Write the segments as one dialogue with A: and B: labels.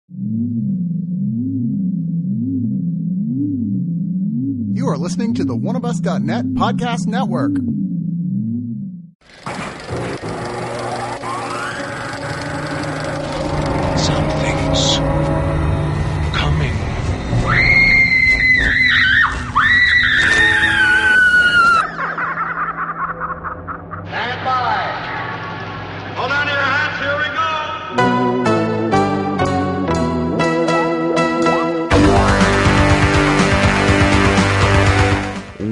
A: You are listening to the oneofus.net podcast network.
B: Something's coming.
C: Stand by. Hold on to your hats, here we go.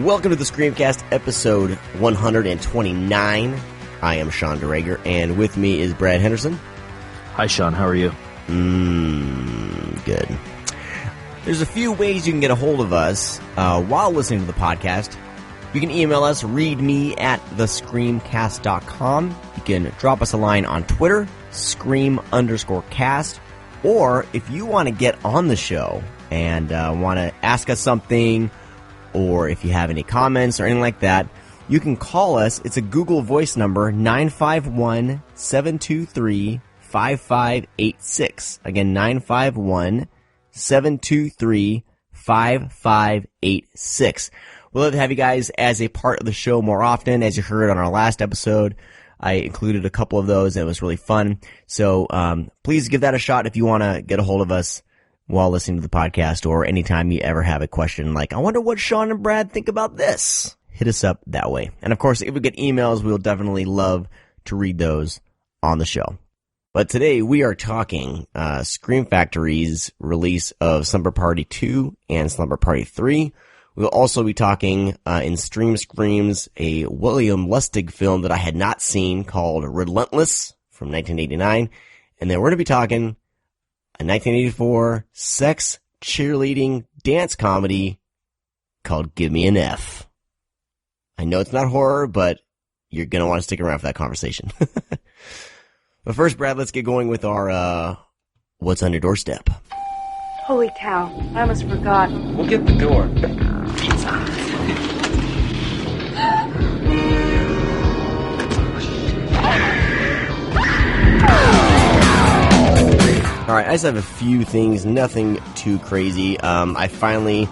D: Welcome to the Screamcast, episode 129. I am Sean DeRager, and with me is Brad Henderson.
E: Hi, Sean. How are you?
D: Good. There's a few ways you can get a hold of us while listening to the podcast. You can email us, readme@thescreamcast.com. You can drop us a line on Twitter, scream_cast. Or if you want to get on the show and want to ask us something, or if you have any comments or anything like that, you can call us. It's a Google Voice number, 951-723-5586. Again, 951-723-5586. We'd love to have you guys as a part of the show more often. As you heard on our last episode, I included a couple of those, and it was really fun. So please give that a shot if you want to get a hold of us while listening to the podcast, or anytime you ever have a question like, I wonder what Sean and Brad think about this. Hit us up that way. And of course, if we get emails, we'll definitely love to read those on the show. But today we are talking Scream Factory's release of Slumber Party 2 and Slumber Party 3. We'll also be talking in Stream Screams, a William Lustig film that I had not seen called Relentless from 1989. And then we're going to be talking a 1984 sex cheerleading dance comedy called Gimme An F. I know it's not horror, but you're going to want to stick around for that conversation. But first, Brad, let's get going with our What's on Your Doorstep.
F: Holy cow, I almost forgot.
E: We'll get the door.
D: All right, I just have a few things, nothing too crazy. I finally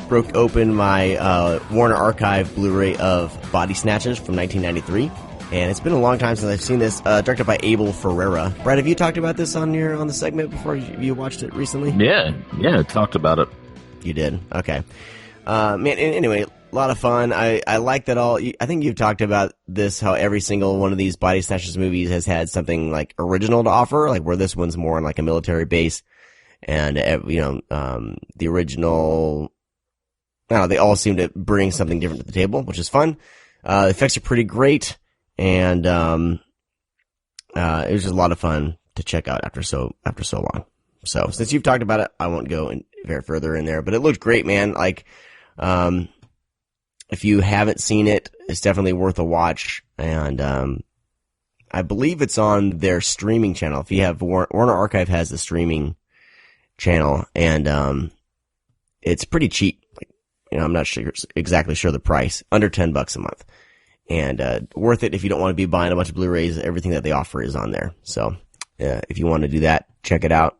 D: broke open my Warner Archive Blu-ray of Body Snatchers from 1993, and it's been a long time since I've seen this. Directed by Abel Ferreira. Brad, have you talked about this on the segment before? You watched it recently?
E: Yeah, I talked about it.
D: You did? Okay. Man, anyway, a lot of fun. I like that all. I think you've talked about this, how every single one of these Body Snatchers movies has had something like original to offer, like where this one's more on like a military base, and the original. I don't know, they all seem to bring something different to the table, which is fun. The effects are pretty great, and it was just a lot of fun to check out after so long. So since you've talked about it, I won't go very further in there, but it looked great, man. Like, if you haven't seen it, it's definitely worth a watch. And, I believe it's on their streaming channel. If you have Warner Archive has the streaming channel, and, it's pretty cheap. Like, I'm not exactly sure the price, under $10 a month, and, worth it if you don't want to be buying a bunch of Blu-rays. Everything that they offer is on there. So, if you want to do that, check it out.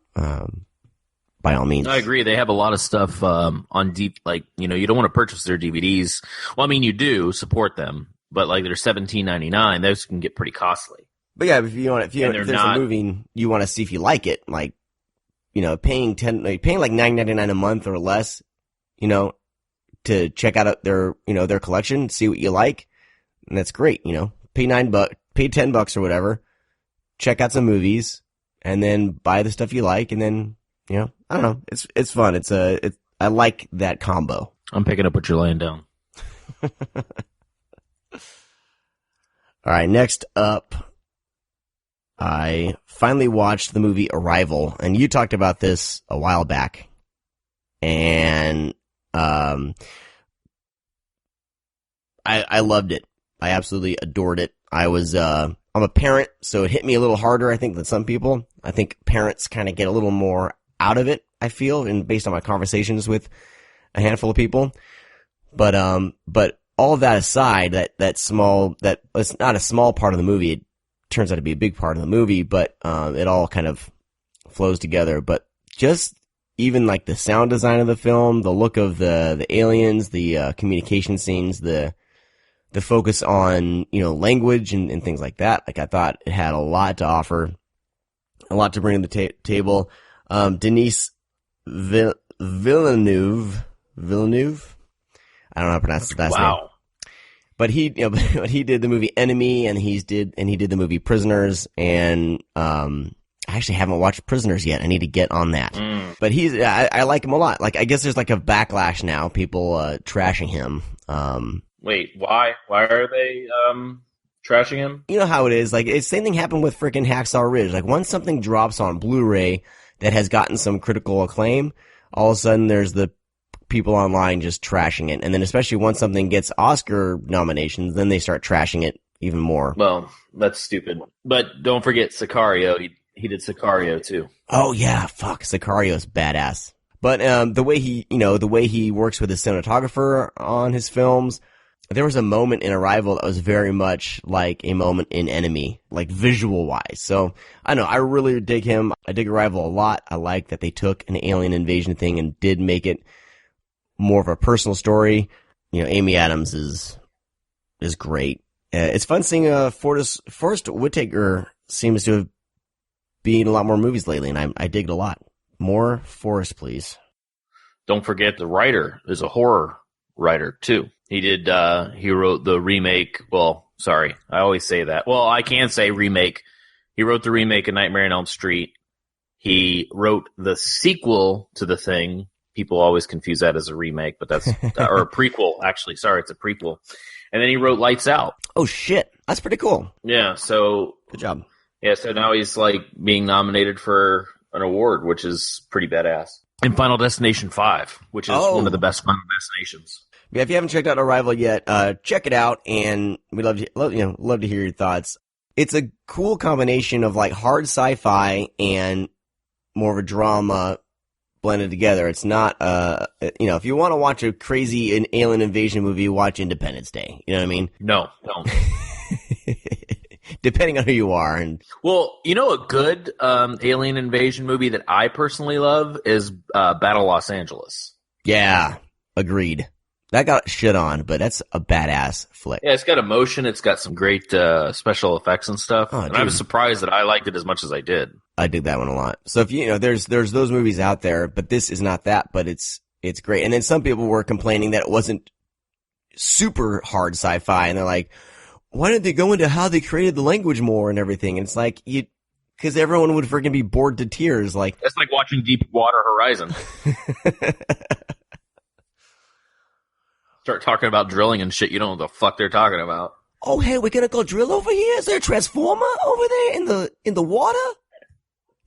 D: By all means.
E: I agree. They have a lot of stuff on deep, like, you don't want to purchase their DVDs. Well, I mean, you do support them, but like they're $17.99. Those can get pretty costly.
D: But yeah, if there's a movie you want to see if you like it, like, paying like $9.99 a month or less, to check out their collection, see what you like, and that's great. Pay pay $10 or whatever, check out some movies, and then buy the stuff you like, and then. I don't know. It's fun. I like that combo.
E: I'm picking up what you're laying down.
D: All right. Next up, I finally watched the movie Arrival, and you talked about this a while back, and I loved it. I absolutely adored it. I'm a parent, so it hit me a little harder, I think, than some people. I think parents kind of get a little more out of it, I feel, and based on my conversations with a handful of people. But all of that aside, that it's not a small part of the movie. It turns out to be a big part of the movie, but it all kind of flows together. But just even like the sound design of the film, the look of the aliens, the communication scenes, the focus on, language and things like that. Like I thought it had a lot to offer, a lot to bring to the table. Denis Villeneuve. I don't know how to pronounce his last name. But he did the movie Enemy, and he did the movie Prisoners, and I actually haven't watched Prisoners yet. I need to get on that. But I like him a lot. Like I guess there's like a backlash now, people trashing him.
E: Wait, why? Why are they trashing him?
D: You know how it is. Like it's same thing happened with freaking Hacksaw Ridge. Like once something drops on Blu-ray that has gotten some critical acclaim, all of a sudden there's the people online just trashing it. And then especially once something gets Oscar nominations, then they start trashing it even more.
E: Well, that's stupid. But don't forget Sicario. He did Sicario too.
D: Oh yeah, fuck. Sicario's badass. But the way he works with his cinematographer on his films, there was a moment in Arrival that was very much like a moment in Enemy, like visual wise. So I know I really dig him. I dig Arrival a lot. I like that they took an alien invasion thing and did make it more of a personal story. Amy Adams is great. It's fun seeing Forrest Whitaker seems to have been in a lot more movies lately, and I dig it a lot. More Forrest, please.
E: Don't forget the writer is a horror writer too. He wrote the remake. Well, sorry, I always say that. Well, I can say remake. He wrote the remake of Nightmare on Elm Street. He wrote the sequel to The Thing. People always confuse that as a remake, but that's or a prequel. Actually, sorry, it's a prequel. And then he wrote Lights Out.
D: Oh shit, that's pretty cool.
E: Yeah. So
D: good job.
E: Yeah. So now he's like being nominated for an award, which is pretty badass. And Final Destination 5, which is one of the best Final Destinations.
D: Yeah, if you haven't checked out Arrival yet, check it out, and we'd love to hear your thoughts. It's a cool combination of like hard sci-fi and more of a drama blended together. It's not, if you want to watch a crazy alien invasion movie, watch Independence Day. You know what I mean?
E: No, don't.
D: Depending on who you are.
E: Well, a good alien invasion movie that I personally love is Battle Los Angeles.
D: Yeah, agreed. That got shit on, but that's a badass flick.
E: Yeah, it's got emotion. It's got some great special effects and stuff. Oh, and I was surprised that I liked it as much as I did.
D: I dig that one a lot. So if there's those movies out there, but this is not that, but it's great. And then some people were complaining that it wasn't super hard sci-fi, and they're like, why didn't they go into how they created the language more and everything? And it's like, because everyone would freaking be bored to tears. Like
E: that's like watching Deepwater Horizon. Start talking about drilling and shit. You don't know what the fuck they're talking about.
D: Oh, hey, we're gonna go drill over here? Is there a transformer over there in the water?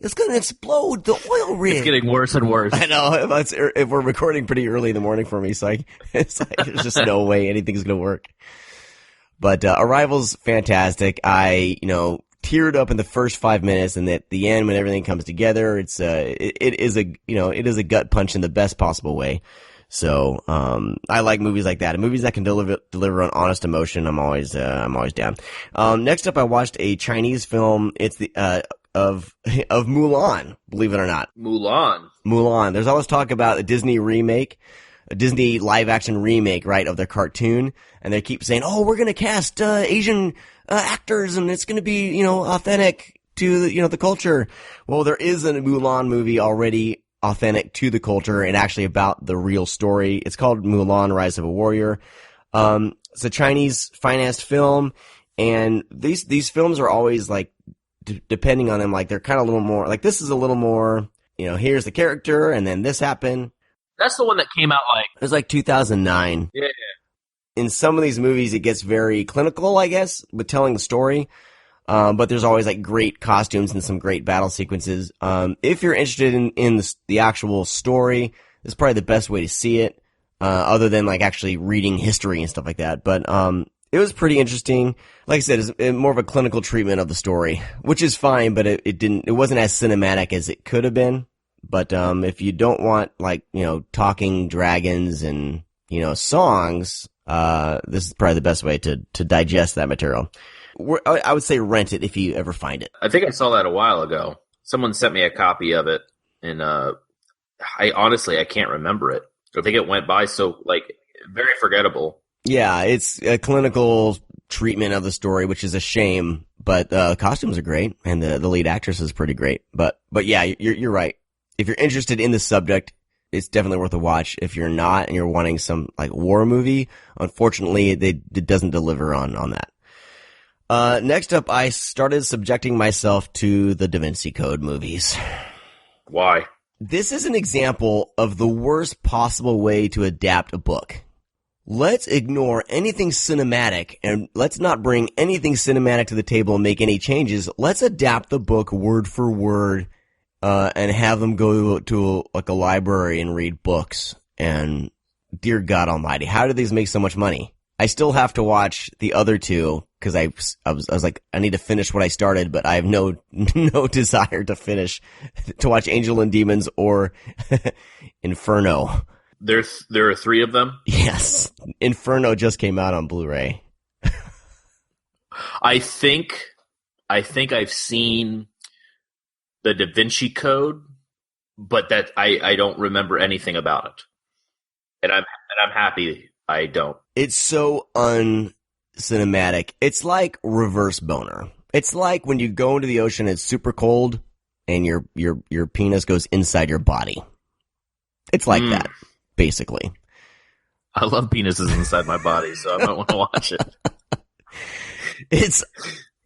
D: It's gonna explode the oil rig.
E: It's getting worse and worse.
D: I know. If we're recording pretty early in the morning for me, so it's like there's just no way anything's gonna work. But Arrival's fantastic. I teared up in the first 5 minutes, and at the end when everything comes together, it is a gut punch in the best possible way. So, I like movies like that. And movies that can deliver on honest emotion. I'm always down. Next up, I watched a Chinese film. It's of Mulan, believe it or not. Mulan. There's always talk about a Disney live action remake, right, of their cartoon. And they keep saying, oh, we're going to cast, Asian, actors, and it's going to be, authentic to, the culture. Well, there is a Mulan movie already authentic to the culture and actually about the real story. It's called Mulan, Rise of a Warrior. It's a Chinese financed film, and these films are always like, depending on them, like they're kind of a little more, like this is a little more, here's the character and then this happened.
E: That's the one that came out
D: it was like 2009.
E: Yeah.
D: In some of these movies, it gets very clinical, I guess, with telling the story. But there's always like great costumes and some great battle sequences. If you're interested in the actual story, this is probably the best way to see it, other than like actually reading history and stuff like that. But, it was pretty interesting. Like I said, it's more of a clinical treatment of the story, which is fine, but it wasn't as cinematic as it could have been. But, if you don't want like, talking dragons and, songs, this is probably the best way to digest that material. I would say rent it if you ever find it.
E: I think I saw that a while ago. Someone sent me a copy of it, and I can't remember it. I think it went by so very forgettable.
D: Yeah, it's a clinical treatment of the story, which is a shame. But costumes are great, and the lead actress is pretty great. But yeah, you're right. If you're interested in the subject, it's definitely worth a watch. If you're not, and you're wanting some war movie, unfortunately, it doesn't deliver on that. Next up, I started subjecting myself to the Da Vinci Code movies.
E: Why?
D: This is an example of the worst possible way to adapt a book. Let's ignore anything cinematic, and let's not bring anything cinematic to the table and make any changes. Let's adapt the book word for word, and have them go to a library and read books. And dear God Almighty, how do these make so much money? I still have to watch the other two because I was like, I need to finish what I started, but I have no desire to watch Angel and Demons or Inferno.
E: There are 3 of them?
D: Yes. Inferno just came out on Blu-ray.
E: I think I've seen the Da Vinci Code, but that I don't remember anything about it. And I'm happy I don't.
D: It's so un-cinematic. It's like reverse boner. It's like when you go into the ocean, it's super cold, and your penis goes inside your body. It's like that, basically.
E: I love penises inside my body, so I might want to watch it.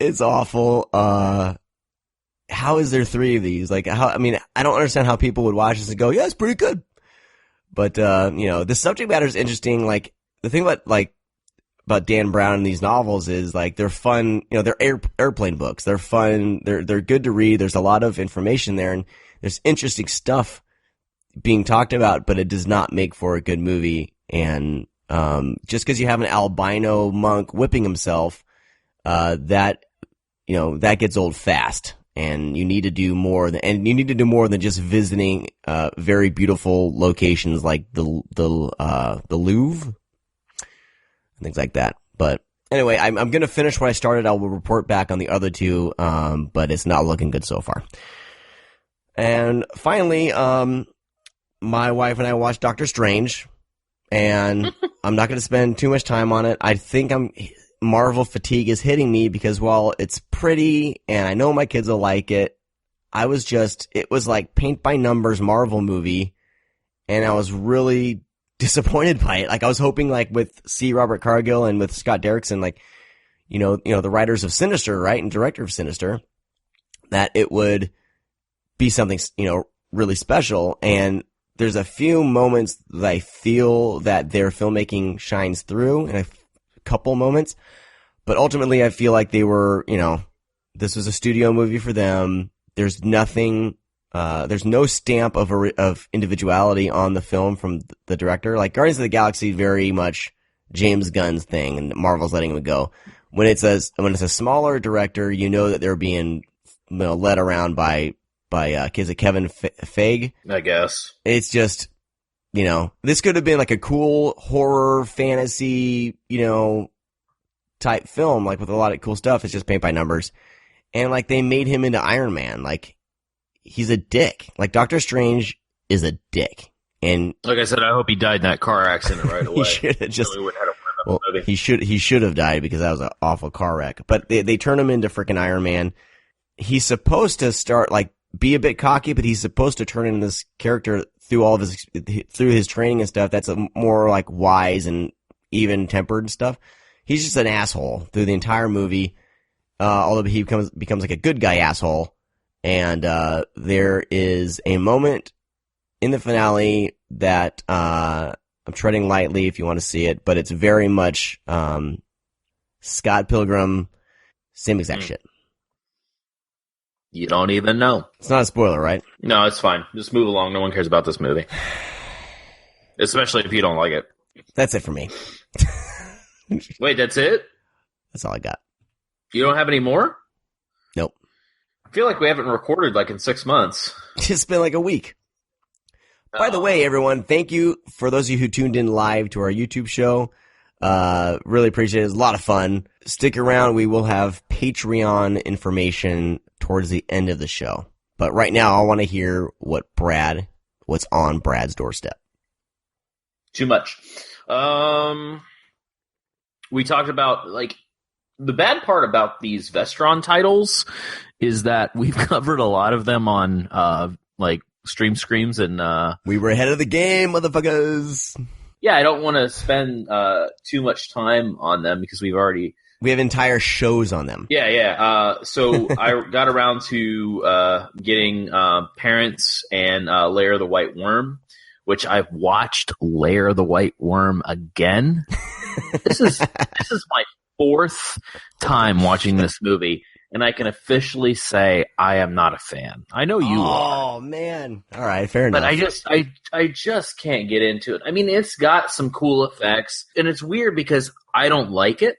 D: It's awful. How is there 3 of these? I don't understand how people would watch this and go, yeah, it's pretty good. But, the subject matter is interesting. The thing about Dan Brown and these novels is, they're fun. They're airplane books. They're fun. They're good to read. There's a lot of information there, and there's interesting stuff being talked about, but it does not make for a good movie. And, just because you have an albino monk whipping himself, that gets old fast. And you need to do more than just visiting very beautiful locations like the Louvre and things like that. But anyway, I'm going to finish what I started. I will report back on the other 2, but it's not looking good so far. And finally, my wife and I watched Doctor Strange, and I'm not going to spend too much time on it. I think Marvel fatigue is hitting me because while it's pretty and I know my kids will like it, it was like paint by numbers Marvel movie, and I was really disappointed by it. I was hoping with C. Robert Cargill and with Scott Derrickson, the writers of Sinister, right, and director of Sinister, that it would be something, really special. And there's a few moments that I feel that their filmmaking shines through, and couple moments, but ultimately I feel like they were, this was a studio movie for them. There's nothing, there's no stamp of individuality on the film from the director. Guardians of the Galaxy, very much James Gunn's thing, and Marvel's letting him go. When it's a smaller director, that they're being, led around by kids like Kevin Feige.
E: I guess.
D: It's just, this could have been a cool horror fantasy, type film, with a lot of cool stuff. It's just paint by numbers. And they made him into Iron Man. He's a dick. Doctor Strange is a dick. And
E: like I said, I hope he died in that car accident right away.
D: He should have just, he should have died because that was an awful car wreck. But they turned him into freaking Iron Man. He's supposed to start, be a bit cocky, but he's supposed to turn into this character through through his training and stuff. That's more wise and even tempered and stuff. He's just an asshole through the entire movie. Although he becomes a good guy asshole. And, there is a moment in the finale that, I'm treading lightly if you want to see it, but it's very much, Scott Pilgrim, same exact shit.
E: You don't even know.
D: It's not a spoiler, right?
E: No, it's fine. Just move along. No one cares about this movie. Especially if you don't like it.
D: That's it for me.
E: Wait, that's it?
D: That's all I got.
E: You don't have any more?
D: Nope.
E: I feel like we haven't recorded in 6 months.
D: It's been a week. By the way, everyone, thank you for those of you who tuned in live to our YouTube show. Really appreciate it. It's a lot of fun. Stick around. We will have Patreon information towards the end of the show. But right now, I want to hear what's on Brad's doorstep.
E: Too much. We talked about, like, the bad part about these Vestron titles is that we've covered a lot of them on, like, Stream Screams and,
D: We were ahead of the game, motherfuckers.
E: Yeah, I don't want to spend, too much time on them because we have
D: entire shows on them.
E: Yeah. So I got around to, getting, Parents and, Lair of the White Worm, which I've watched Lair of the White Worm again. This is my 4th time watching this movie, and I can officially say I am not a fan. I know you are.
D: Oh man! All right, fair enough.
E: But I just can't get into it. I mean, it's got some cool effects, and it's weird because I don't like it.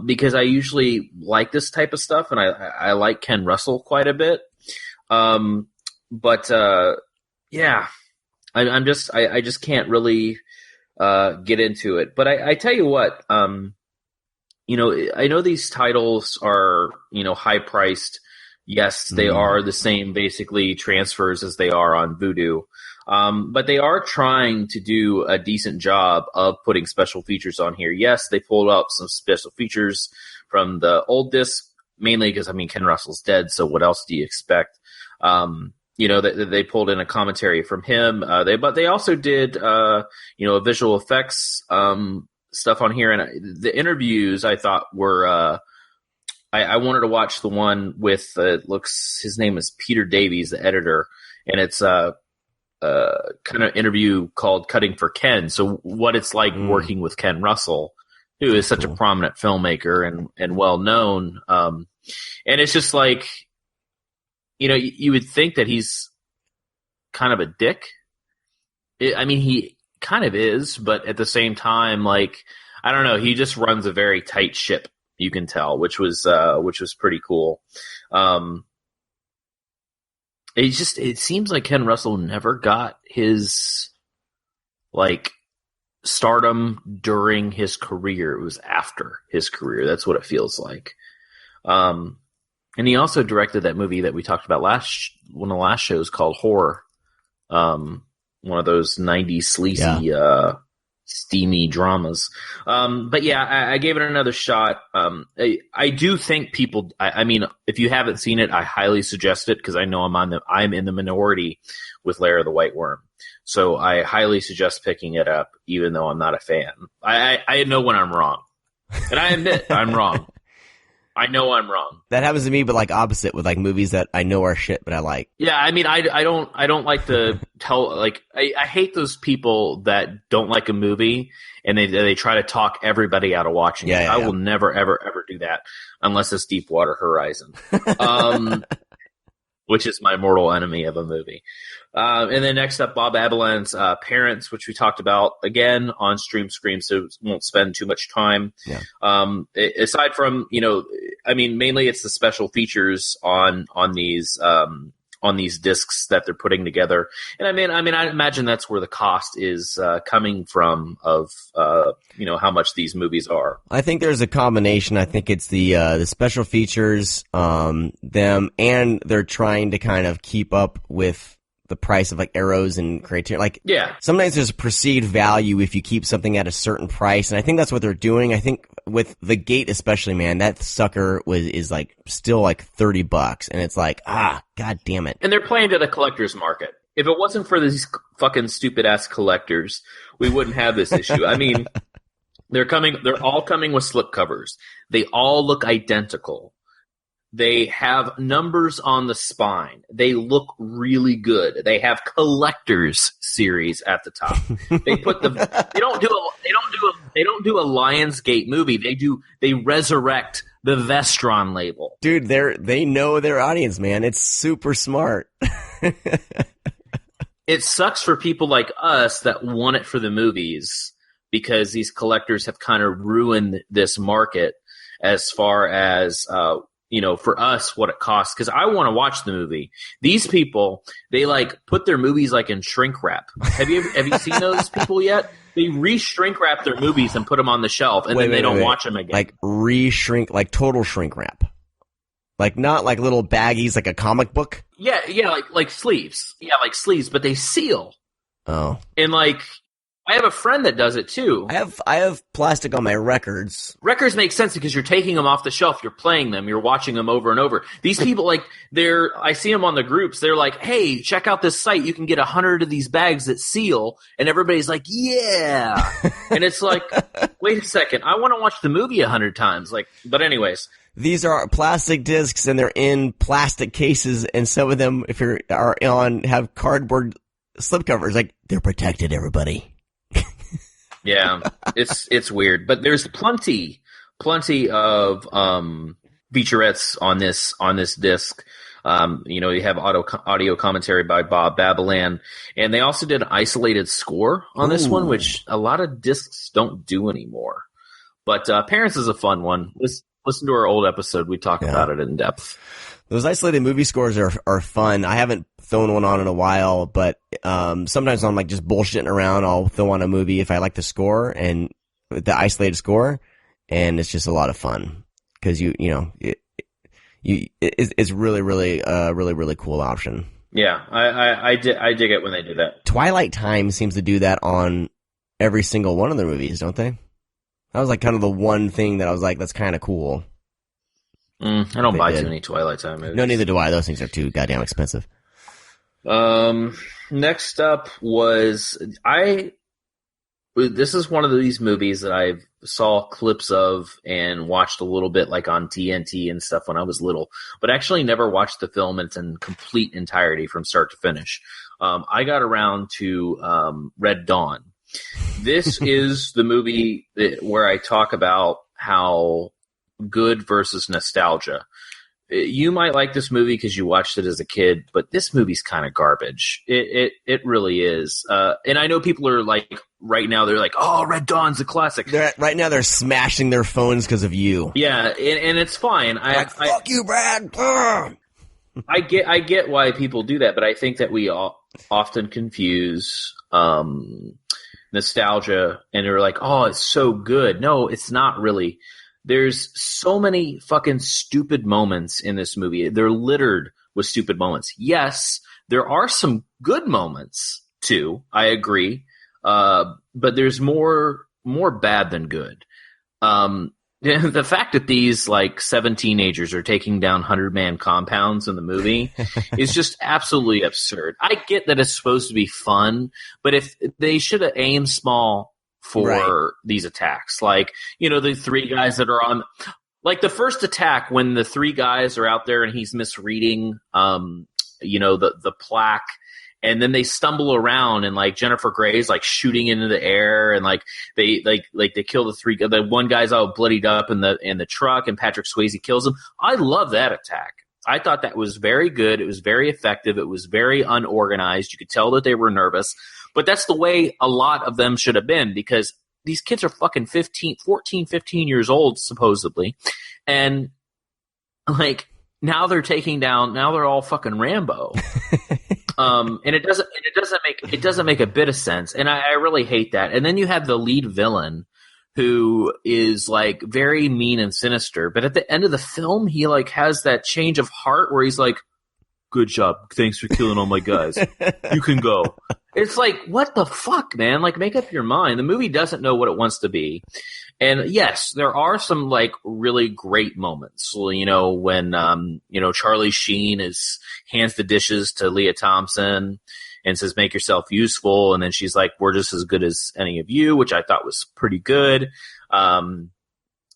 E: Because I usually like this type of stuff, and I like Ken Russell quite a bit. Yeah. I just can't really get into it. But I tell you what, you know, I know these titles are, you know, high priced. Yes, they are the same basically transfers as they are on Vudu. But they are trying to do a decent job of putting special features on here. Yes, they pulled up some special features from the old disc, mainly because, I mean, Ken Russell's dead, so what else do you expect? You know, they pulled in a commentary from him. But they also did, you know, visual effects stuff on here. And the interviews I thought were, I wanted to watch the one with, his name is Peter Davies, the editor, and it's kind of interview called Cutting for Ken. So what it's like working with Ken Russell, who is such a prominent filmmaker and well known. And it's just like, you know, you would think that he's kind of a dick. I mean, he kind of is, but at the same time, like, I don't know, he just runs a very tight ship, you can tell, which was pretty cool. It seems like Ken Russell never got his, like, stardom during his career. It was after his career. That's what it feels like. And he also directed that movie that we talked about one of the last shows called Horror. One of those 90s sleazy, steamy dramas. But yeah, I gave it another shot. I do think people, I mean, if you haven't seen it, I highly suggest it because I know I'm in the minority with Lair of the White Worm. So I highly suggest picking it up, even though I'm not a fan. I know when I'm wrong. And I admit I'm wrong. I know I'm wrong.
D: That happens to me, but like opposite with like movies that I know are shit, but I like.
E: Yeah, I mean, I don't like to tell, like, I hate those people that don't like a movie and they try to talk everybody out of watching it. I will never, ever do that unless it's Deepwater Horizon, which is my mortal enemy of a movie. And then next up, Bob Abelin's Parents, which we talked about again on Stream Scream, so won't spend too much time. Yeah. Aside from, you know, I mean, mainly it's the special features on these discs that they're putting together. And I mean, I imagine that's where the cost is coming from of you know, how much these movies are. I
D: think there's a combination. I think it's the special features, them, and they're trying to kind of keep up with the price of like Arrows and Criterion. Like, yeah, sometimes there's a perceived value if you keep something at a certain price, and I think that's what they're doing. I think with The Gate especially, man, that sucker is like still like $30, and it's like, god damn it.
E: And they're playing to the collector's market. If it wasn't for these fucking stupid ass collectors, we wouldn't have this issue. I mean, they're all coming with slipcovers. They all look identical. They have numbers on the spine. They look really good. They have collectors series at the top. They put they don't do a Lionsgate movie. They resurrect the Vestron label.
D: Dude, they know their audience, man. It's super smart.
E: It sucks for people like us that want it for the movies because these collectors have kind of ruined this market as far as you know, for us, what it costs, because I want to watch the movie. These people, they like put their movies like in shrink wrap. Have you seen those people yet? They re-shrink wrap their movies and put them on the shelf, and then they don't watch them again.
D: Like re-shrink, like total shrink wrap. Like not like little baggies, like a comic book.
E: Yeah, like sleeves. Yeah, like sleeves, but they seal.
D: Oh.
E: And like, I have a friend that does it too.
D: I have plastic on my records.
E: Records make sense because you're taking them off the shelf, you're playing them, you're watching them over and over. These people, like, I see them on the groups, they're like, hey, check out this site, you can get 100 of these bags that seal, and everybody's like, yeah! And it's like, wait a second, I want to watch the movie 100 times. Like, but anyways.
D: These are plastic discs, and they're in plastic cases, and some of them, if you're have cardboard slipcovers. Like, they're protected, everybody.
E: Yeah, it's weird, but there's plenty of featurettes on this disc. You have audio commentary by Bob Babalan, and they also did an isolated score on this one, which a lot of discs don't do anymore. But Parents is a fun one. Listen to our old episode; we talk about it in depth.
D: Those isolated movie scores are fun. I haven't thrown one on in a while, but sometimes I'm like just bullshitting around. I'll throw on a movie if I like the score and the isolated score, and it's just a lot of fun because it's really really cool option.
E: Yeah, I dig it when they do that.
D: Twilight Time seems to do that on every single one of their movies, don't they? That was like kind of the one thing that I was like, that's kind of cool.
E: I don't buy too many Twilight Time movies.
D: No, neither do I. Those things are too goddamn expensive.
E: Next up was this is one of these movies that I saw clips of and watched a little bit like on TNT and stuff when I was little, but actually never watched the film in its complete entirety from start to finish. I got around to Red Dawn. This is the movie where I talk about how good versus nostalgia. You might like this movie because you watched it as a kid, but this movie's kind of garbage. It really is. And I know people are like, right now they're like, oh, Red Dawn's a classic.
D: Right now they're smashing their phones because of you.
E: Yeah, and it's fine.
D: Fuck you, Brad.
E: I get why people do that, but I think that we often confuse nostalgia, and they're like, oh, it's so good. No, it's not really. There's so many fucking stupid moments in this movie. They're littered with stupid moments. Yes, there are some good moments too. I agree. But there's more bad than good. The fact that these like 7 teenagers are taking down 100-man compounds in the movie is just absolutely absurd. I get that it's supposed to be fun, but if they should have aimed small for these attacks. Like, the 3 guys that are on, like the first attack when the 3 guys are out there and he's misreading, the plaque, and then they stumble around and like Jennifer Grey's like shooting into the air, and like they kill the one guy's all bloodied up in the truck, and Patrick Swayze kills him. I love that attack. I thought that was very good. It was very effective. It was very unorganized. You could tell that they were nervous. But that's the way a lot of them should have been, because these kids are fucking 14, 15 years old, supposedly. And, like, now they're all fucking Rambo. And it doesn't make a bit of sense. And I really hate that. And then you have the lead villain who is, like, very mean and sinister. But at the end of the film, he, like, has that change of heart where he's like, good job. Thanks for killing all my guys. You can go. It's like, what the fuck, man? Like, make up your mind. The movie doesn't know what it wants to be. And yes, there are some, like, really great moments. When, Charlie Sheen hands the dishes to Leah Thompson and says, make yourself useful. And then she's like, we're just as good as any of you, which I thought was pretty good. I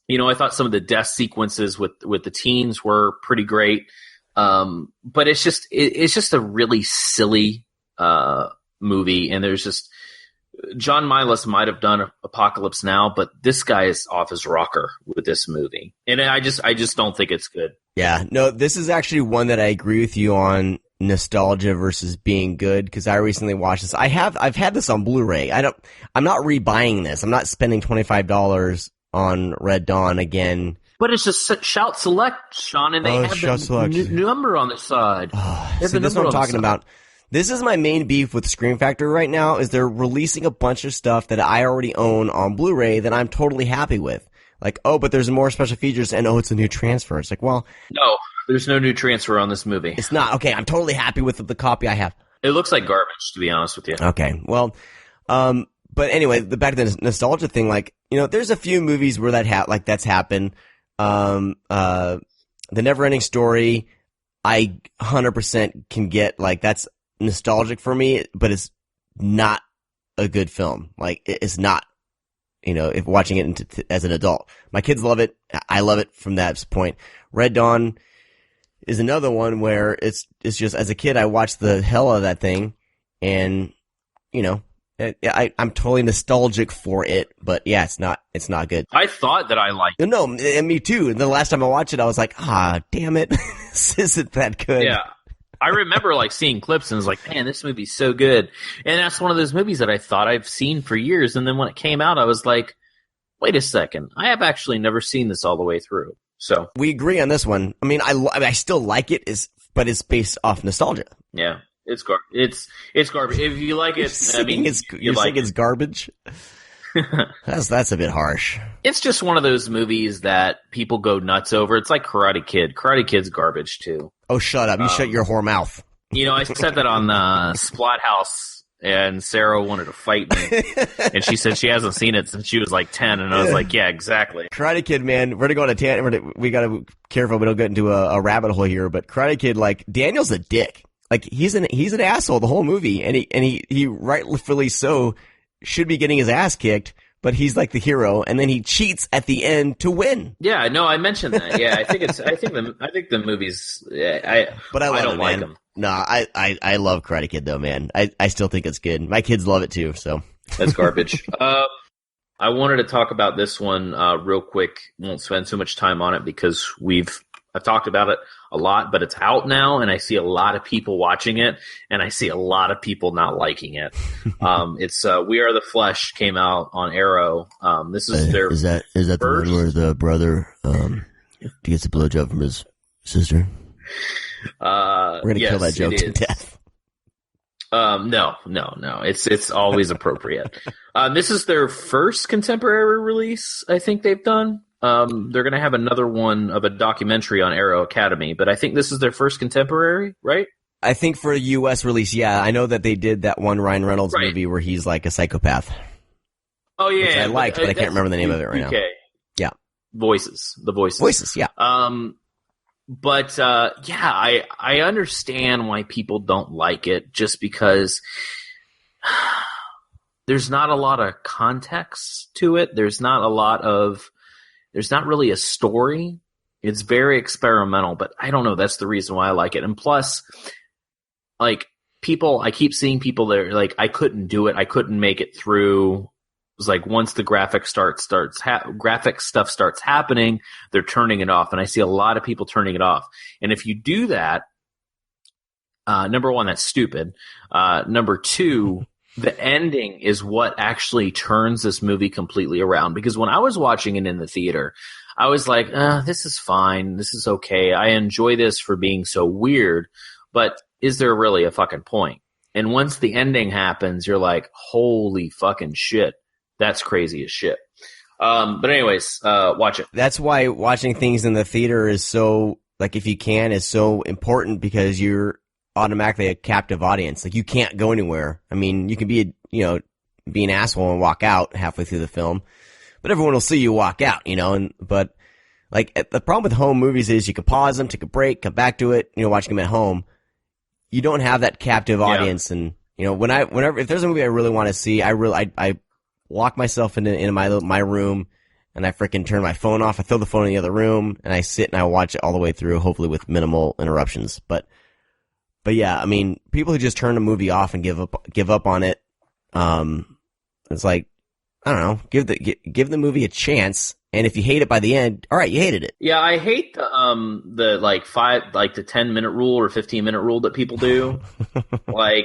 E: thought some of the death sequences with the teens were pretty great. But it's just a really silly, movie, and there's just John Milius might have done Apocalypse Now, but this guy is off his rocker with this movie, and I just don't think it's good.
D: Yeah, no, this is actually one that I agree with you on nostalgia versus being good, because I recently watched this. I've had this on Blu-ray. I'm not rebuying this. I'm not spending $25 on Red Dawn again.
E: But it's just Shout Select, Sean, and they have the number on the side.
D: See, that's what I'm talking about. This is my main beef with Scream Factory right now, is they're releasing a bunch of stuff that I already own on Blu-ray that I'm totally happy with. Like, oh, but there's more special features, and oh, it's a new transfer. It's like, well,
E: no, There's no new transfer on this movie.
D: It's not. Okay, I'm totally happy with the copy I have.
E: It looks like garbage, to be honest with you.
D: Okay, well, but anyway, back to the nostalgia thing, like, you know, there's a few movies where that's happened. The Neverending Story, I 100% can get, like, that's nostalgic for me, but it's not a good film. Like, it's not, you know, if watching it as an adult. My kids love it. I love it from that point. Red Dawn is another one where it's just, as a kid, I watched the hell out of that thing, and, you know, I'm totally nostalgic for it, but yeah, it's not good.
E: I thought that I liked it.
D: No, and me too. And the last time I watched it, I was like, damn it. This isn't that good.
E: Yeah. I remember like seeing clips and was like, man, this movie's so good. And that's one of those movies that I thought I've seen for years. And then when it came out, I was like, wait a second. I have actually never seen this all the way through. So
D: we agree on this one. I mean, I still like it, but it's based off nostalgia.
E: Yeah. It's garbage. If you like it,
D: you're saying it's garbage? That's a bit harsh.
E: It's just one of those movies that people go nuts over. It's like Karate Kid. Karate Kid's garbage too.
D: Oh, shut up. You shut your whore mouth.
E: You know, I said that on Splathouse, and Sarah wanted to fight me. And she said she hasn't seen it since she was like 10. And I was like, yeah, exactly.
D: Karate Kid, man, we're going to go on a tangent. We got to be careful we don't get into a rabbit hole here. But Karate Kid, like, Daniel's a dick. Like, he's an asshole the whole movie. And he rightfully so should be getting his ass kicked. But he's like the hero, and then he cheats at the end to win.
E: Yeah, no, I mentioned that. Yeah, I think the movies.
D: But I
E: don't like them.
D: No, I love Karate Kid though, man. I still think it's good. My kids love it too. So
E: that's garbage. I wanted to talk about this one real quick. Won't spend so much time on it because I've talked about it a lot, but it's out now, and I see a lot of people watching it, and I see a lot of people not liking it. It's We Are the Flesh came out on Arrow. This is their
D: is that the one where the brother gets a blowjob from his sister? We're gonna kill that joke to death.
E: No. It's always appropriate. This is their first contemporary release I think they've done. They're going to have another one of a documentary on Arrow Academy, but I think this is their first contemporary, right?
D: I think for a U.S. release, yeah. I know that they did that one Ryan Reynolds movie where he's like a psychopath.
E: Oh, yeah.
D: Which I liked, but I can't remember the name of it right now. Yeah.
E: The Voices,
D: yeah.
E: But I understand why people don't like it just because there's not a lot of context to it. There's not really a story. It's very experimental, but I don't know. That's the reason why I like it. And plus, like, I keep seeing people that are like, I couldn't do it. I couldn't make it through. It was like once the graphic graphic stuff starts happening, they're turning it off. And I see a lot of people turning it off. And if you do that, number one, that's stupid. Number two, the ending is what actually turns this movie completely around. Because when I was watching it in the theater, I was like, this is fine. This is okay. I enjoy this for being so weird. But is there really a fucking point? And once the ending happens, you're like, holy fucking shit. That's crazy as shit. But anyways, watch it.
D: That's why watching things in the theater is so, like, if you can, is so important, because you're automatically a captive audience. Like, you can't go anywhere. I mean, you can be an asshole and walk out halfway through the film, but everyone will see you walk out, but like, the problem with home movies is you can pause them, take a break, come back to it, watching them at home. You don't have that captive audience. Yeah. And, whenever, if there's a movie I really want to see, I lock myself into my room, and I freaking turn my phone off. I throw the phone in the other room, and I sit and I watch it all the way through, hopefully with minimal interruptions. But yeah, I mean, people who just turn a movie off and give up on it, it's like, I don't know, give the movie a chance. And if you hate it by the end, all right, you hated it.
E: Yeah, I hate the 10-minute rule or 15-minute rule that people do. I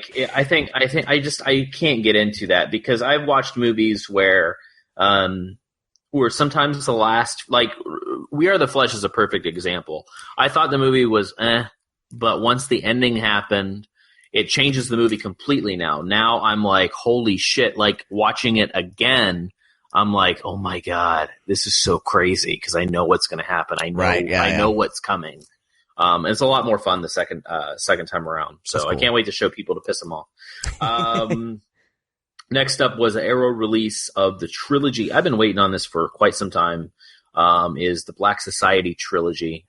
E: can't get into that, because I've watched movies where sometimes the last, like, We Are the Flesh is a perfect example. I thought the movie was but once the ending happened, it changes the movie completely now. Now I'm like, holy shit, like, watching it again, I'm like, oh my God, this is so crazy, because I know what's going to happen. I know what's coming. It's a lot more fun the second time around. So cool. I can't wait to show people to piss them off. Next up was an Arrow release of the trilogy. I've been waiting on this for quite some time. Is the Black Society trilogy.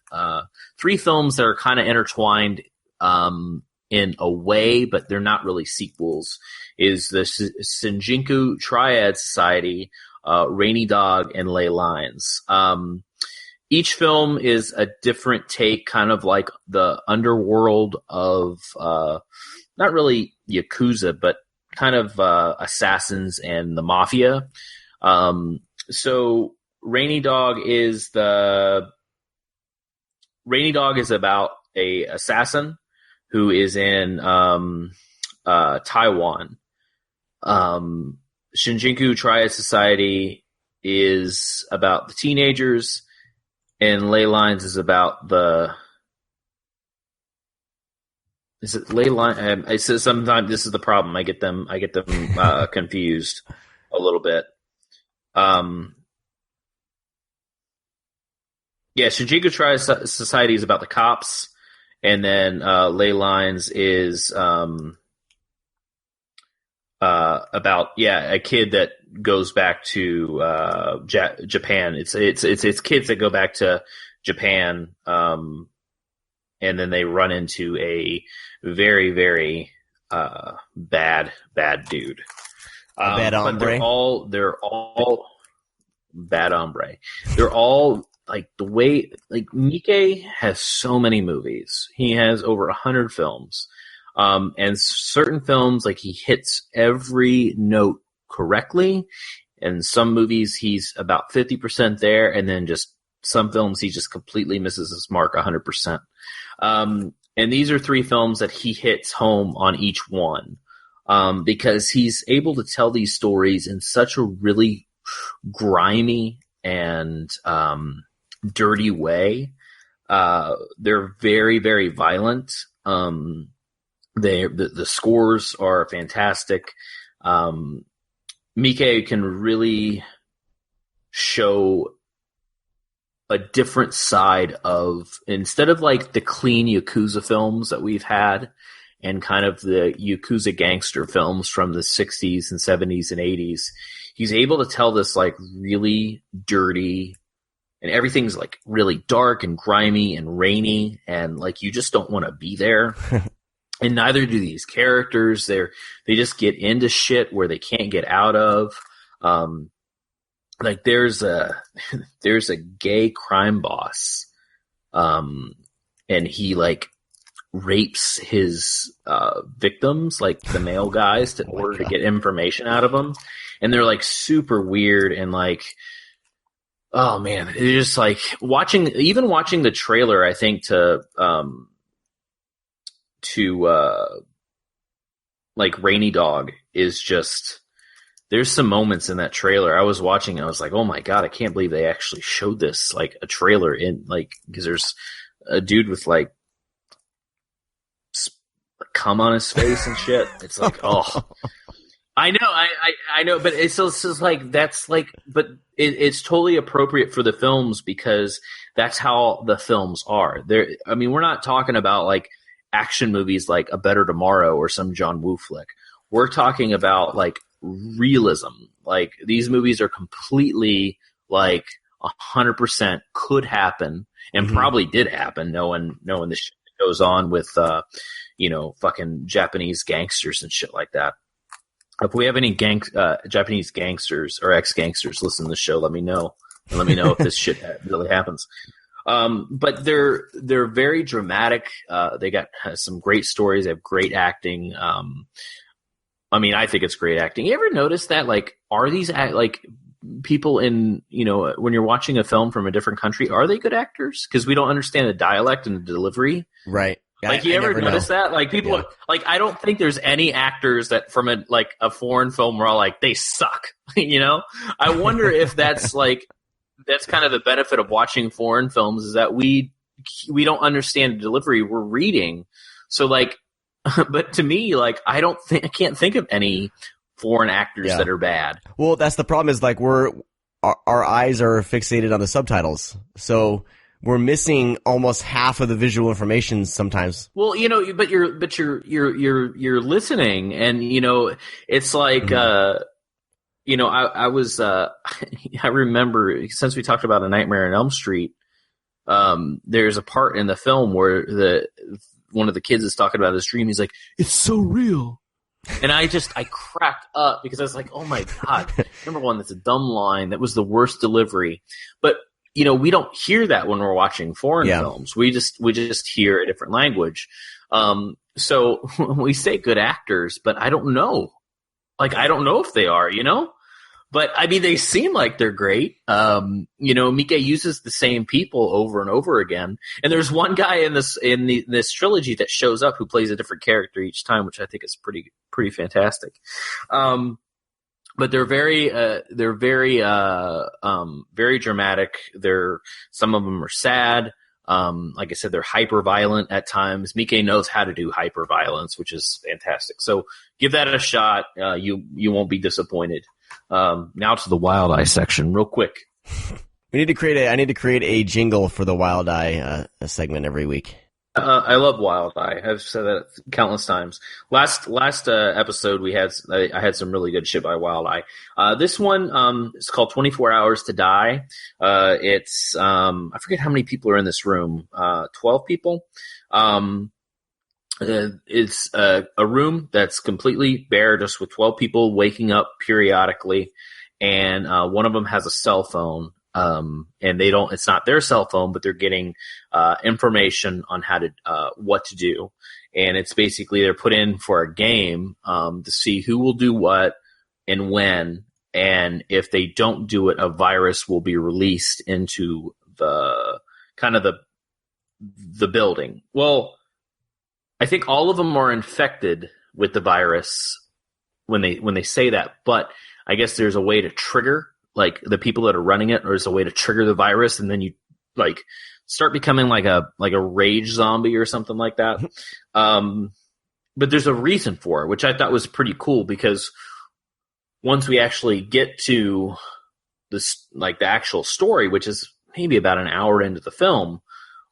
E: 3 films that are kind of intertwined in a way, but they're not really sequels. Is the Shinjuku Triad Society, Rainy Dog, and Ley Lines. Each film is a different take, kind of like the underworld of not really Yakuza, but kind of assassins and the mafia. So Rainy Dog is about a assassin who is in Taiwan. Shinjuku Triad Society is about the teenagers, and Ley Lines is about the. Is it Ley Line? I said sometimes this is the problem. I get them confused a little bit. Yeah, Shinjuku Triad Society is about the cops, and then Ley Lines is about a kid that goes back to Japan. It's kids that go back to Japan, and then they run into a very, very bad dude.
D: Bad hombre.
E: They're all bad hombre. They're all like the way Miike has so many movies. He has over 100 films. And certain films, like, he hits every note correctly. And some movies he's about 50% there, and then just some films he just completely misses his mark 100%. And these are 3 films that he hits home on each one. Because he's able to tell these stories in such a really grimy and dirty way. They're very, very violent. The scores are fantastic. Miike can really show a different side of, instead of like the clean Yakuza films that we've had and kind of the Yakuza gangster films from the 60s and 70s and 80s, he's able to tell this like really dirty, and everything's like really dark and grimy and rainy, and like you just don't want to be there. And neither do these characters. They just get into shit where they can't get out of. Like there's a gay crime boss, and he like rapes his victims, like the male guys, in order to get information out of them. And they're like super weird and like, oh man, it's just like watching the trailer. I think to like Rainy Dog is just, there's some moments in that trailer I was watching and I was like, oh my God, I can't believe they actually showed this, like a trailer in, like, because there's a dude with like cum on his face and shit. It's like, oh, I know, but it's just like, that's like, but it's totally appropriate for the films because that's how the films are. I mean, we're not talking about like action movies like A Better Tomorrow or some John Woo flick. We're talking about like realism. Like these movies are completely like 100% could happen and probably did happen, knowing the shit that goes on with fucking Japanese gangsters and shit like that. If we have any Japanese gangsters or ex-gangsters listen to the show, let me know. And let me know if this shit really happens. But they're very dramatic. They got some great stories. They have great acting. I mean, I think it's great acting. You ever notice that, like, are these like people in, when you're watching a film from a different country, are they good actors? Because we don't understand the dialect and the delivery.
D: Right.
E: Like, you ever notice that? Like, people are, like, I don't think there's any actors that from a foreign film where all like, they suck, I wonder if that's like, that's kind of the benefit of watching foreign films, is that we don't understand the delivery we're reading. So like, but to me, like, I can't think of any foreign actors that are bad.
D: Well, that's the problem, is like our eyes are fixated on the subtitles. So we're missing almost half of the visual information sometimes.
E: Well, but you're listening, and it's like I was I remember, since we talked about A Nightmare on Elm Street, there's a part in the film where one of the kids is talking about his dream. He's like, "It's so real." And I cracked up because I was like, oh my God. Number one, that's a dumb line. That was the worst delivery. But, we don't hear that when we're watching foreign films. We just hear a different language. So we say good actors, but I don't know. Like, I don't know if they are, But I mean, they seem like they're great. Miike uses the same people over and over again, and there's one guy in this trilogy that shows up who plays a different character each time, which I think is pretty fantastic. But they're very dramatic. Some of them are sad. Like I said, they're hyper violent at times. Miike knows how to do hyper violence, which is fantastic. So give that a shot. You won't be disappointed. Now to the Wild Eye section, real quick.
D: I need to create a jingle for the Wild Eye segment every week.
E: I love Wild Eye. I've said that countless times. Last episode I had some really good shit by Wild Eye. This one is called 24 Hours to Die. It's I forget how many people are in this room. 12 people. It's a room that's completely bare, just with 12 people waking up periodically, and one of them has a cell phone. And it's not their cell phone, but they're getting information on how to what to do. And it's basically they're put in for a game to see who will do what and when. And if they don't do it, a virus will be released into the building. Well, I think all of them are infected with the virus when they say that, but I guess there's a way to trigger, like, the people that are running it, or there's a way to trigger the virus, and then you like start becoming like a rage zombie or something like that. But there's a reason for it, which I thought was pretty cool, because once we actually get to this, like, the actual story, which is maybe about an hour into the film,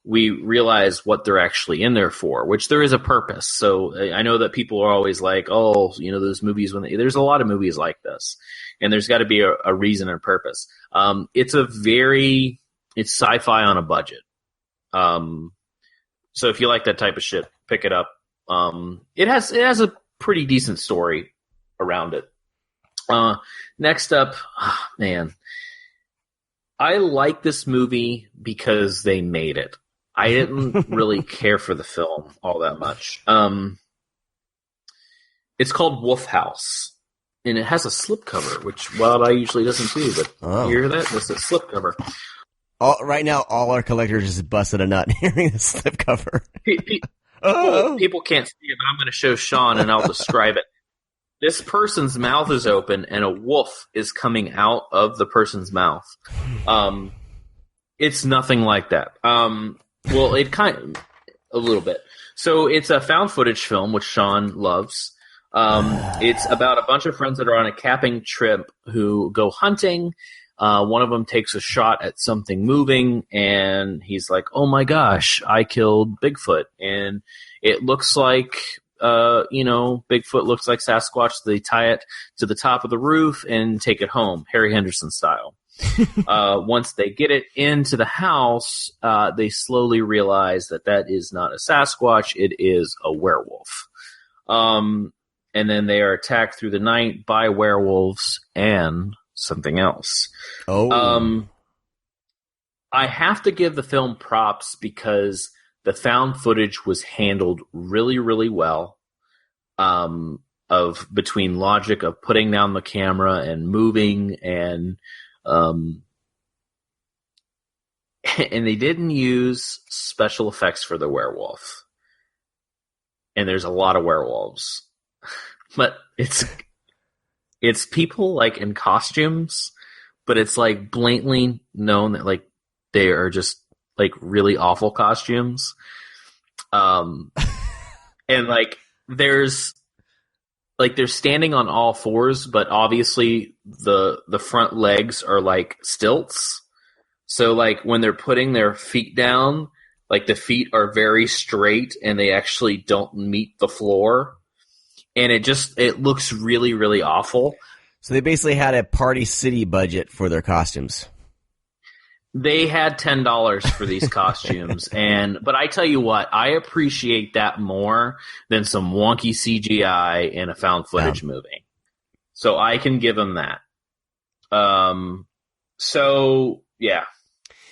E: we realize what they're actually in there for, which there is a purpose. So I know that people are always like, oh, those movies, there's a lot of movies like this, and there's got to be a reason and purpose. It's sci-fi on a budget. So if you like that type of shit, pick it up. It has a pretty decent story around it. Next up, man, I like this movie because they made it. I didn't really care for the film all that much. It's called Wolf House, and it has a slipcover, which Wild Eye usually doesn't do, but you hear that? That's a slipcover.
D: Right now, all our collectors just busted a nut hearing the slipcover.
E: People can't see it, but I'm going to show Sean, and I'll describe it. This person's mouth is open, and a wolf is coming out of the person's mouth. It's nothing like that. Well, it a little bit. So it's a found footage film, which Sean loves. It's about a bunch of friends that are on a camping trip who go hunting. One of them takes a shot at something moving, and he's like, oh my gosh, I killed Bigfoot. And it looks like, Bigfoot looks like Sasquatch. So they tie it to the top of the roof and take it home, Harry Henderson style. Once they get it into the house, they slowly realize that is not a Sasquatch, it is a werewolf. And then they are attacked through the night by werewolves and something else. I have to give the film props because the found footage was handled really, really well. Of between logic of putting down the camera and moving, and they didn't use special effects for the werewolf. And there's a lot of werewolves, but it's people like in costumes, but it's like blatantly known that like they are just like really awful costumes. And like they're standing on all fours, but obviously the front legs are like stilts. So like when they're putting their feet down, like the feet are very straight and they actually don't meet the floor. And it looks really, really awful.
D: So they basically had a Party City budget for their costumes.
E: They had $10 for these costumes, but I tell you what, I appreciate that more than some wonky CGI in a found footage movie. So I can give them that. So yeah,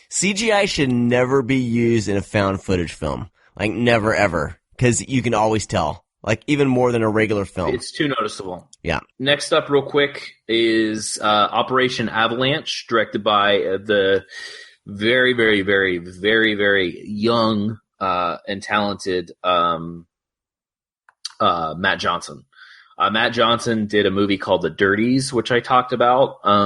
D: CGI should never be used in a found footage film, like never ever, because you can always tell, like even more than a regular film.
E: It's too noticeable.
D: Yeah.
E: Next up, real quick, is Operation Avalanche, directed by the very, very, very, very, very young and talented Matt Johnson. Matt Johnson did a movie called The Dirties, which I talked about a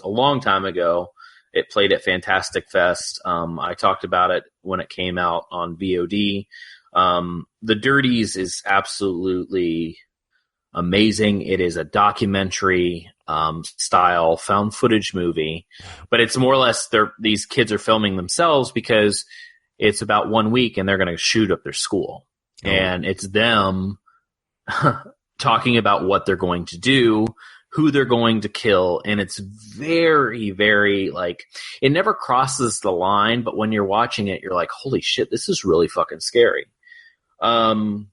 E: long time ago. It played at Fantastic Fest. I talked about it when it came out on VOD. The Dirties is absolutely amazing. It is a documentary style found footage movie, but it's more or less these kids are filming themselves because it's about 1 week and they're going to shoot up their school. Oh. And it's them talking about what they're going to do, who they're going to kill, and it's very, very, like, it never crosses the line, but when you're watching it, you're like, holy shit, this is really fucking scary. But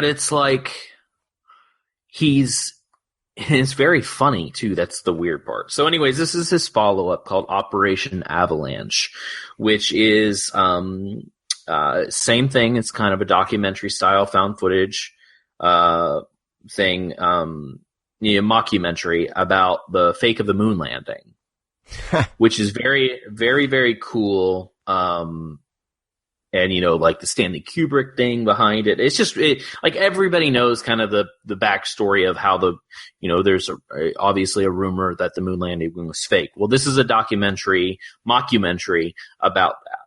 E: it's like, it's very funny, too. That's the weird part. So anyways, this is his follow-up called Operation Avalanche, which is same thing. It's kind of a documentary-style found footage thing, mockumentary about the fake of the moon landing, which is very, very, very cool. And, like the Stanley Kubrick thing behind it. It's just like everybody knows kind of the backstory of how there's obviously a rumor that the moon landing was fake. Well, this is a mockumentary about that.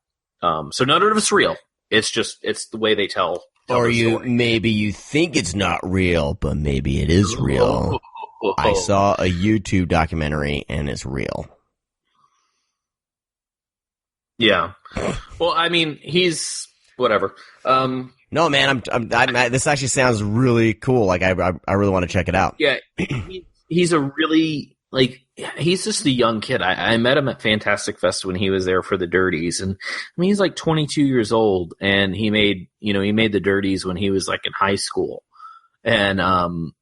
E: So none of it's real. It's the way they tell
D: or
E: the story.
D: Maybe you think it's not real, but maybe it is real. I saw a YouTube documentary and it's real.
E: Yeah. Well, I mean, he's whatever.
D: No, man, this actually sounds really cool. Like I really want to check it out.
E: Yeah. He's a really, like, he's just a young kid. I met him at Fantastic Fest when he was there for the Dirties, and I mean, he's like 22 years old, and he made the Dirties when he was like in high school, and I'm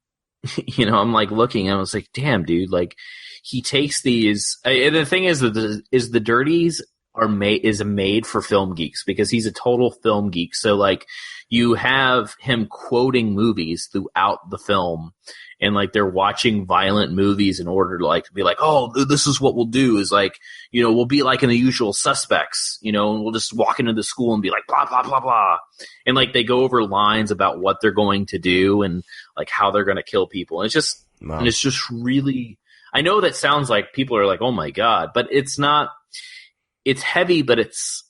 E: like looking, and I was like, damn, dude, like he takes these. And the thing is the Dirties is made for film geeks because he's a total film geek. So like you have him quoting movies throughout the film. And like they're watching violent movies in order to like be like, oh, this is what we'll do is like, we'll be like in The Usual Suspects, and we'll just walk into the school and be like, blah, blah, blah, blah. And like they go over lines about what they're going to do and like how they're going to kill people. And it's just really, I know that sounds like people are like, oh my God, but it's not, it's heavy, but it's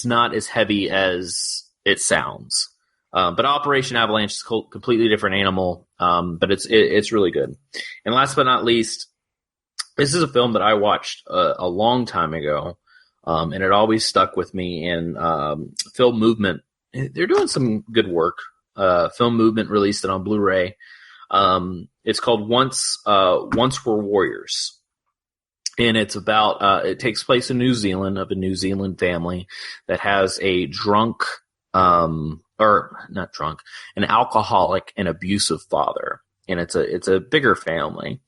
E: not as heavy as it sounds. But Operation Avalanche is a completely different animal, but it's really good. And last but not least, this is a film that I watched a long time ago, and it always stuck with me. And Film Movement, they're doing some good work. Film Movement released it on Blu-ray. It's called Once Were Warriors. And it's about it takes place in New Zealand, of a New Zealand family that has a an alcoholic and abusive father, and it's a bigger family,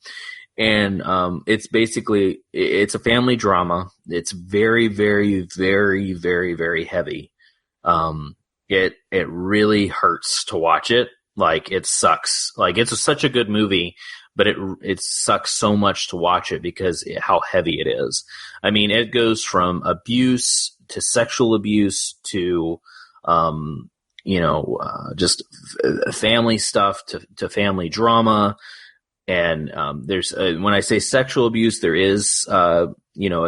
E: and it's a family drama. It's very, very, very, very, very heavy. It really hurts to watch it. Like it sucks. Like it's such a good movie, but it sucks so much to watch it because how heavy it is. I mean, it goes from abuse to sexual abuse to just family stuff to family drama. And there's when I say sexual abuse, there is a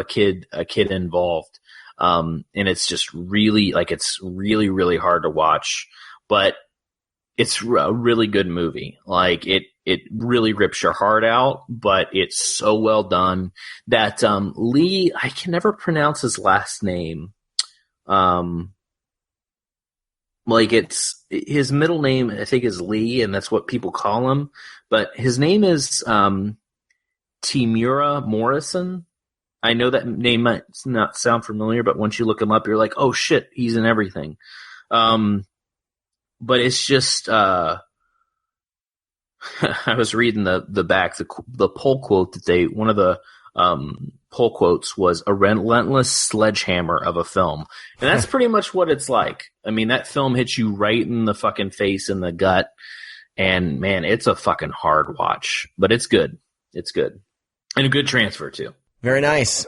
E: kid involved. And it's just really, like, it's really, really hard to watch. But it's a really good movie. Like it really rips your heart out, but it's so well done that Lee, I can never pronounce his last name. Like it's his middle name, I think, is Lee, and that's what people call him. But his name is Timura Morrison. I know that name might not sound familiar, but once you look him up, you're like, oh shit, he's in everything. But it's just, I was reading the back, the poll quote that one of the poll quotes was a relentless sledgehammer of a film. And that's pretty much what it's like. I mean, that film hits you right in the fucking face, in the gut. And man, it's a fucking hard watch, but it's good. It's good. And a good transfer too.
D: Very nice.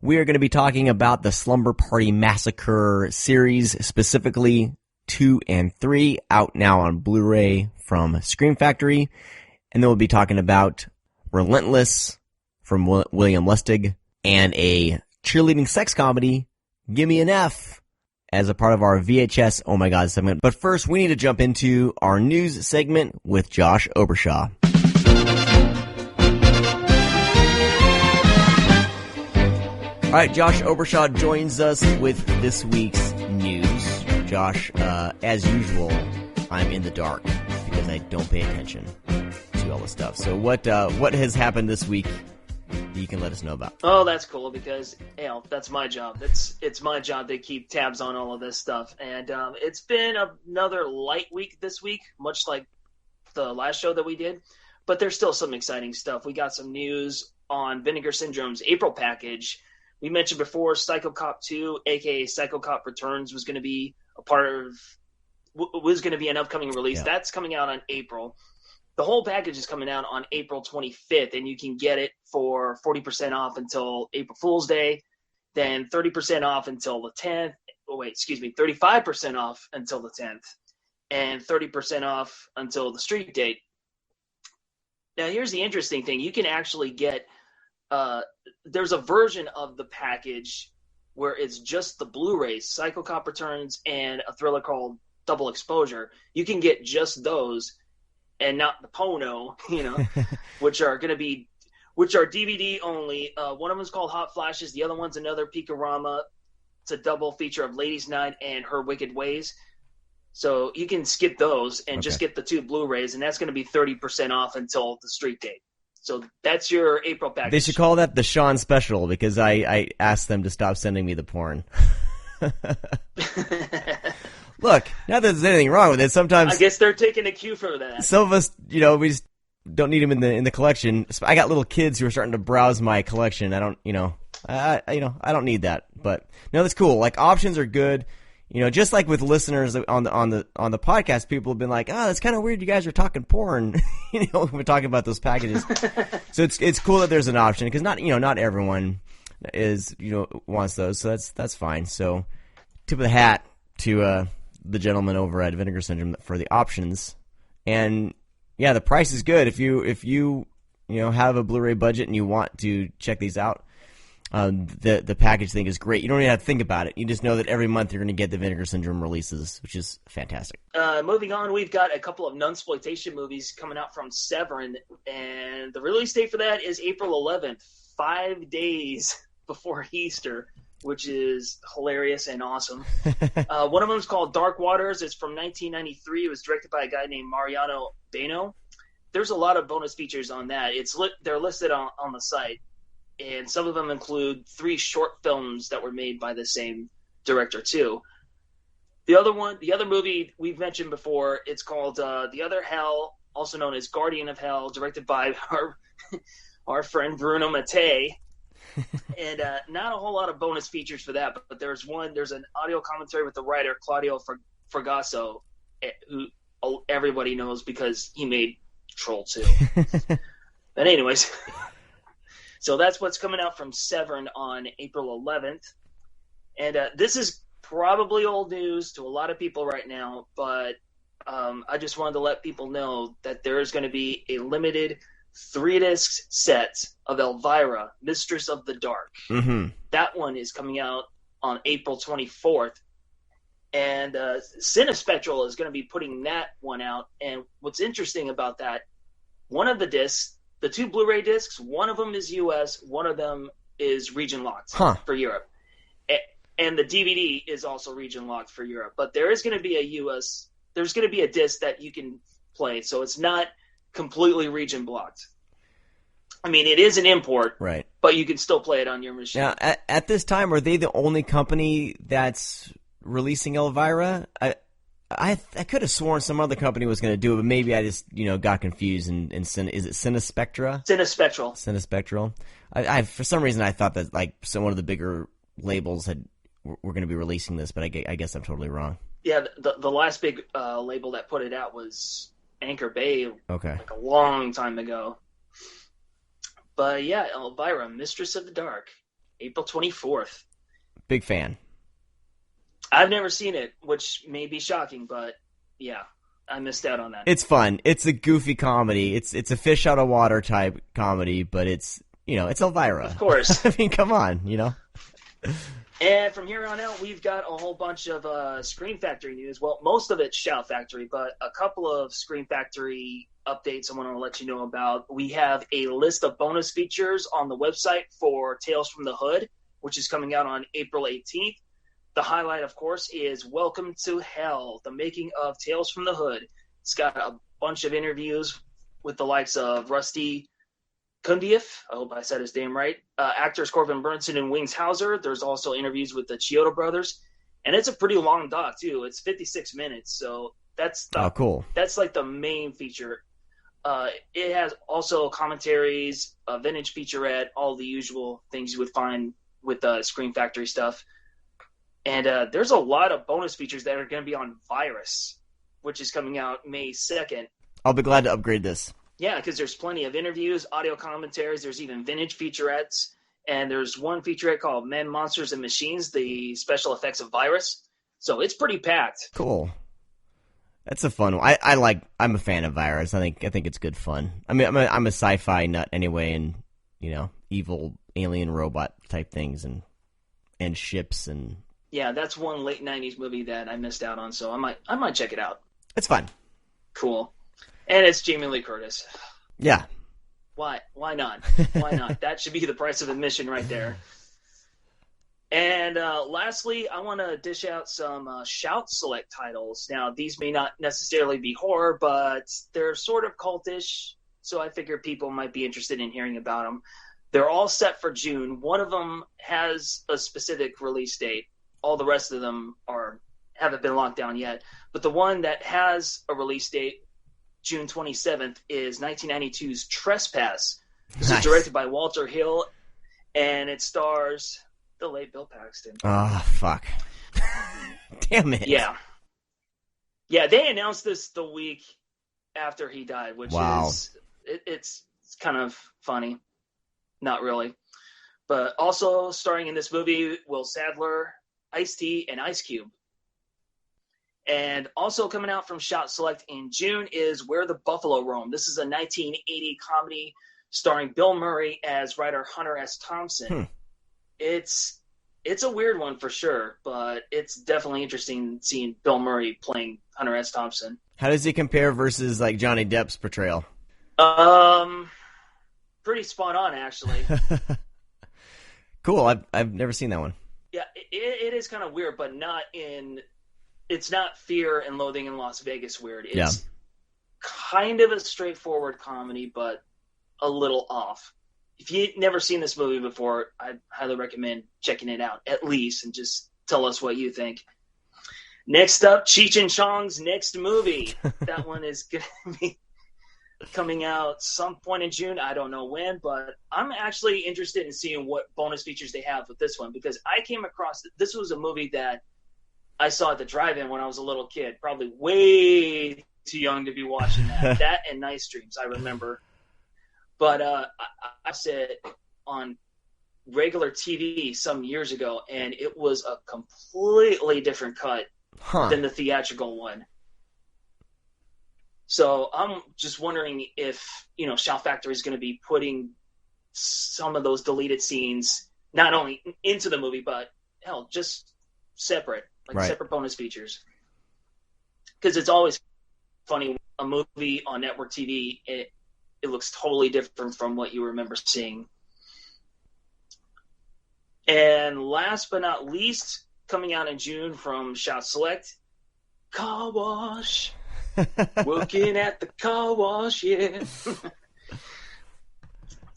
D: We are going to be talking about the Slumber Party Massacre series, specifically 2 and 3, out now on Blu-ray from Scream Factory. And then we'll be talking about Relentless from William Lustig and a cheerleading sex comedy, Gimme An F, as a part of our VHS Oh My God segment. But first, we need to jump into our news segment with Josh Obershaw. All right, Josh Obershaw joins us with this week's news. Josh, as usual, I'm in the dark because I don't pay attention to all this stuff. So what has happened this week that you can let us know about?
G: Oh, that's cool because, that's my job. It's my job to keep tabs on all of this stuff. And it's been another light week this week, much like the last show that we did. But there's still some exciting stuff. We got some news on Vinegar Syndrome's April package. We mentioned before Psycho Cop 2, a.k.a. Psycho Cop Returns, was going to be an upcoming release. Yeah. That's coming out on April. The whole package is coming out on April 25th, and you can get it for 40% off until April Fool's Day, then 30% off until the 10th. 35% off until the 10th, and 30% off until the street date. Now, here's the interesting thing. You can actually get there's a version of the package where it's just the Blu-rays, Psycho Cop Returns, and a thriller called Double Exposure. You can get just those and not the Pono, which are DVD only. One of them is called Hot Flashes. The other one's another Peekarama. It's a double feature of Ladies Night and Her Wicked Ways. So you can skip those and just get the 2 Blu-rays, and that's going to be 30% off until the street date. So that's your April package.
D: They should call that the Sean Special because I asked them to stop sending me the porn. Look, not that there's anything wrong with it. Sometimes
G: I guess they're taking a cue for that.
D: Some of us, we just don't need them in the collection. I got little kids who are starting to browse my collection. I don't need that. But no, that's cool. Like, options are good. Just like with listeners on the podcast, people have been like, "Oh, that's kind of weird. You guys are talking porn." We're talking about those packages. So it's cool that there's an option because not everyone is wants those. So that's fine. So tip of the hat to the gentleman over at Vinegar Syndrome for the options. And yeah, the price is good if you have a Blu-ray budget and you want to check these out. The package thing is great. You don't even have to think about it. You just know that every month you're going to get the Vinegar Syndrome releases, which is fantastic.
G: Moving on, we've got a couple of nunsploitation movies coming out from Severin, and the release date for that is April 11th, 5 days before Easter, which is hilarious and awesome. One of them is called Dark Waters. It's from 1993. It was directed by a guy named Mariano Beno. There's a lot of bonus features on that. They're listed on the site. And some of them include 3 short films that were made by the same director too. The other movie we've mentioned before, it's called The Other Hell, also known as Guardian of Hell, directed by our friend Bruno Mattei. And not a whole lot of bonus features for that, but there's an audio commentary with the writer Claudio Fragasso, who everybody knows because he made Troll 2. But anyways... So that's what's coming out from Severin on April 11th. And this is probably old news to a lot of people right now, but I just wanted to let people know that there is going to be a limited 3-disc set of Elvira, Mistress of the Dark. Mm-hmm. That one is coming out on April 24th. And Cinespectral is going to be putting that one out. And what's interesting about that, one of the discs, the 2 Blu-ray discs, one of them is US, one of them is region locked for Europe. And the DVD is also region locked for Europe. But there is going to be there's going to be a disc that you can play. So it's not completely region blocked. I mean, it is an import,
D: right?
G: But you can still play it on your machine.
D: Now, at this time, are they the only company that's releasing Elvira? I could have sworn some other company was going to do it, but maybe I just got confused. And is it Cinespectra? Cinespectral. I for some reason I thought that like one of the bigger labels were going to be releasing this, but I guess I'm totally wrong.
G: Yeah, the last big label that put it out was Anchor Bay.
D: Okay,
G: like a long time ago. But yeah, Elvira, Mistress of the Dark, April 24th.
D: Big fan.
G: I've never seen it, which may be shocking, but yeah, I missed out on that.
D: It's fun. It's a goofy comedy. It's a fish out of water type comedy, but it's Elvira.
G: Of course.
D: I mean, come on,
G: And from here on out, we've got a whole bunch of Scream Factory news. Well, most of it's Shout Factory, but a couple of Scream Factory updates I want to let you know about. We have a list of bonus features on the website for Tales from the Hood, which is coming out on April 18th. The highlight, of course, is Welcome to Hell, the making of Tales from the Hood. It's got a bunch of interviews with the likes of Rusty Kundieff, I hope I said his name right, actors Corbin Burnson and Wings Hauser. There's also interviews with the Chiodo brothers. And it's a pretty long doc, too. It's 56 minutes, so that's
D: cool.
G: That's like the main feature. It has also commentaries, a vintage featurette, all the usual things you would find with Scream Factory stuff. And there's a lot of bonus features that are going to be on Virus, which is coming out May 2nd.
D: I'll be glad to upgrade this.
G: Yeah, because there's plenty of interviews, audio commentaries. There's even vintage featurettes. And there's one featurette called Men, Monsters, and Machines, the special effects of Virus. So it's pretty packed.
D: Cool. That's a fun one. I'm a fan of Virus. I think it's good fun. I mean, I'm a sci-fi nut anyway, and evil alien robot type things and ships and.
G: Yeah, that's one late '90s movie that I missed out on, so I might check it out.
D: It's fun.
G: Cool, and it's Jamie Lee Curtis.
D: Yeah.
G: Why not? Why not? That should be the price of admission right there. And lastly, I want to dish out some Shout Select titles. Now, these may not necessarily be horror, but they're sort of cultish, so I figure people might be interested in hearing about them. They're all set for June. One of them has a specific release date. All the rest of them haven't been locked down yet. But the one that has a release date, June 27th, is 1992's Trespass. This is directed by Walter Hill, and it stars the late Bill Paxton.
D: Oh, fuck. Damn it.
G: Yeah. Yeah, they announced this the week after he died, which is it's kind of funny. Not really. But also starring in this movie, Will Sadler, Ice-T, and Ice Cube. And also coming out from Shout Select in June is Where the Buffalo Roam. This is a 1980 comedy starring Bill Murray as writer Hunter S. Thompson. It's a weird one for sure, but it's definitely interesting seeing Bill Murray playing Hunter S. Thompson.
D: How does he compare versus like Johnny Depp's portrayal?
G: Pretty spot on, actually.
D: Cool. I've never seen that one.
G: Yeah, it is kind of weird, but it's not Fear and Loathing in Las Vegas weird. It's kind of a straightforward comedy, but a little off. If you've never seen this movie before, I'd highly recommend checking it out, at least, and just tell us what you think. Next up, Cheech and Chong's next movie. That one is going to be coming out some point in June. I don't know when, but I'm actually interested in seeing what bonus features they have with this one, because I came across this was a movie that I saw at the drive-in when I was a little kid, probably way too young to be watching that. That and Nice Dreams, I remember. But I said on regular TV some years ago, and it was a completely different cut than the theatrical one. So I'm just wondering if, Shout Factory is going to be putting some of those deleted scenes not only into the movie, but hell, just separate.
D: Right.
G: separate bonus features. Because it's always funny, a movie on network TV, it looks totally different from what you remember seeing. And last but not least, coming out in June from Shout Select, Car Wash. Working at the car wash, yeah.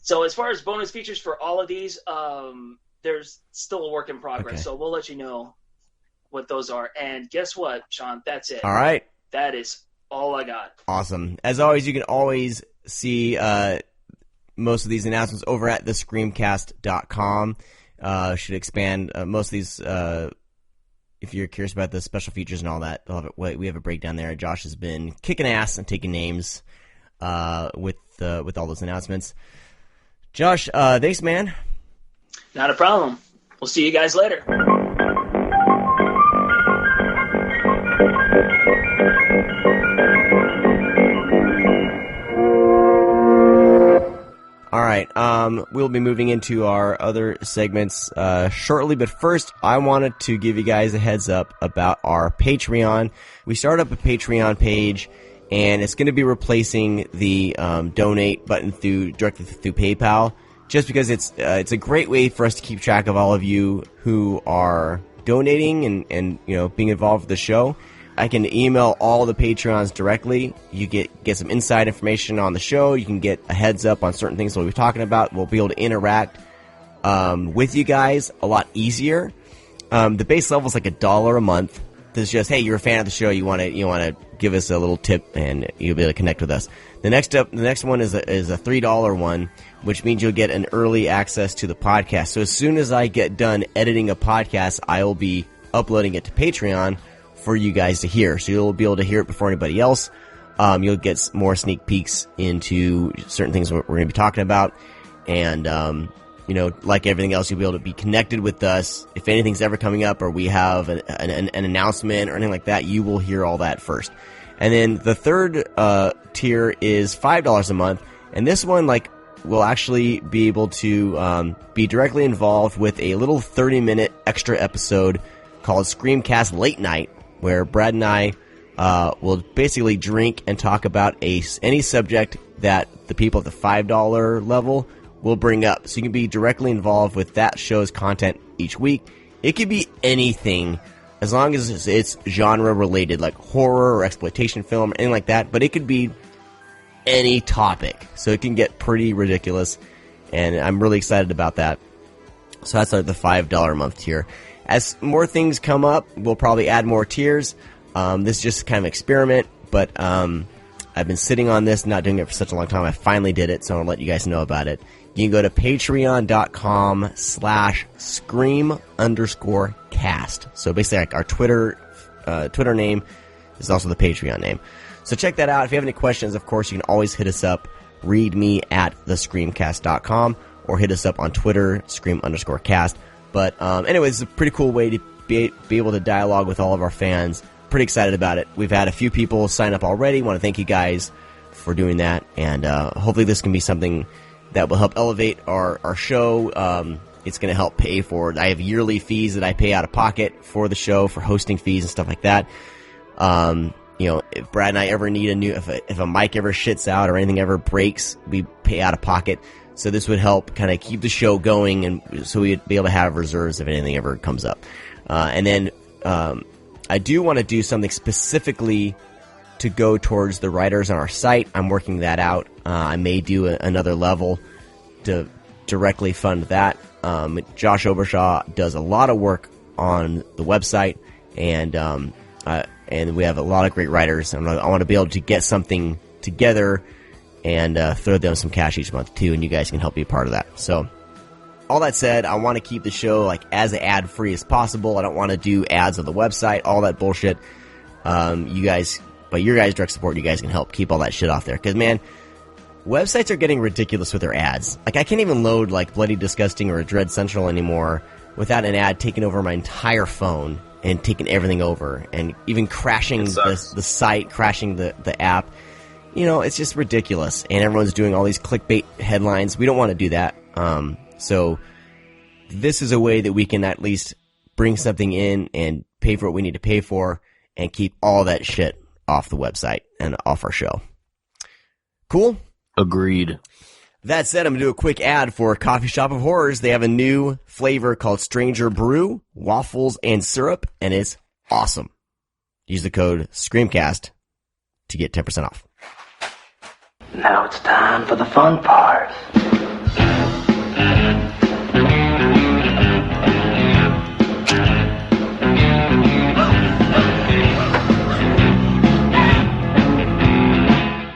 G: So as far as bonus features for all of these, there's still a work in progress.
D: Okay.
G: So we'll let you know what those are. And guess what, Sean? That's it.
D: All right.
G: That is all I got.
D: Awesome. As always, you can always see most of these announcements over at thescreamcast.com. Should expand most of these. If you're curious about the special features and all that, we have a breakdown there. Josh has been kicking ass and taking names with all those announcements. Josh, thanks, man.
G: Not a problem. We'll see you guys later.
D: All right, we'll be moving into our other segments shortly, but first I wanted to give you guys a heads up about our Patreon. We started up a Patreon page, and it's going to be replacing the donate button directly through PayPal, just because it's a great way for us to keep track of all of you who are donating and being involved with the show. I can email all the Patreons directly. You get some inside information on the show. You can get a heads up on certain things we'll be talking about. We'll be able to interact with you guys a lot easier. The base level is like $1 a month. This is just, hey, you're a fan of the show. You want to give us a little tip, and you'll be able to connect with us. The next one is a $3 one, which means you'll get an early access to the podcast. So as soon as I get done editing a podcast, I will be uploading it to Patreon for you guys to hear. So you'll be able to hear it before anybody else. You'll get more sneak peeks into certain things we're going to be talking about. And, like everything else, you'll be able to be connected with us. If anything's ever coming up or we have an announcement or anything like that, you will hear all that first. And then the third tier is $5 a month. And this one, will actually be able to be directly involved with a little 30-minute extra episode called Screamcast Late Night, where Brad and I will basically drink and talk about any subject that the people at the $5 level will bring up. So you can be directly involved with that show's content each week. It could be anything, as long as it's genre related, like horror or exploitation film or anything like that. But it could be any topic. So it can get pretty ridiculous. And I'm really excited about that. So that's the $5 a month tier. As more things come up, we'll probably add more tiers. This is just kind of an experiment, but I've been sitting on this, not doing it for such a long time. I finally did it, so I'll let you guys know about it. You can go to patreon.com/scream_cast. So basically, our Twitter name is also the Patreon name. So check that out. If you have any questions, of course, you can always hit us up. Read me at thescreamcast.com or hit us up on Twitter, scream_cast. But anyways, it's a pretty cool way to be able to dialogue with all of our fans. Pretty excited about it. We've had a few people sign up already. Want to thank you guys for doing that. And hopefully this can be something that will help elevate our show. It's going to help pay for it. I have yearly fees that I pay out of pocket for the show, for hosting fees and stuff like that. If Brad and I ever need if a mic ever shits out or anything ever breaks, we pay out of pocket. So this would help kind of keep the show going, and so we'd be able to have reserves if anything ever comes up. And then I do want to do something specifically to go towards the writers on our site. I'm working that out. I may do another level to directly fund that. Josh Obershaw does a lot of work on the website, and we have a lot of great writers. And I want to be able to get something together and throw them some cash each month too, and you guys can help be a part of that. So, all that said, I want to keep the show as ad free as possible. I don't want to do ads on the website, all that bullshit. You guys, by your guys' direct support, you guys can help keep all that shit off there. Because man, websites are getting ridiculous with their ads. I can't even load Bloody Disgusting or Dread Central anymore without an ad taking over my entire phone and taking everything over, and even crashing the site, crashing the app. It's just ridiculous, and everyone's doing all these clickbait headlines. We don't want to do that. So this is a way that we can at least bring something in and pay for what we need to pay for and keep all that shit off the website and off our show. Cool?
E: Agreed.
D: That said, I'm going to do a quick ad for Coffee Shop of Horrors. They have a new flavor called Stranger Brew, waffles and syrup, and it's awesome. Use the code Screamcast to get 10% off.
H: Now it's time for the fun part.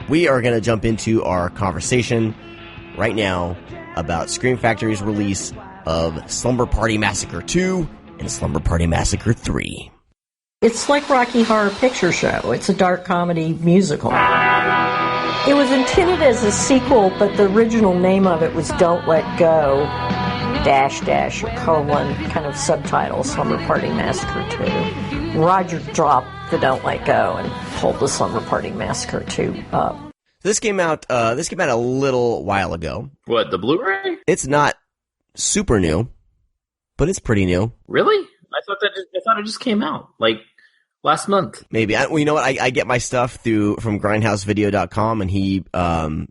D: We are going to jump into our conversation right now about Scream Factory's release of Slumber Party Massacre 2 and Slumber Party Massacre 3.
I: It's like Rocky Horror Picture Show. It's a dark comedy musical. It was intended as a sequel, but the original name of it was Don't Let Go, -- or colon, kind of subtitle, Slumber Party Massacre 2. Roger dropped the Don't Let Go and pulled the Slumber Party Massacre 2 up.
D: This came out a little while ago.
E: What, the Blu-ray?
D: It's not super new, but it's pretty new.
E: Really? I thought it just came out like last month.
D: Maybe. Well, you know what? I get my stuff from grindhousevideo.com, and he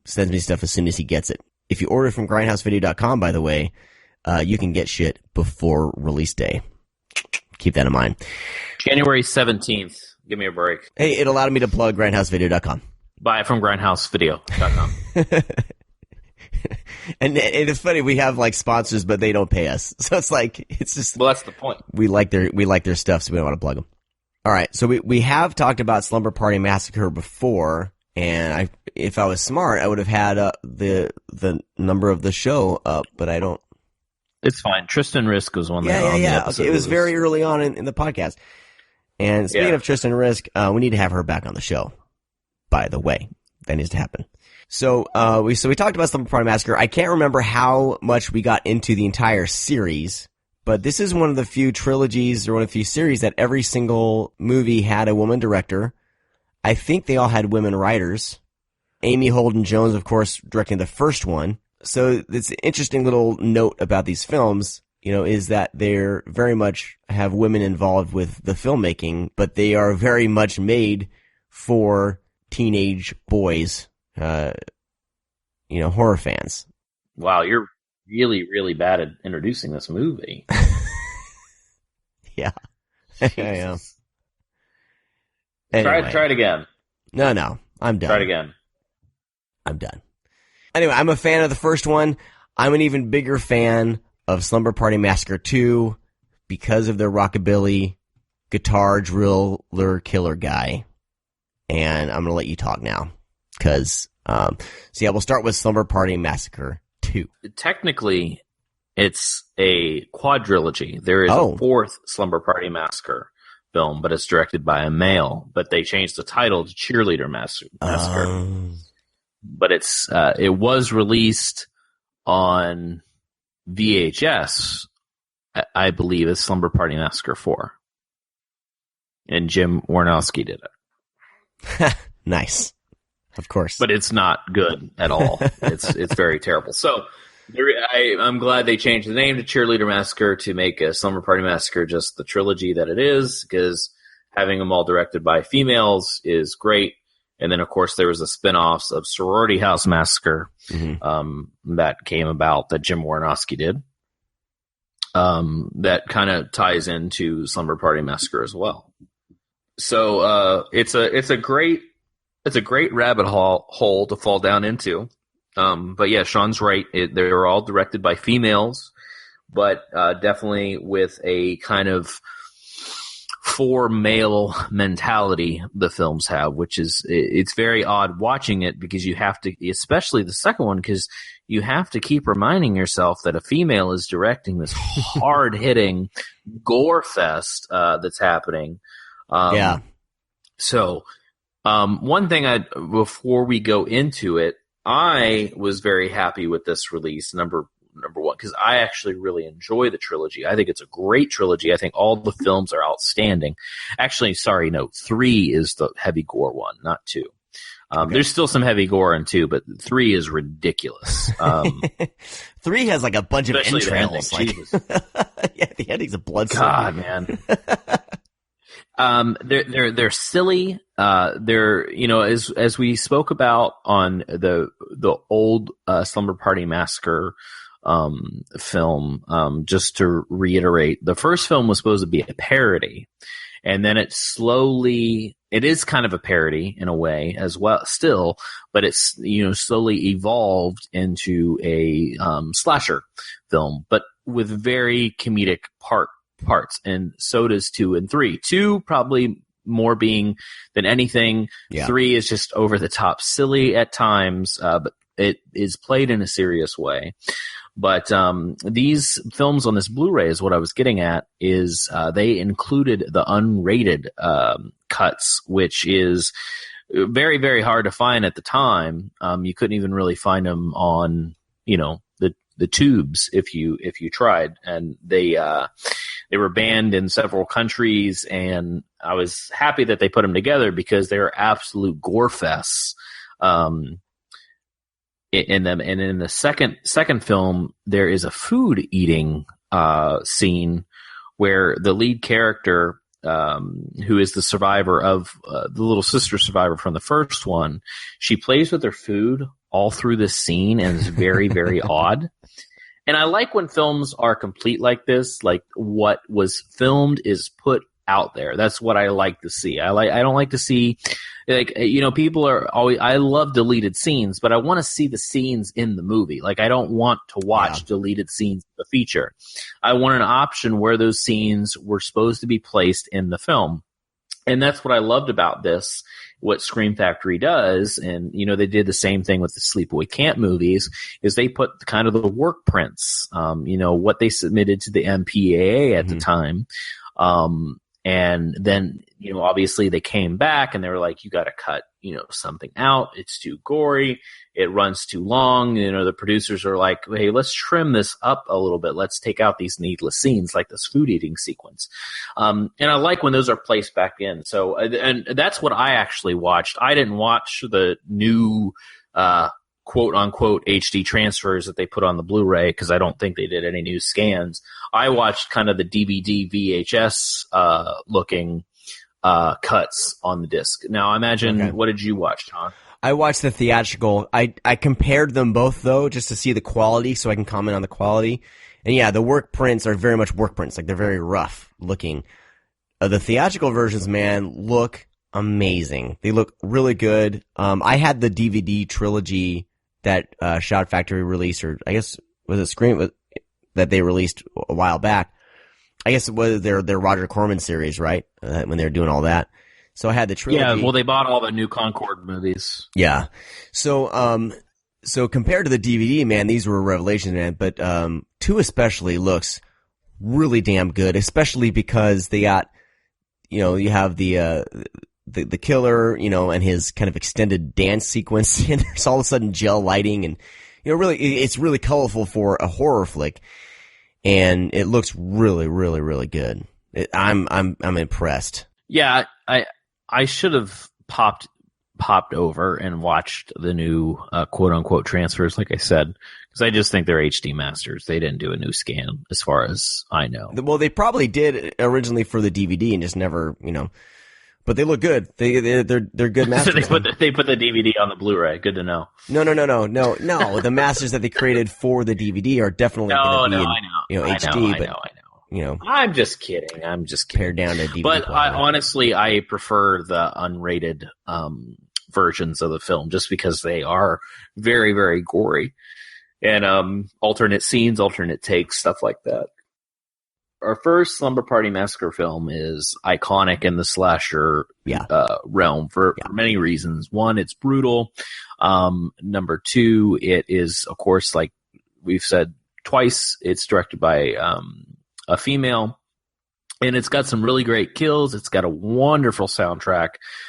D: sends me stuff as soon as he gets it. If you order from grindhousevideo.com, by the way, you can get shit before release day. Keep that in mind.
E: January 17th. Give me a break.
D: Hey, it allowed me to plug grindhousevideo.com.
E: Buy it from grindhousevideo.com.
D: And it's funny, we have like sponsors, but they don't pay us. So it's just.
E: Well, that's the point.
D: We like their stuff, so we don't want to plug them. All right, so we have talked about Slumber Party Massacre before, and if I was smart, I would have had the number of the show up, but I don't.
E: It's fine. Tristan Risk was one.
D: Yeah. Okay, it was very early on in the podcast. And speaking of Tristan Risk, we need to have her back on the show. By the way, that needs to happen. So we talked about Slumber Party Massacre. I can't remember how much we got into the entire series, but this is one of the few trilogies or one of the few series that every single movie had a woman director. I think they all had women writers. Amy Holden Jones, of course, directing the first one. So it's an interesting little note about these films, is that they're very much have women involved with the filmmaking, but they are very much made for teenage boys, horror fans.
E: Wow, you're really, really bad at introducing this movie.
D: Yeah. I am. Anyway.
E: Try it again.
D: No, I'm done.
E: Try it again.
D: I'm done. Anyway, I'm a fan of the first one. I'm an even bigger fan of Slumber Party Massacre 2 because of their rockabilly guitar driller killer guy. And I'm going to let you talk now. Because, we'll start with Slumber Party Massacre 2.
E: Technically, it's a quadrilogy. There is a fourth Slumber Party Massacre film, but it's directed by a male. But they changed the title to Cheerleader Massacre. But it was released on VHS, I believe, as Slumber Party Massacre 4. And Jim Warnowski did it.
D: Nice. Of course.
E: But it's not good at all. It's very terrible. So I'm glad they changed the name to Cheerleader Massacre to make a Slumber Party Massacre just the trilogy that it is, because having them all directed by females is great. And then, of course, there was the spin-offs of Sorority House Massacre that came about that Jim Warnowski did. That kind of ties into Slumber Party Massacre as well. So it's a great rabbit hole to fall down into. But yeah, Sean's right. They were all directed by females, but definitely with a kind of for male mentality the films have, which is it's very odd watching it because you have to, especially the second one, because you have to keep reminding yourself that a female is directing this hard hitting gore fest that's happening. So one thing before we go into it, I was very happy with this release, number one, because I actually really enjoy the trilogy. I think it's a great trilogy. I think all the films are outstanding. Actually, 3 is the heavy gore one, not 2. Okay. There's still some heavy gore in 2, but 3 is ridiculous.
D: 3 has like a bunch of
E: Especially
D: entrails.
E: the ending,
D: yeah, the ending's a blood.
E: God, man. They're silly. They're, you know, as we spoke about on the old Slumber Party Massacre film, just to reiterate, the first film was supposed to be a parody, and then it is kind of a parody in a way as well still, but it's, you know, slowly evolved into a slasher film, but with very comedic parts, and so does 2 and 3. 2 probably more being than anything. Yeah. 3 is just over the top silly at times, but it is played in a serious way. But these films on this Blu-ray is what I was getting at, is they included the unrated cuts, which is very, very hard to find at the time. You couldn't even really find them on, you know, the tubes if you tried, and they were banned in several countries, and I was happy that they put them together because they're absolute gore fests in them. And in the second film, there is a food eating scene where the lead character, who is the survivor of the little sister survivor from the first one, she plays with her food all through this scene, and it's very, very odd. And I like when films are complete like this, like what was filmed is put out there. That's what I like to see. I don't like to see, like, you know, people are always, I love deleted scenes, but I want to see the scenes in the movie. Like, I don't want to watch deleted scenes of the feature. I want an option where those scenes were supposed to be placed in the film. And that's what I loved about this, what Scream Factory does. And, you know, they did the same thing with the Sleepaway Camp movies, is they put kind of the work prints, you know, what they submitted to the MPAA at the time. And then, you know, obviously they came back and they were like, you got to cut, you know, something out. It's too gory. It runs too long. You know, the producers are like, hey, let's trim this up a little bit. Let's take out these needless scenes like this food eating sequence. And I like when those are placed back in. So, and that's what I actually watched. I didn't watch the new, quote unquote HD transfers that they put on the Blu-ray, because I don't think they did any new scans. I watched kind of the DVD VHS looking cuts on the disc. Now, imagine, what did you watch, John?
D: I watched the theatrical. I compared them both, though, just to see the quality, so I can comment on the quality. And yeah, the work prints are very much work prints. Like, they're very rough looking. The theatrical versions, man, look amazing. They look really good. I had the DVD trilogy that Shout Factory released, or I guess was it Scream that they released a while back. I guess it was their Roger Corman series, right? When they were doing all that. So I had the trilogy.
E: Yeah, well, they bought all the new Concord movies.
D: Yeah. So compared to the DVD, man, these were a revelation, man. But 2 especially looks really damn good, especially because they got, you know, you have the killer, you know, and his kind of extended dance sequence, and there's all of a sudden gel lighting, and, you know, really, it's really colorful for a horror flick, and it looks really, really, really good. I'm impressed.
E: Yeah, I should have popped over and watched the new quote unquote transfers, like I said, because I just think they're HD masters. They didn't do a new scan, as far as I know.
D: Well, they probably did originally for the DVD and just never, you know. But they look good. They're good masters.
E: So they put the DVD on the Blu-ray. Good to know.
D: No. The masters that they created for the DVD are definitely going to be in, you know, HD. I know. You know,
E: I'm just kidding.
D: Pared down to DVD.
E: But honestly, I prefer the unrated versions of the film, just because they are very, very gory, and alternate scenes, alternate takes, stuff like that. Our first Slumber Party Massacre film is iconic in the slasher realm for many reasons. One, it's brutal. Number 2, it is, of course, like we've said twice, it's directed by a female, and it's got some really great kills. It's got a wonderful soundtrack.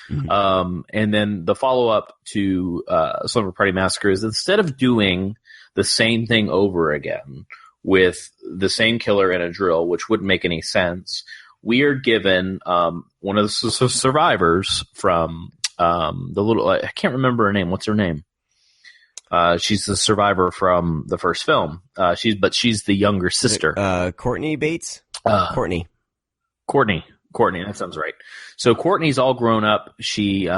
E: Mm-hmm. And then the follow-up to Slumber Party Massacre is, instead of doing the same thing over again with the same killer and a drill, which wouldn't make any sense, we are given one of the survivors from the little, I can't remember her name. What's her name? She's the survivor from the first film. She's the younger sister.
D: Courtney Bates?
E: Courtney. Courtney, that sounds right. So Courtney's all grown up. She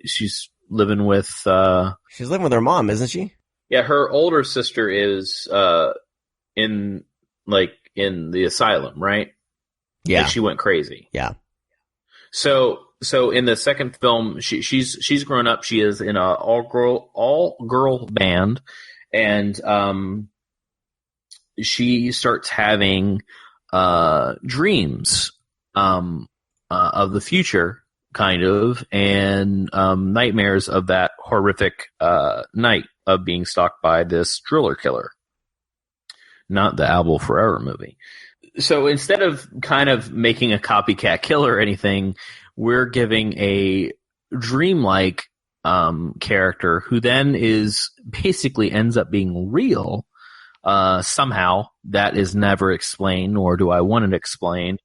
E: she's living with
D: she's living with her mom, isn't she?
E: Yeah, her older sister is in the asylum, right?
D: Yeah.
E: Like she went crazy.
D: Yeah.
E: So in the second film, she's grown up. She is in a all girl band, and she starts having dreams of the future, kind of, and nightmares of that horrific night of being stalked by this driller killer. Not the Al Will Forever movie. So instead of kind of making a copycat killer or anything, we're giving a dreamlike character who then basically ends up being real somehow. That is never explained, nor do I want it explained.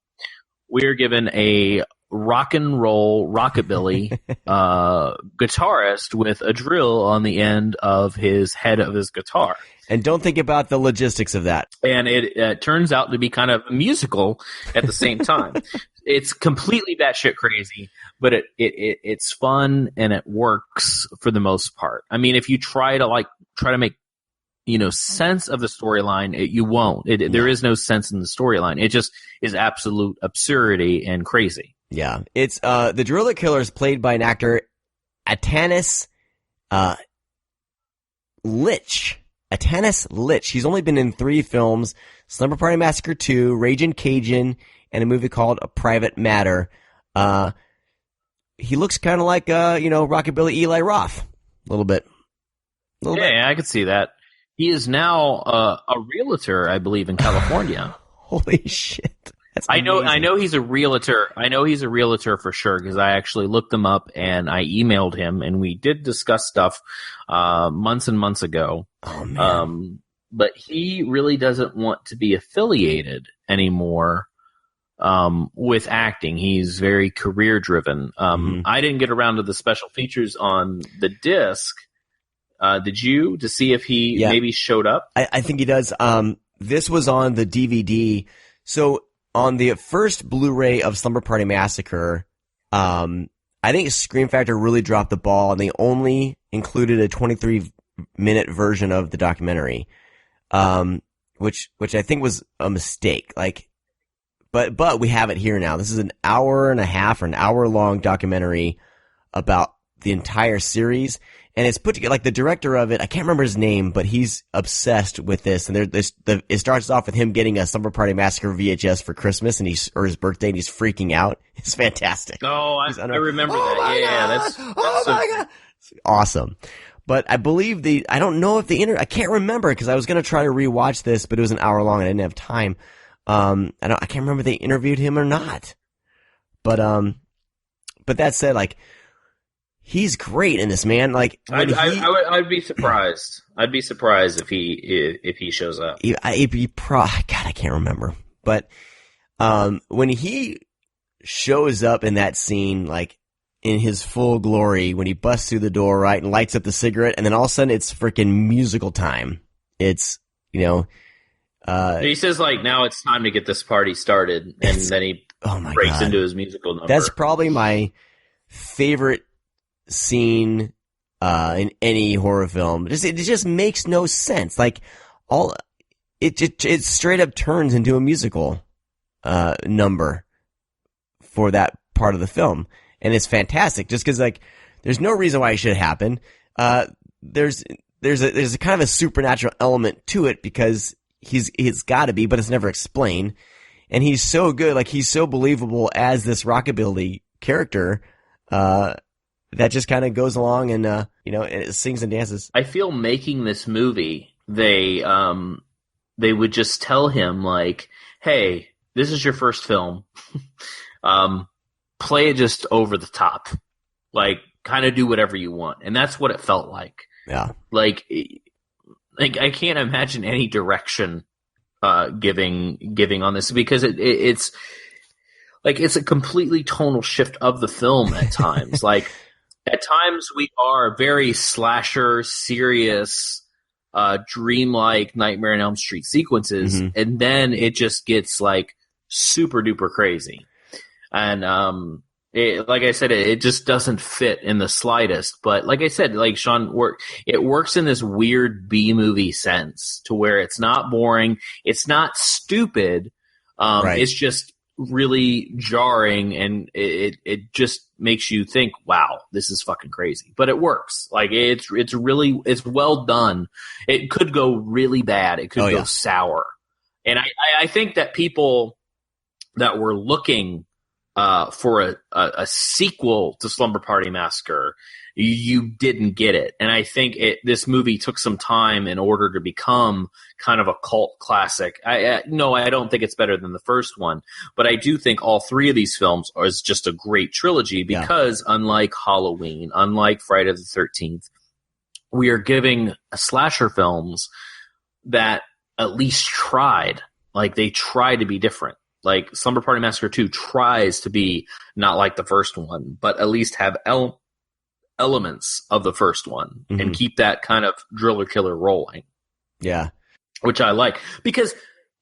E: We're given a rock and roll rockabilly guitarist with a drill on the end of his head of his guitar.
D: And don't think about the logistics of that.
E: And it turns out to be kind of a musical at the same time. It's completely batshit crazy, but it's fun and it works for the most part. I mean, if you try to make sense of the storyline, you won't. There is no sense in the storyline. It just is absolute absurdity and crazy.
D: Yeah, it's the driller killer is played by an actor, Atanis Litch. Atanis Litch. He's only been in 3 films: Slumber Party Massacre 2, Ragin' Cajun, and a movie called A Private Matter. He looks kind of like rockabilly Eli Roth, a little bit.
E: Yeah, I could see that. He is now a realtor, I believe, in California.
D: Holy shit. That's
E: I
D: amazing.
E: know he's a realtor. I know he's a realtor for sure because I actually looked him up and I emailed him and we did discuss stuff months and months ago.
D: Oh, man.
E: But he really doesn't want to be affiliated anymore with acting. He's very career driven. I didn't get around to the special features on the disc. Did you, to see if he maybe showed up?
D: I think he does. This was on the DVD. So on the first Blu-ray of Slumber Party Massacre, I think Scream Factor really dropped the ball, and they only included a 23-minute version of the documentary, which I think was a mistake. But we have it here now. This is an hour and a half or an hour-long documentary about the entire series. And it's put together, like the director of it, I can't remember his name, but he's obsessed with this. And it starts off with him getting a Slumber Party Massacre VHS for Christmas or his birthday, and he's freaking out. It's fantastic.
E: Oh, I remember that. Yeah, that's
D: my God. It's awesome. But I believe I don't know if I can't remember because I was going to try to rewatch this, but it was an hour long and I didn't have time. I can't remember if they interviewed him or not. But that said, he's great in this, man.
E: I'd be surprised. I'd be surprised if he shows up.
D: God, I can't remember. But when he shows up in that scene, in his full glory, when he busts through the door, right, and lights up the cigarette, and then all of a sudden it's freaking musical time. It's
E: he says now it's time to get this party started, and then he breaks into his musical number.
D: That's probably my favorite scene in any horror film. It just makes no sense. It straight up turns into a musical number for that part of the film, and it's fantastic. Just because there's no reason why it should happen. There's a kind of a supernatural element to it because he's got to be, but it's never explained. And he's so good, he's so believable as this rockabilly character. That just kind of goes along and it sings and dances.
E: I feel making this movie, they would just tell him hey, this is your first film. Play it just over the top. Kind of do whatever you want. And that's what it felt like.
D: Yeah.
E: I can't imagine any direction giving on this because it's it's a completely tonal shift of the film at times. At times we are very slasher, serious, dreamlike Nightmare on Elm Street sequences, and then it just gets super duper crazy. And like I said, it just doesn't fit in the slightest. But like I said, like Sean, it works in this weird B-movie sense to where it's not boring, it's not stupid,
D: Right.
E: It's just really jarring, and it just makes you think, wow, this is fucking crazy. But it works. Like it's well done. It could go really bad. It could go sour. And I think that people that were looking for a sequel to Slumber Party Massacre, you didn't get it. And I think this movie took some time in order to become kind of a cult classic. No, I don't think it's better than the first one, but I do think all three of these films is just a great trilogy because unlike Halloween, unlike Friday the 13th, we are giving slasher films that at least tried. Like, they tried to be different. Like, Slumber Party Massacre 2 tries to be not like the first one, but at least have elements of the first one and keep that kind of driller killer rolling.
D: Yeah.
E: Which I like. Because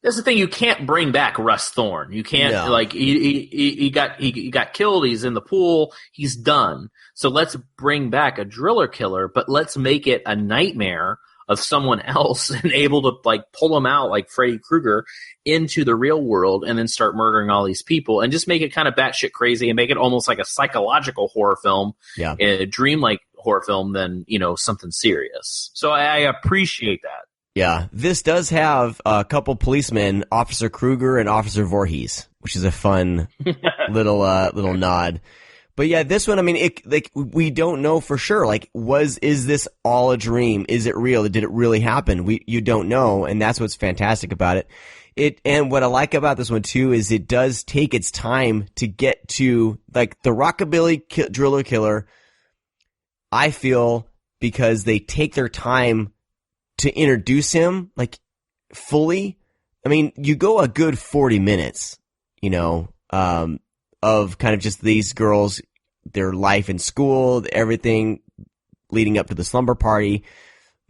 E: that's the thing, you can't bring back Russ Thorne. You can't, like, he got killed, he's in the pool, he's done. So let's bring back a driller killer, but let's make it a nightmare of someone else and able to, like, pull him out like Freddy Krueger into the real world and then start murdering all these people and just make it kind of batshit crazy and make it almost like a psychological horror film, a dreamlike horror film than, something serious. So I appreciate that.
D: Yeah. This does have a couple policemen, Officer Krueger and Officer Voorhees, which is a fun little nod. But yeah, this one, I mean, we don't know for sure. Like, is this all a dream? Is it real? Did it really happen? You don't know, and that's what's fantastic about it. And what I like about this one too is it does take its time to get to, like, the rockabilly driller killer. I feel, because they take their time to introduce him, like, fully. I mean, you go a good 40 minutes, of kind of just these girls, their life in school, everything leading up to the slumber party.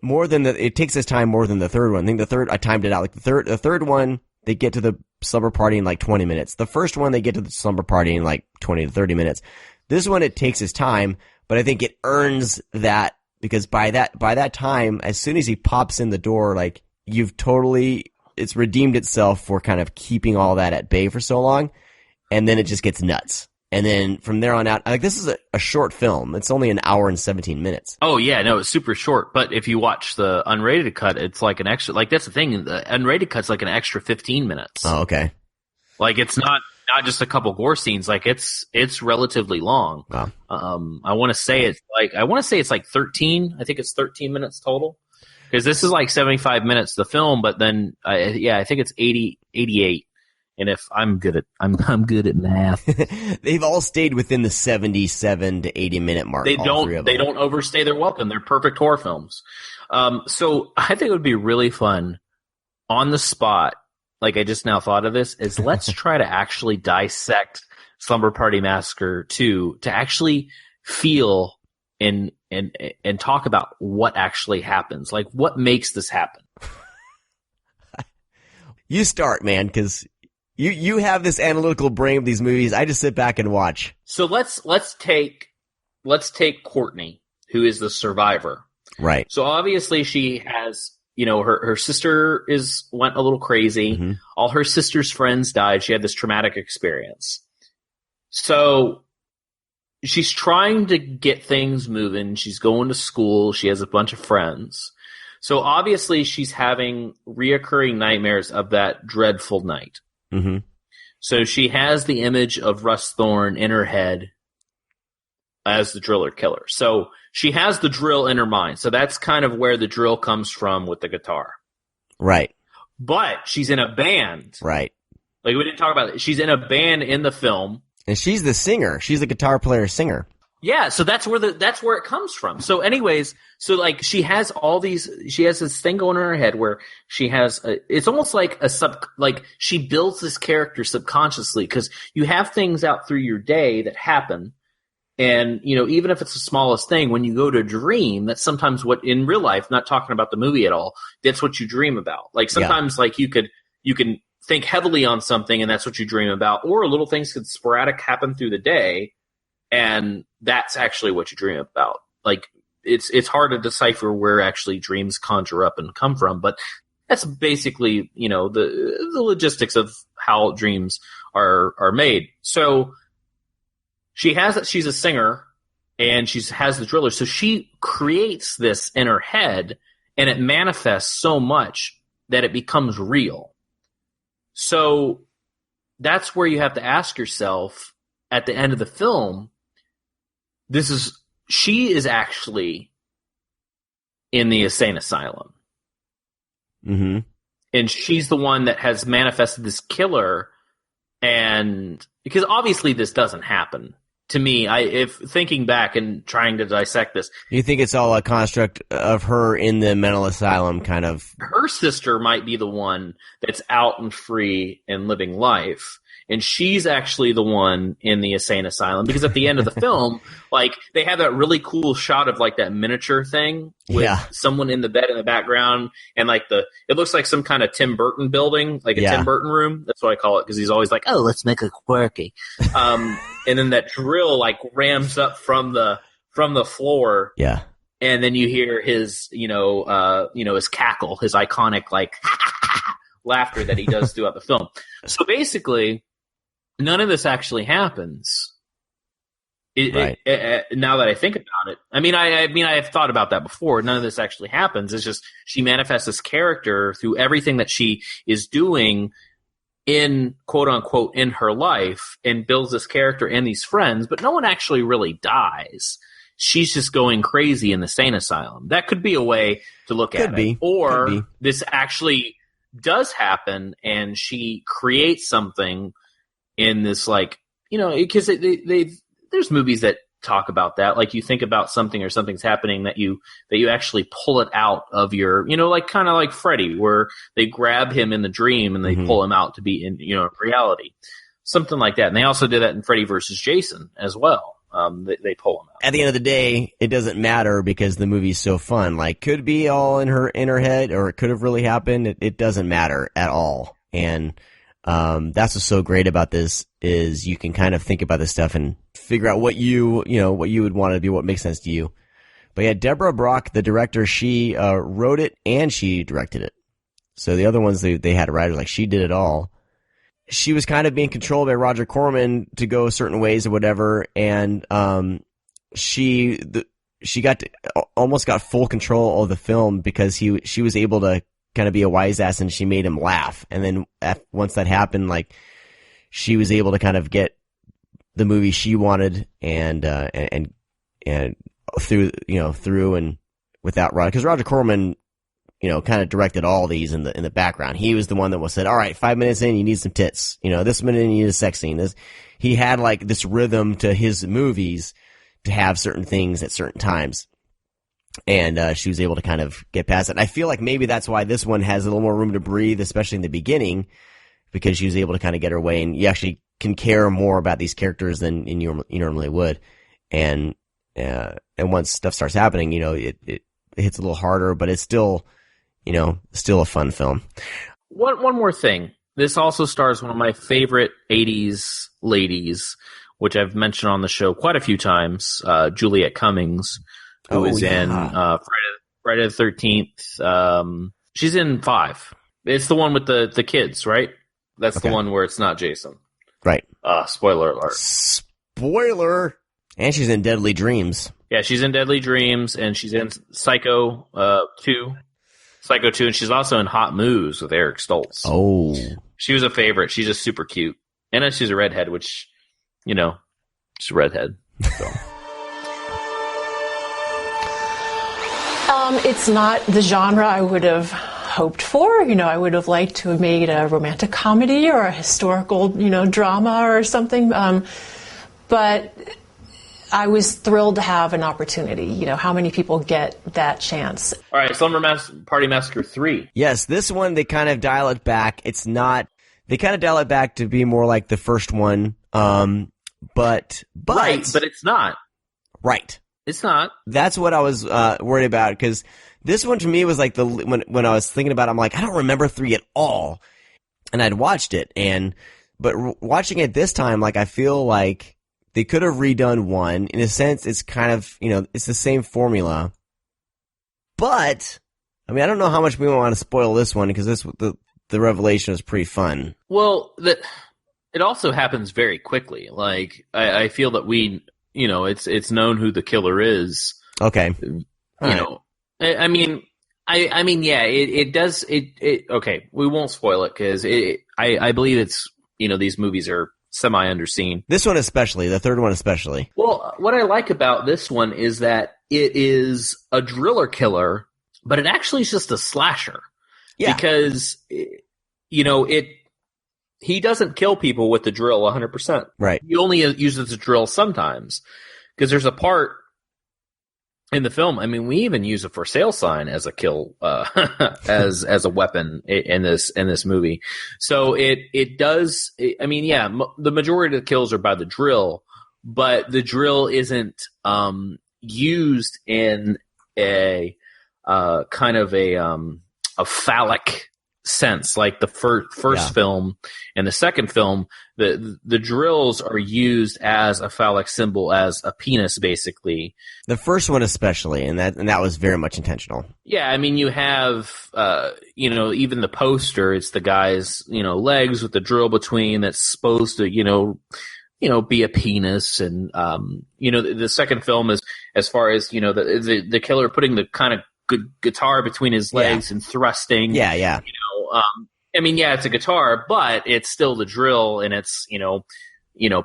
D: It takes this time more than the third one. I think I timed it out. Like the third one, they get to the slumber party in like 20 minutes. The first one, they get to the slumber party in like 20 to 30 minutes. This one, it takes its time, but I think it earns that, because by that time, as soon as he pops in the door, like, it's redeemed itself for kind of keeping all that at bay for so long. And then it just gets nuts. And then from there on out, like, this is a short film. It's only an hour and 17 minutes.
E: Oh, yeah, no, it's super short. But if you watch the unrated cut, it's like an extra, like, that's the thing. The unrated cut's like an extra 15 minutes.
D: Oh, okay.
E: Like, it's not just a couple gore scenes. Like, it's relatively long.
D: Wow.
E: I want to say it's like 13. I think it's 13 minutes total. Because this is like 75 minutes, the film, but then, I think it's 88. And if I'm good at math.
D: They've all stayed within the 77 to 80 minute mark.
E: They don't overstay their welcome. They're perfect horror films. So I think it would be really fun on the spot. Like, I just now thought of this, is let's try to actually dissect Slumber Party Massacre 2 to actually feel and talk about what actually happens. Like, what makes this happen?
D: You start, man, because You have this analytical brain of these movies. I just sit back and watch.
E: So let's take Courtney, who is the survivor.
D: Right.
E: So obviously she has, her sister went a little crazy. Mm-hmm. All her sister's friends died. She had this traumatic experience. So she's trying to get things moving. She's going to school. She has a bunch of friends. So obviously she's having reoccurring nightmares of that dreadful night.
D: Mm-hmm.
E: So she has the image of Russ Thorne in her head as the driller killer. So she has the drill in her mind. So that's kind of where the drill comes from with the guitar.
D: Right.
E: But she's in a band.
D: Right.
E: Like, we didn't talk about it. She's in a band in the film.
D: And she's the singer. She's the guitar player singer.
E: Yeah, so that's where it comes from. So anyways, like, she has this thing going in her head where she has it's almost like she builds this character subconsciously, because you have things out through your day that happen. And, even if it's the smallest thing, when you go to dream, that's sometimes what in real life, not talking about the movie at all, that's what you dream about. Like, sometimes like you can think heavily on something and that's what you dream about, or little things could sporadic happen through the day and that's actually what you dream about. Like, it's hard to decipher where actually dreams conjure up and come from, but that's basically, you know, the logistics of how dreams are made. So she's a singer and she has the driller. So she creates this in her head and it manifests so much that it becomes real. So that's where you have to ask yourself at the end of the film, she is actually in the insane asylum.
D: Mm-hmm.
E: And she's the one that has manifested this killer. And because obviously this doesn't happen to me, if thinking back and trying to dissect this,
D: you think it's all a construct of her in the mental asylum kind of.
E: Her sister might be the one that's out and free and living life. And she's actually the one in the insane asylum, because at the end of the film, like, they have that really cool shot of like that miniature thing with someone in the bed in the background, and like it looks like some kind of Tim Burton building, like a Tim Burton room. That's what I call it, because he's always like, oh, let's make it quirky. And then that drill like rams up from the floor.
D: Yeah.
E: And then you hear his, his cackle, his iconic like laughter that he does throughout the film. So basically, none of this actually happens. Now that I think about it, I mean, I have thought about that before. None of this actually happens. It's just she manifests this character through everything that she is doing in quote unquote in her life, and builds this character and these friends. But no one actually really dies. She's just going crazy in the insane asylum. That could be a way to look at it. Or this actually does happen, and she creates something in this, like, because there's movies that talk about that. Like, you think about something or something's happening that you actually pull it out of your, like kind of like Freddy, where they grab him in the dream and they pull him out to be in, reality, something like that. And they also did that in Freddy versus Jason as well. They pull him out. At
D: the end of the day, it doesn't matter because the movie's so fun. Like, could be all in her head, or it could have really happened. It doesn't matter at all. And that's what's so great about this, is you can kind of think about this stuff and figure out what what you would want it to be, what makes sense to you. But yeah, Deborah Brock, the director, she wrote it and she directed it. So the other ones, they had a writer, like, she did it all. She was kind of being controlled by Roger Corman to go certain ways or whatever, and she almost got full control of the film because she was able to kind of be a wise ass, and she made him laugh. And then once that happened, like, she was able to kind of get the movie she wanted, and through and without Roger, because Roger Corman, kind of directed all these in the background. He was the one that said, all right, 5 minutes in, you need some tits. This minute you need a sex scene. He had like this rhythm to his movies to have certain things at certain times. And she was able to kind of get past it. And I feel like maybe that's why this one has a little more room to breathe, especially in the beginning, because she was able to kind of get her way, and you actually can care more about these characters than you normally would. And once stuff starts happening, it hits a little harder, but it's still, still a fun film.
E: One more thing. This also stars one of my favorite 80s ladies, which I've mentioned on the show quite a few times, Juliette Cummings, who is in Friday the 13th. She's in 5. It's the one with the kids, right? That's the one where it's not Jason.
D: Right.
E: Spoiler alert.
D: Spoiler! And she's in Deadly Dreams.
E: Yeah, she's in Deadly Dreams, and she's in Psycho 2. Psycho 2, and she's also in Hot Moves with Eric Stoltz.
D: Oh.
E: She was a favorite. She's just super cute. And she's a redhead, which, she's a redhead. So.
J: It's not the genre I would have hoped for. I would have liked to have made a romantic comedy or a historical, drama or something. But I was thrilled to have an opportunity. How many people get that chance?
E: All right, Slumber Party Massacre 3.
D: Yes, this one, they kind of dial it back. They kind of dial it back to be more like the first one. But
E: Right, but it's not.
D: Right.
E: It's not.
D: That's what I was worried about, because this one to me was like when I was thinking about it, I'm like, I don't remember 3 at all. and I'd watched it, but watching it this time, like, I feel like they could have redone one. In a sense, it's kind of, it's the same formula. But, I mean, I don't know how much we want to spoil this one, because the revelation is pretty fun.
E: Well, it also happens very quickly. Like, I feel that it's known who the killer is.
D: Okay.
E: I mean, yeah, it does. Okay, we won't spoil it, because I believe it's, these movies are semi-underseen.
D: This one especially, the third one especially.
E: Well, what I like about this one is that it is a driller killer, but it actually is just a slasher. Yeah. Because, he doesn't kill people with the drill 100%.
D: Right.
E: He only uses the drill sometimes. Because there's a part in the film, I mean, we even use a for sale sign as a kill, as a weapon in this movie. So it does, I mean, yeah, the majority of the kills are by the drill, but the drill isn't, used in a, kind of a phallic sense, like the first film and the second film. The drills are used as a phallic symbol, as a penis, basically.
D: The first one especially, and that was very much intentional.
E: Yeah, I mean, you have even the poster, it's the guy's legs with the drill between, that's supposed to be a penis, and the second film is, as far as the killer putting the kind of good guitar between his legs and thrusting.
D: Yeah.
E: I mean, yeah, it's a guitar, but it's still the drill, and it's,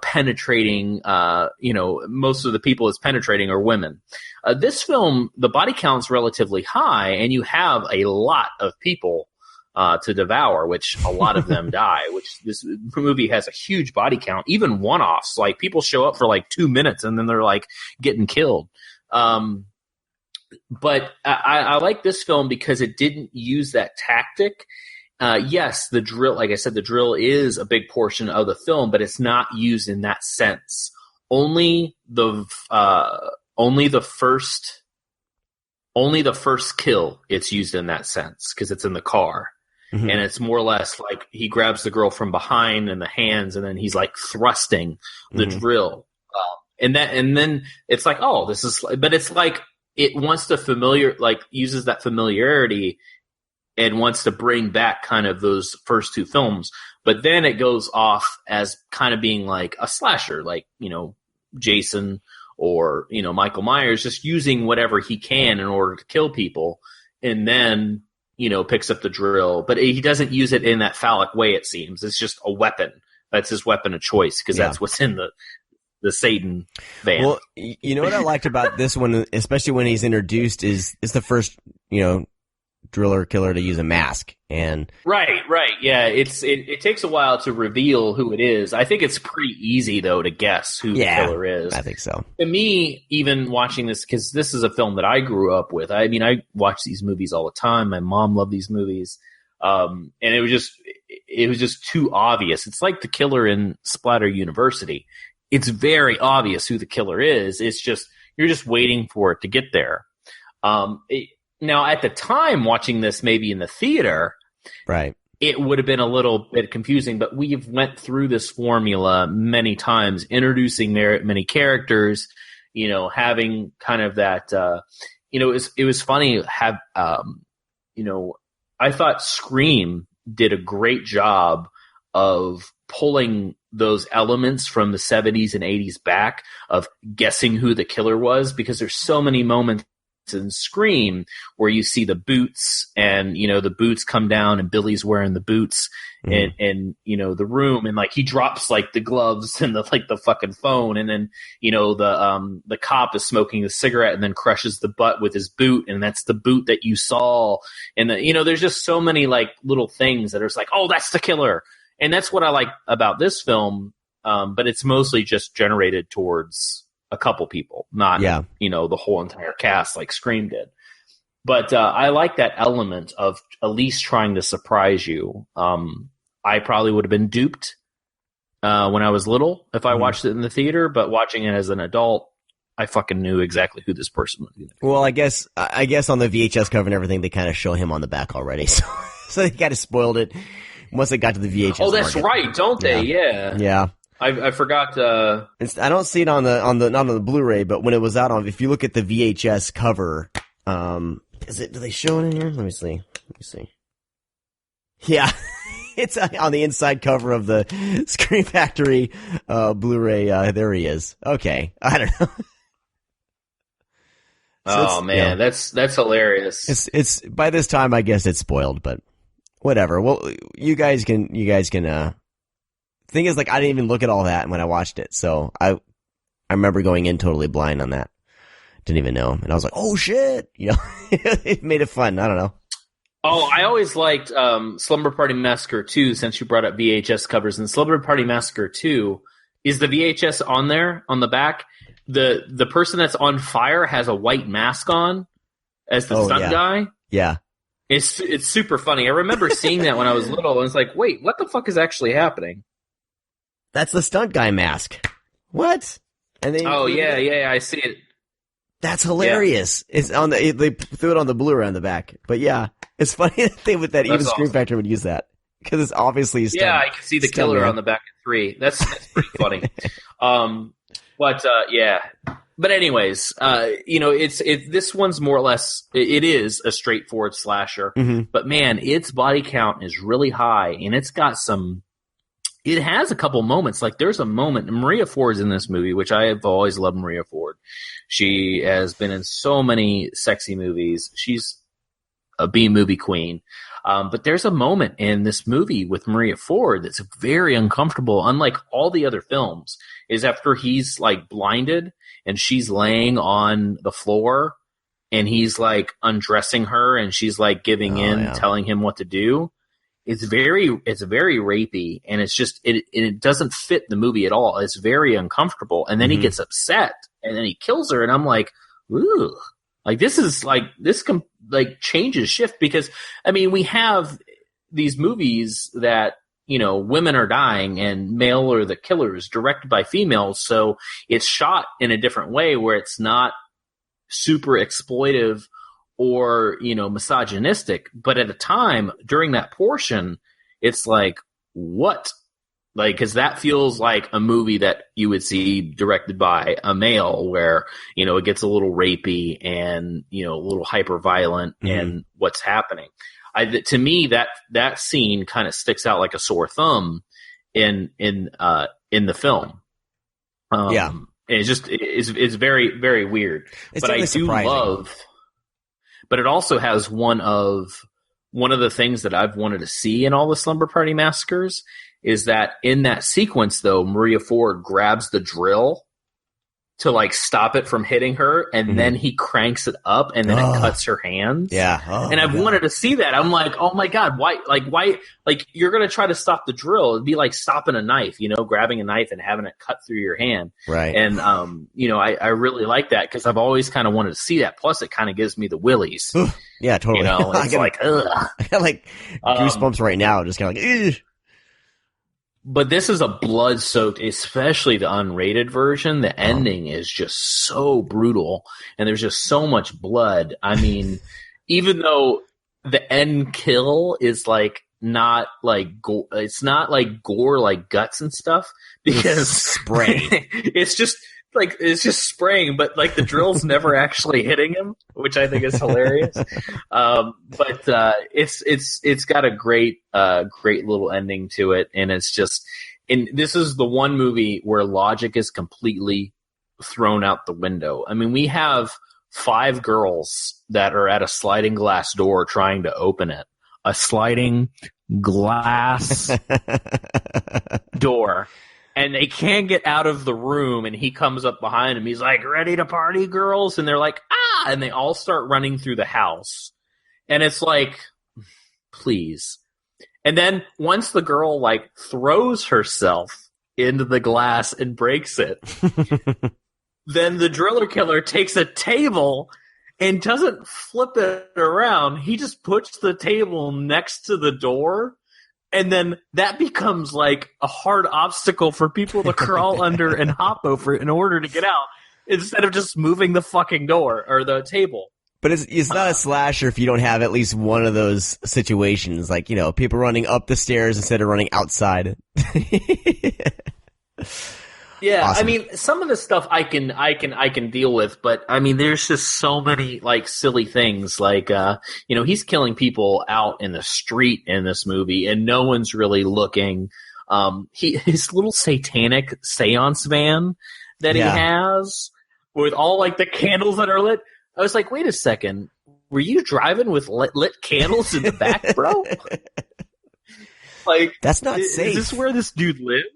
E: penetrating, most of the people it's penetrating are women. This film, the body count's relatively high, and you have a lot of people to devour, which a lot of them die, which this movie has a huge body count, even one-offs. Like, people show up for like 2 minutes, and then they're like getting killed. But I like this film because it didn't use that tactic. Yes, the drill, like I said, the drill is a big portion of the film, but it's not used in that sense. Only the first kill, it's used in that sense, because it's in the car. Mm-hmm. And it's more or less like he grabs the girl from behind in the hands, and then he's like thrusting the drill. And then it's like, oh, this is, but it's like, it wants to uses that familiarity and wants to bring back kind of those first two films. But then it goes off as kind of being like a slasher, like, Jason or, Michael Myers, just using whatever he can in order to kill people. And then, picks up the drill. But he doesn't use it in that phallic way, it seems. It's just a weapon. That's his weapon of choice, because that's what's in the Satan van. Well,
D: you know what I liked about this one, especially when he's introduced, is the first, driller killer to use a mask. And
E: right, yeah, it takes a while to reveal who it is. I think it's pretty easy though to guess who the killer is.
D: I think so.
E: To me, even watching this, because this is a film that I grew up with. I mean, I watch these movies all the time. My mom loved these movies, and it was just too obvious. It's like the killer in Splatter University. It's very obvious who the killer is. It's just, you're just waiting for it to get there. Now, at the time, watching this maybe in the theater,
D: right,
E: it would have been a little bit confusing, but we've went through this formula many times, introducing many characters, having kind of that, it was funny, I thought Scream did a great job of pulling those elements from the 70s and 80s back, of guessing who the killer was, because there's so many moments in Scream where you see the boots, and the boots come down and Billy's wearing the boots, and the room, and like he drops like the gloves and the fucking phone, and then the cop is smoking a cigarette and then crushes the butt with his boot, and that's the boot that you saw, and there's just so many like little things that are just like, oh, that's the killer. And that's what I like about this film, but it's mostly just generated towards a couple people, not the whole entire cast like Scream did. But I like that element of at least trying to surprise you. I probably would have been duped when I was little if I watched it in the theater, but watching it as an adult, I fucking knew exactly who this person would be.
D: Well, I guess on the VHS cover and everything, they kind of show him on the back already, so they kind of spoiled it. once it got to the VHS.
E: Oh, that's
D: market.
E: right, don't they? Yeah. I forgot.
D: I don't see it on the not on the Blu-ray, but when it was out on, if you look at the VHS cover, do they show it in here? Let me see. Yeah. It's on the inside cover of the Scream Factory Blu-ray. There he is. Okay. I don't know.
E: So man, that's hilarious.
D: It's by this time I guess it's spoiled, but whatever. Well, you guys can thing is, like, I didn't even look at all that when I watched it, so I remember going in totally blind on that. Didn't even know, and I was like, oh shit, it made it fun. I don't know.
E: Oh, I always liked Slumber Party Massacre 2, since you brought up VHS covers. And Slumber Party Massacre 2, is the VHS on there, on the back? The person that's on fire has a white mask on as the stunt guy.
D: Yeah.
E: It's super funny. I remember seeing that when I was little, and it's like, wait, what the fuck is actually happening?
D: That's the stunt guy mask. What? And they
E: I see it.
D: That's hilarious. Yeah. It's on they threw it on the Blu-ray on the back. But yeah, it's funny that even Scream Factory would use that, because it's obviously a stunt.
E: Yeah, I can see the killer on the back of 3. That's pretty funny. But anyways, this one's more or less, it is a straightforward slasher, but man, its body count is really high, and it has a couple moments. Like, there's a moment, Maria Ford's in this movie, which I have always loved Maria Ford. She has been in so many sexy movies. She's a B-movie queen. But there's a moment in this movie with Maria Ford that's very uncomfortable, unlike all the other films, is after he's, like, blinded and she's laying on the floor and he's, like, undressing her and she's, like, giving telling him what to do. It's very rapey, and it's just, it doesn't fit the movie at all. It's very uncomfortable. And then he gets upset and then he kills her. And I'm like, ooh, like, this is like, changes shift, because I mean, we have these movies that, women are dying and male are the killers, directed by females. So it's shot in a different way where it's not super exploitive or, misogynistic. But at the time, during that portion, it's like, what? Like, because that feels like a movie that you would see directed by a male, where, it gets a little rapey and, a little hyper violent and what's happening. To me, that scene kind of sticks out like a sore thumb in the film. It's very, very weird. But I do love. But it also has one of the things that I've wanted to see in all the Slumber Party Massacres, is that in that sequence, though, Maria Ford grabs the drill to, like, stop it from hitting her, and then he cranks it up, and then it cuts her hands.
D: Yeah.
E: And I've wanted to see that. I'm like, oh my God, why, you're going to try to stop the drill. It'd be like stopping a knife, grabbing a knife and having it cut through your hand.
D: Right.
E: And, I really like that, because I've always kind of wanted to see that. Plus, it kind of gives me the willies.
D: Yeah, totally.
E: It's ugh.
D: I got, like, goosebumps right now, just kind of like, ugh.
E: But this is a blood-soaked, especially the unrated version. The ending is just so brutal, and there's just so much blood. I mean, even though the end kill is, like, not like gore, it's not like gore, like guts and stuff, because
D: spray.
E: It's just spraying, but, like, the drill's never actually hitting him, which I think is hilarious. But it's got a great little ending to it, and it's just, and this is the one movie where logic is completely thrown out the window. I mean, we have 5 girls that are at a sliding glass door trying to open it. A sliding glass door. And they can't get out of the room, and he comes up behind him. He's like, ready to party, girls? And they're like, ah! And they all start running through the house. And it's like, please. And then once the girl, like, throws herself into the glass and breaks it, then the driller killer takes a table and doesn't flip it around. He just puts the table next to the door. And then that becomes like a hard obstacle for people to crawl under and hop over in order to get out, instead of just moving the fucking door or the table.
D: But it's not a slasher if you don't have at least one of those situations, like, you know, people running up the stairs instead of running outside.
E: Yeah,
D: Awesome.
E: I mean, some of the stuff I can deal with, but I mean, there's just so many like silly things, like you know, he's killing people out in the street in this movie, and no one's really looking. His little satanic seance van that he has with all like the candles that are lit. I was like, wait a second, were you driving with lit candles in the back, bro? Like,
D: that's not safe.
E: Is this where this dude lives?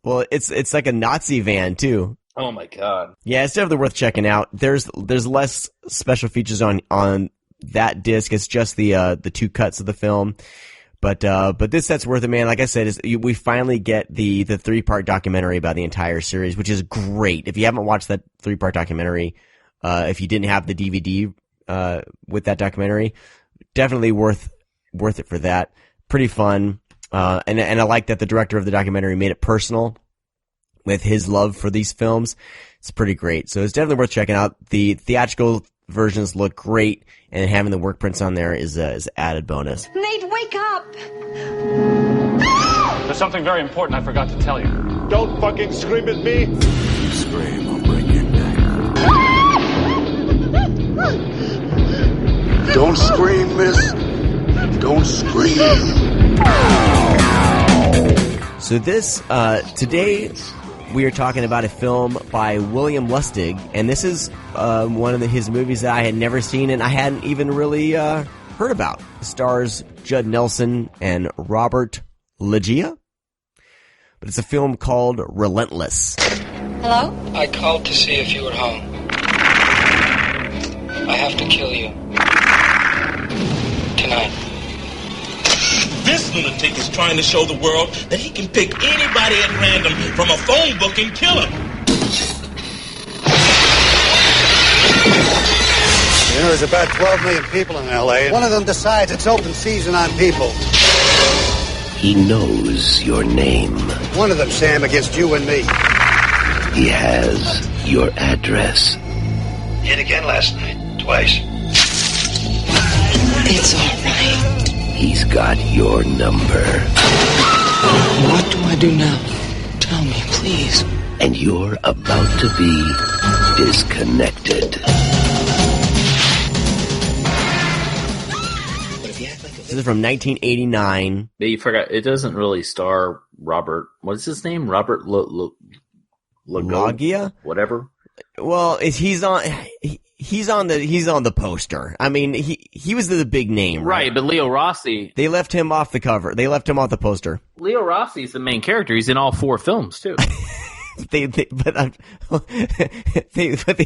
D: Well, it's like a Nazi van too.
E: Oh my god.
D: Yeah, it's definitely worth checking out. There's less special features on that disc. It's just the two cuts of the film. But this set's worth it, man. Like I said, we finally get the 3-part documentary about the entire series, which is great. If you haven't watched that 3-part documentary, if you didn't have the DVD with that documentary, definitely worth it for that. Pretty fun. And I like that the director of the documentary made it personal with his love for these films. It's pretty great. So it's definitely worth checking out. The theatrical versions look great, and having the work prints on there is added bonus.
K: Nate, wake up!
L: There's something very important I forgot to tell you.
C: Don't fucking scream at me.
B: You scream, I'll break your neck.
C: Don't scream, miss. Don't scream.
D: So this, today we are talking about a film by William Lustig, and this is one of his movies that I had never seen and I hadn't even really heard about. It stars Judd Nelson and Robert Loggia, but it's a film called Relentless.
K: Hello?
M: I called to see if you were home. I have to kill you. Tonight.
N: This lunatic is trying to show the world that he can pick anybody at random from a phone book and kill him.
O: You know, there's about 12 million people in L.A. One of them decides it's open season on people.
P: He knows your name.
O: One of them, Sam, against you and me.
P: He has your address.
O: Hit again last night. Twice.
K: It's all right.
P: He's got your number.
M: What do I do now? Tell me, please.
P: And you're about to be disconnected.
D: This is from 1989.
E: But you forgot, it doesn't really star Robert, what is his name? Robert
D: Loggia?
E: Whatever.
D: Well, he's on the poster. I mean, he was the big name,
E: right? But Leo Rossi,
D: they left him off the cover. They left him off the poster.
E: Leo Rossi's the main character. He's in all 4 films too.
D: But they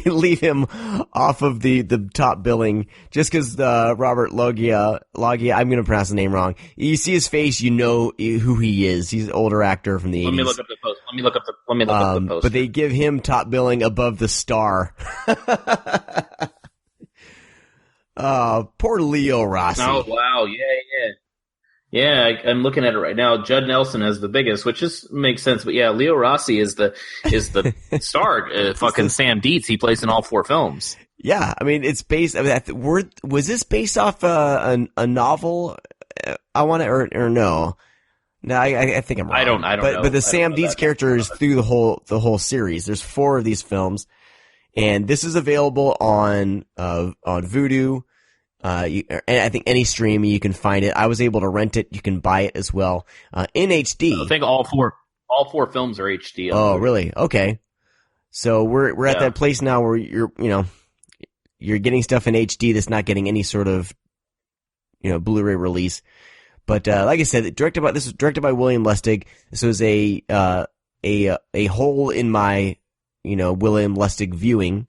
D: leave him off of the top billing just because Robert Loggia, I'm going to pronounce the name wrong. You see his face, you know who he is. He's an older actor from the 80s.
E: Let me look up the post. Let me look up the post.
D: But they give him top billing above the star. Poor Leo Rossi.
E: Oh wow, yeah. I'm looking at it right now. Judd Nelson is the biggest, which just makes sense. But yeah, Leo Rossi is the star. Fucking Sam Dietz. He plays in all 4 films.
D: Yeah, I mean it's based. Was this based off a novel? I want to or no? No, I think I'm wrong.
E: I don't know.
D: But the Sam Dietz character is through the whole series. There's 4 of these films, and this is available on Vudu. And I think any stream you can find it. I was able to rent it. You can buy it as well in HD.
E: I think all four films are HD.
D: Oh, really? Okay. So we're at that place now where you're getting stuff in HD that's not getting any sort of Blu-ray release. But like I said, this was directed by William Lustig. This was a hole in my William Lustig viewing.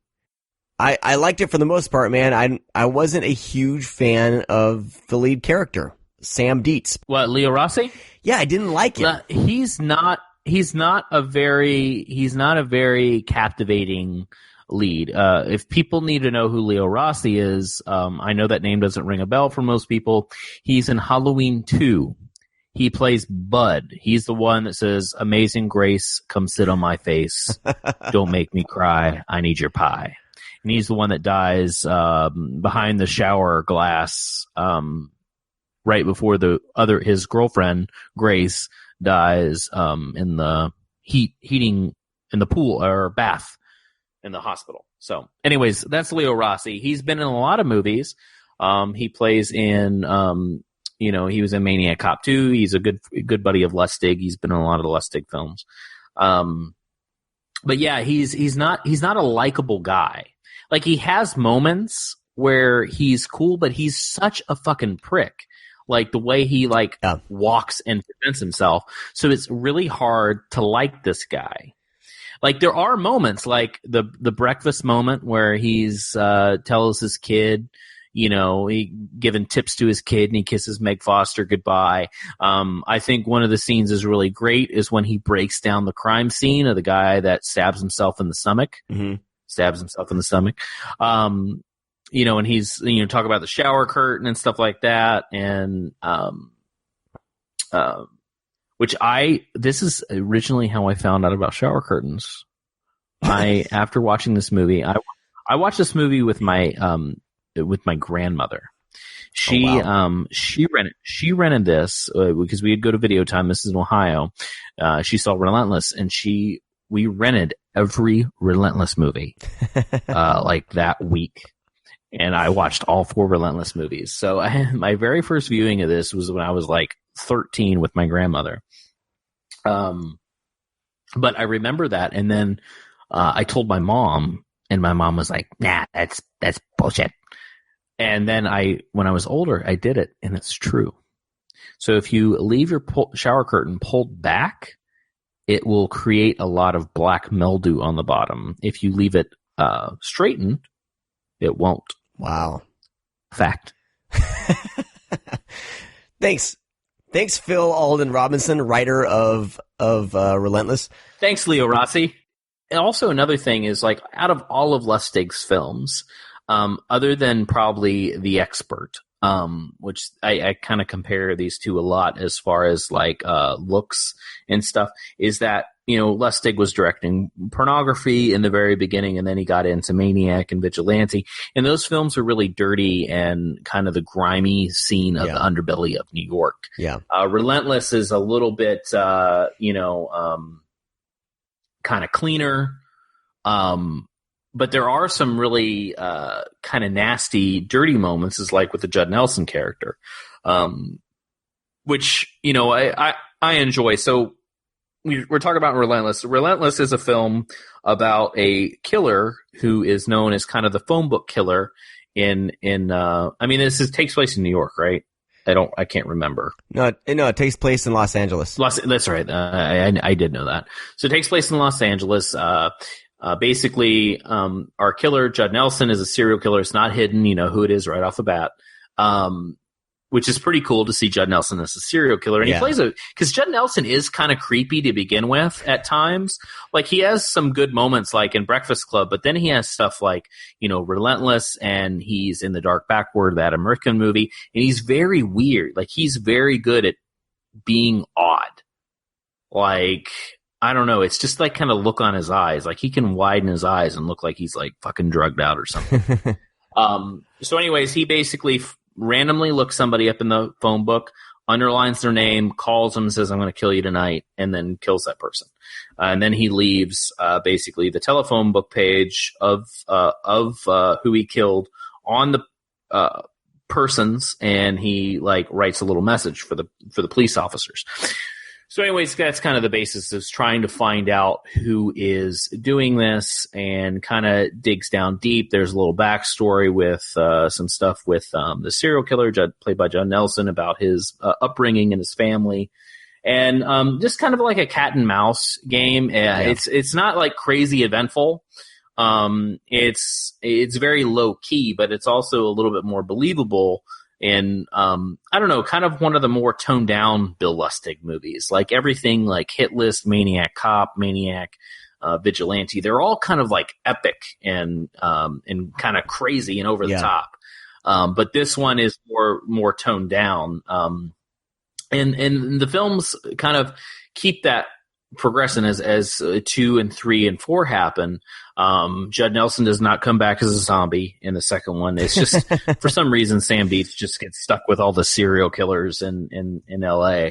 D: I liked it for the most part, man. I wasn't a huge fan of the lead character, Sam Dietz.
E: What, Leo Rossi?
D: Yeah, I didn't like it.
E: He's not a very captivating lead. If people need to know who Leo Rossi is, I know that name doesn't ring a bell for most people. He's in Halloween 2. He plays Bud. He's the one that says, "Amazing Grace, come sit on my face. Don't make me cry. I need your pie." and he's the one that dies behind the shower glass right before his girlfriend Grace dies in the heating in the pool or bath in the hospital. So, anyways, that's Leo Rossi. He's been in a lot of movies. He plays in, he was in Maniac Cop 2. He's a good buddy of Lustig. He's been in a lot of the Lustig films. But yeah, he's not a likable guy. Like, he has moments where he's cool, but he's such a fucking prick. Like, the way he walks and presents himself. So it's really hard to like this guy. Like, there are moments like the breakfast moment where he's tells his kid, he giving tips to his kid and he kisses Meg Foster goodbye. I think one of the scenes is really great is when he breaks down the crime scene of the guy that stabs himself in the stomach. And he's, talk about the shower curtain and stuff like that. And, this is originally how I found out about shower curtains. After watching this movie, I watched this movie with my grandmother. She rented this because we would go to Video Time. This is in Ohio. She saw Relentless, and we rented every Relentless movie like that week. And I watched all 4 Relentless movies. So my very first viewing of this was when I was like 13 with my grandmother. But I remember that. And then I told my mom, and my mom was like, nah, that's bullshit. And then when I was older, I did it, and it's true. So if you leave your shower curtain pulled back, it will create a lot of black mildew on the bottom. If you leave it straightened, it won't.
D: Wow.
E: Fact.
D: Thanks, Phil Alden Robinson, writer of Relentless.
E: Thanks, Leo Rossi. And also another thing is, like, out of all of Lustig's films, other than probably The Expert, which I kind of compare these two a lot as far as like looks and stuff, is that, Lustig was directing pornography in the very beginning, and then he got into Maniac and Vigilante, and those films are really dirty and kind of the grimy scene of the underbelly of New York.
D: Yeah.
E: Relentless is a little bit, kind of cleaner. But there are some really kind of nasty, dirty moments, is like with the Judd Nelson character, which, I enjoy. So we're talking about Relentless. Relentless is a film about a killer who is known as kind of the phone book killer this takes place in New York, right? I can't remember.
D: No, it takes place in Los Angeles.
E: That's right. I did know that. So it takes place in Los Angeles. Basically, our killer, Judd Nelson, is a serial killer. It's not hidden, who it is right off the bat. Which is pretty cool to see Judd Nelson as a serial killer. And he plays because Judd Nelson is kind of creepy to begin with at times. Like, he has some good moments like in Breakfast Club, but then he has stuff like, Relentless, and he's in The Dark Backward, that American movie. And he's very weird. Like, he's very good at being odd. Like, I don't know. It's just like kind of look on his eyes. Like, he can widen his eyes and look like he's like fucking drugged out or something. So anyways, he basically randomly looks somebody up in the phone book, underlines their name, calls them, says, I'm going to kill you tonight, and then kills that person. And then he leaves basically the telephone book page of who he killed on the persons, and he like writes a little message for the police officers. So anyways, that's kind of the basis, is trying to find out who is doing this, and kind of digs down deep. There's a little backstory with some stuff with the serial killer, played by Judd Nelson, about his upbringing and his family. And just kind of like a cat and mouse game. It's not like crazy eventful. It's very low key, but it's also a little bit more believable. And I don't know, kind of one of the more toned down Bill Lustig movies, like everything like Hit List, Maniac Cop, Maniac, Vigilante. They're all kind of like epic and kind of crazy and over the top. But this one is more toned down. And the films kind of keep that progressing as 2 and 3 and 4 happen. Judd Nelson does not come back as a zombie in the second one. It's just for some reason Sam Dietz just gets stuck with all the serial killers in LA.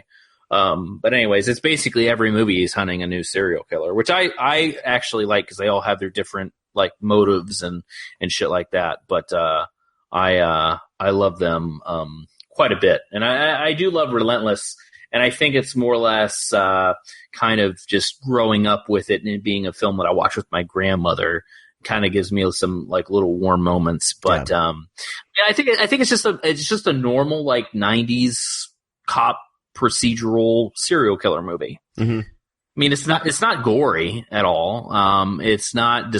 E: But anyways, it's basically every movie he's hunting a new serial killer, which I actually like because they all have their different like motives and shit like that. But I love them quite a bit, and I do love Relentless. And I think it's more or less kind of just growing up with it and it being a film that I watch with my grandmother. Kind of gives me some like little warm moments. But yeah, I think it's just a normal like 90s cop procedural serial killer movie. Mm-hmm. I mean, it's not gory at all. It's not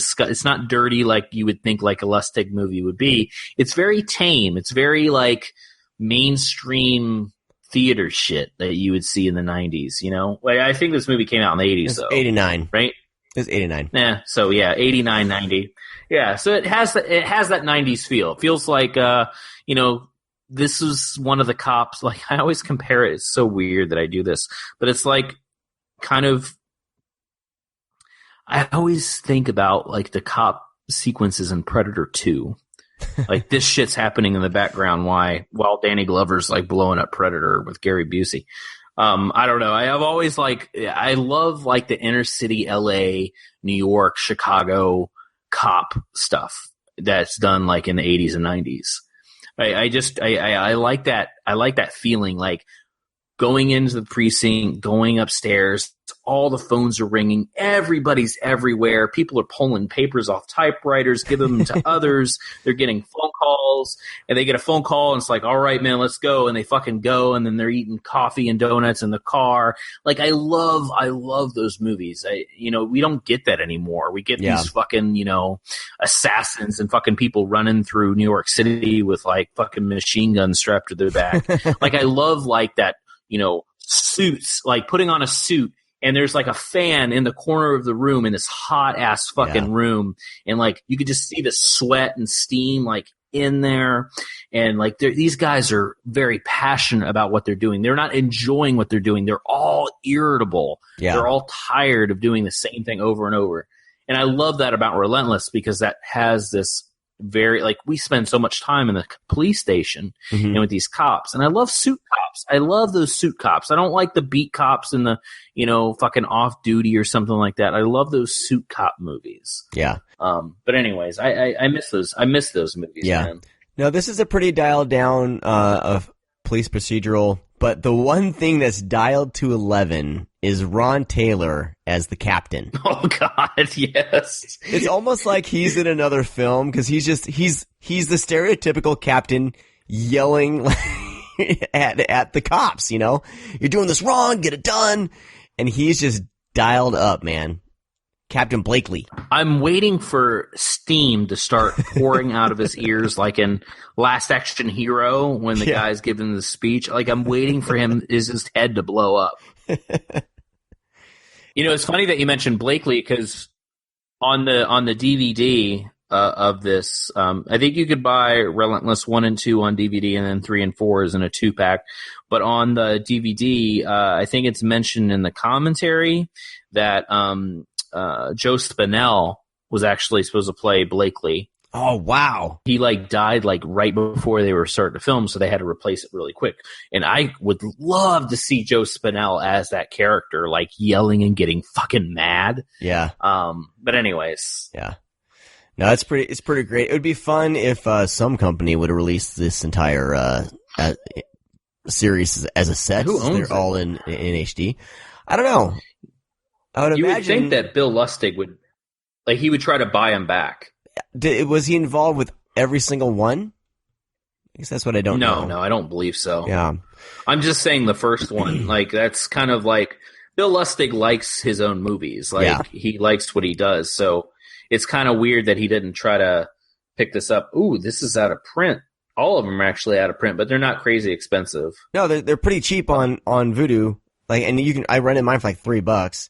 E: dirty like you would think like a Lustig movie would be. It's very tame. It's very like mainstream theater shit that you would see in the 90s, you know? Like, I think this movie came out in the 80s, though.
D: 89.
E: Right?
D: It's 89.
E: Yeah, so yeah, 89, 90. Yeah, so it has that 90s feel. It feels like, you know, this is one of the cops. Like, I always compare it. It's so weird that I do this. But it's like, kind of, I always think about, like, the cop sequences in Predator 2. Like this shit's happening in the background while Danny Glover's like blowing up Predator with Gary Busey. I don't know. I've always I love like the inner city LA, New York, Chicago cop stuff that's done like in the 80s and 90s. I like that. I like that feeling, like going into the precinct, going upstairs, all the phones are ringing, everybody's everywhere, people are pulling papers off typewriters, giving them to others, they're getting phone calls, and they get a phone call, and it's like, all right, man, let's go, and they fucking go, and then they're eating coffee and donuts in the car. Like, I love those movies. We don't get that anymore. We get these fucking, assassins and fucking people running through New York City with, like, fucking machine guns strapped to their back. Like, I love, like, that, suits, like putting on a suit and there's like a fan in the corner of the room in this hot ass fucking room. And like, you could just see the sweat and steam like in there. And like, these guys are very passionate about what they're doing. They're not enjoying what they're doing. They're all irritable. Yeah. They're all tired of doing the same thing over and over. And I love that about Relentless because that has this very, like, we spend so much time in the police station and with these cops, and I love suit cops. I love those suit cops. I don't like the beat cops and the, fucking off duty or something like that. I love those suit cop movies.
D: Yeah.
E: But anyways, I miss those. I miss those movies.
D: Yeah.
E: Man.
D: No, this is a pretty dialed down of police procedural, but the one thing that's dialed to 11 is Ron Taylor as the captain.
E: Oh God, yes.
D: It's almost like he's in another film because he's the stereotypical captain yelling at the cops, you're doing this wrong, get it done. And he's just dialed up, man. Captain Blakely.
E: I'm waiting for steam to start pouring out of his ears like in Last Action Hero when the guy's giving the speech. Like, I'm waiting for his head to blow up. It's funny that you mentioned Blakely because on the DVD of this, I think you could buy Relentless 1 and 2 on DVD and then 3 and 4 is in a 2-pack. But on the DVD, I think it's mentioned in the commentary that Joe Spinell was actually supposed to play Blakely.
D: Oh, wow.
E: He died right before they were starting to film, so they had to replace it really quick. And I would love to see Joe Spinell as that character, yelling and getting fucking mad.
D: Yeah.
E: But anyways.
D: Yeah. No, it's pretty great. It would be fun if some company would release this entire series as a set.
E: Who owns
D: They're
E: it?
D: All in HD. I don't know. I would
E: you
D: imagine,
E: would think that Bill Lustig would, he would try to buy him back.
D: Was he involved with every single one? I guess that's what I don't know.
E: No, I don't believe so.
D: Yeah.
E: I'm just saying the first one. That's kind of Bill Lustig likes his own movies. He likes what he does. So it's kind of weird that he didn't try to pick this up. Ooh, this is out of print. All of them are actually out of print, but they're not crazy expensive.
D: No, they're pretty cheap on Vudu. And I rented mine for $3.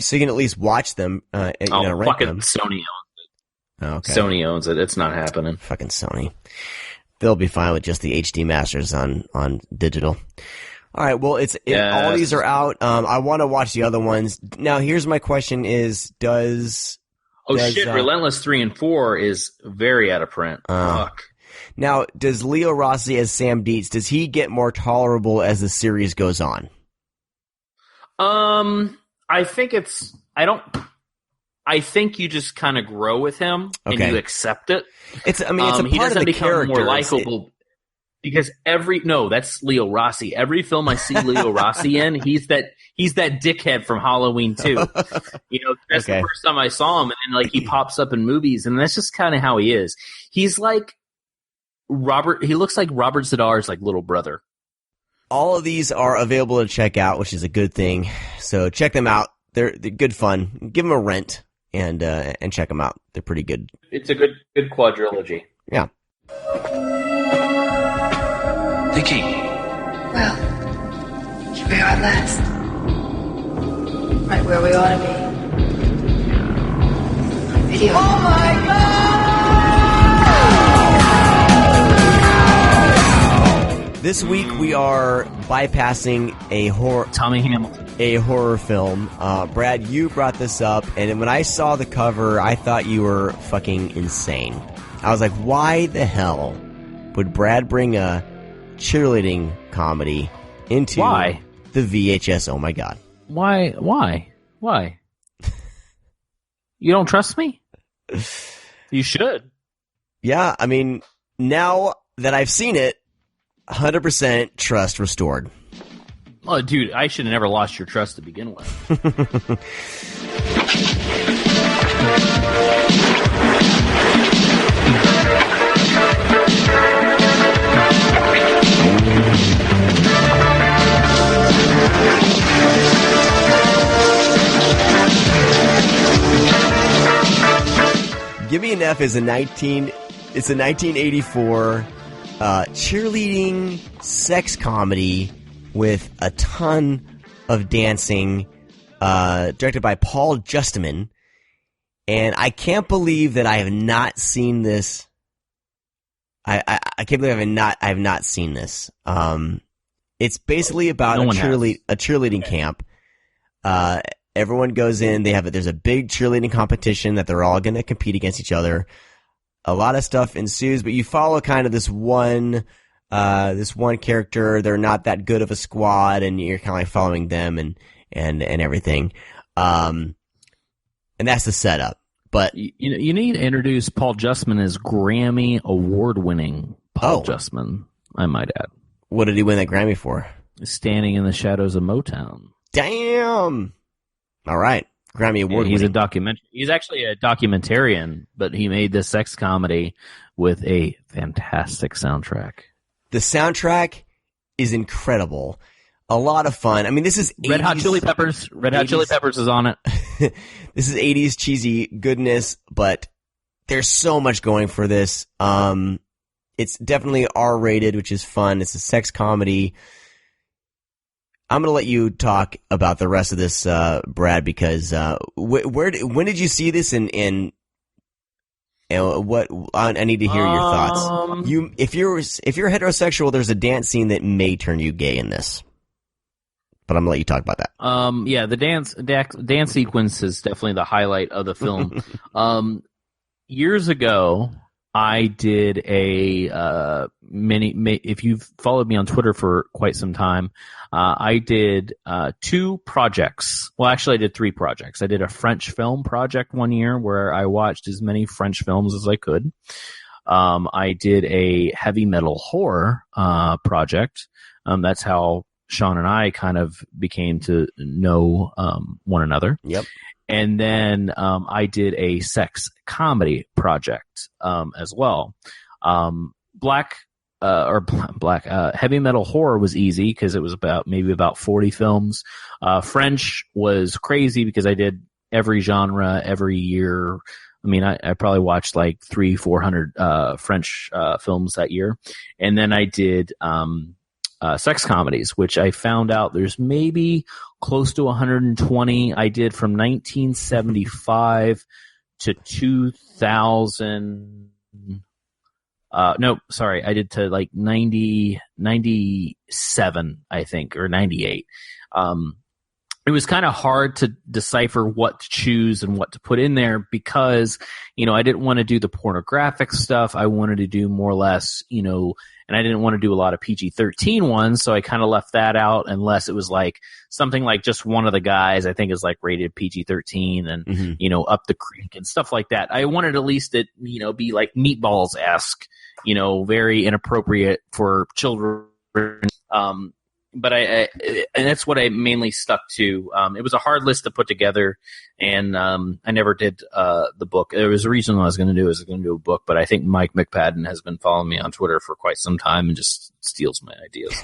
D: So you can at least watch them. Rent
E: fucking
D: them.
E: Sony owns it.
D: Oh, okay.
E: Sony owns it. It's not happening.
D: Fucking Sony. They'll be fine with just the HD masters on digital. All right, well, all these are out. I want to watch the other ones. Now, here's my question is,
E: Relentless 3 and 4 is very out of print. Fuck.
D: Now, does Leo Rossi as Sam Dietz, does he get more tolerable as the series goes on?
E: I think I think you just kind of grow with him and you accept it.
D: It's a part
E: he doesn't
D: of the
E: become
D: character.
E: More likable. Because that's Leo Rossi. Every film I see Leo Rossi in, he's that dickhead from Halloween 2. That's the first time I saw him, and he pops up in movies, and that's just kind of how he is. He's like Robert. He looks like Robert Zadar's little brother.
D: All of these are available to check out, which is a good thing. So check them out. They're good fun. Give them a rent and check them out. They're pretty good.
E: It's a good quadrilogy.
D: Yeah.
M: The key.
K: Well, here we are at last. Right where we ought to be. Video. Oh my
D: God! This week we are bypassing a
E: Tommy Hamilton.
D: A horror film. Brad, you brought this up, and when I saw the cover, I thought you were fucking insane. I was like, why the hell would Brad bring a cheerleading comedy into the VHS? Oh my God.
E: Why? You don't trust me? You should.
D: Yeah, I mean, now that I've seen it, 100% trust restored.
E: Oh, dude, I should have never lost your trust to begin with.
D: Gimme An F is a 1984 cheerleading sex comedy with a ton of dancing, directed by Paul Justman. And I can't believe that I have not seen this. I can't believe I have not seen this. It's basically about a cheerleading camp. Everyone goes in. There's a big cheerleading competition that they're all going to compete against each other. A lot of stuff ensues, but you follow kind of this one character. They're not that good of a squad, and you're kind of following them and everything. And that's the setup. But
E: you need to introduce Paul Justman as Grammy award-winning Paul Justman, I might add.
D: What did he win that Grammy for?
E: Standing in the Shadows of Motown.
D: Damn. All right. Grammy award.
E: He's a documentary. He's actually a documentarian, but he made this sex comedy with a fantastic soundtrack.
D: The soundtrack is incredible. A lot of fun. I mean, this is 80s,
E: Red Hot Chili Peppers. Red Hot Chili Peppers is on it.
D: This is 80s cheesy goodness, but there's so much going for this. It's definitely R-rated, which is fun. It's a sex comedy. I'm going to let you talk about the rest of this, Brad, because when did you see this and what? I need to hear your thoughts. If you're heterosexual, there's a dance scene that may turn you gay in this. But I'm going to let you talk about that.
E: Yeah, the dance sequence is definitely the highlight of the film. Years ago, I did a if you've followed me on Twitter for quite some time, I did 2 projects. Well, actually, I did 3 projects. I did a French film project one year where I watched as many French films as I could. I did a heavy metal horror project. That's how Sean and I kind of became to know one another.
D: Yep.
E: And then I did a sex comedy project as well. Black heavy metal horror was easy because it was about 40 films. French was crazy because I did every genre every year. I mean, I probably watched like 300-400 French films that year. And then I did sex comedies, which I found out there's maybe close to 120. I did from 1975 to 2000. No, sorry, I did to like 97, I think, or 98. It was kind of hard to decipher what to choose and what to put in there because, I didn't want to do the pornographic stuff. I wanted to do more or less, and I didn't want to do a lot of PG-13 ones, so I kind of left that out unless it was like something like just one of the guys I think is like rated PG-13 and, Up the Creek and stuff like that. I wanted at least it, be like Meatballs-esque, very inappropriate for children. But and that's what I mainly stuck to. It was a hard list to put together, and I never did the book. There was a reason I was going to do a book, but I think Mike McPadden has been following me on Twitter for quite some time and just steals my ideas.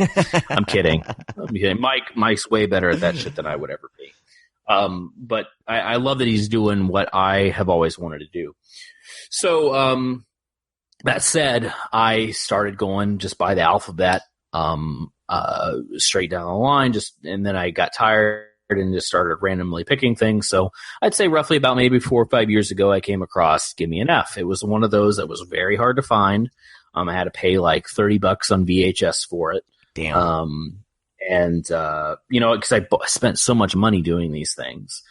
E: I'm kidding. Mike's way better at that shit than I would ever be. But I love that he's doing what I have always wanted to do. So that said, I started going just by the alphabet. Straight down the line, and then I got tired and just started randomly picking things. So I'd say roughly about maybe 4 or 5 years ago, I came across Gimme An F. It was one of those that was very hard to find. I had to pay like $30 on VHS for it.
D: Damn.
E: Because I spent so much money doing these things,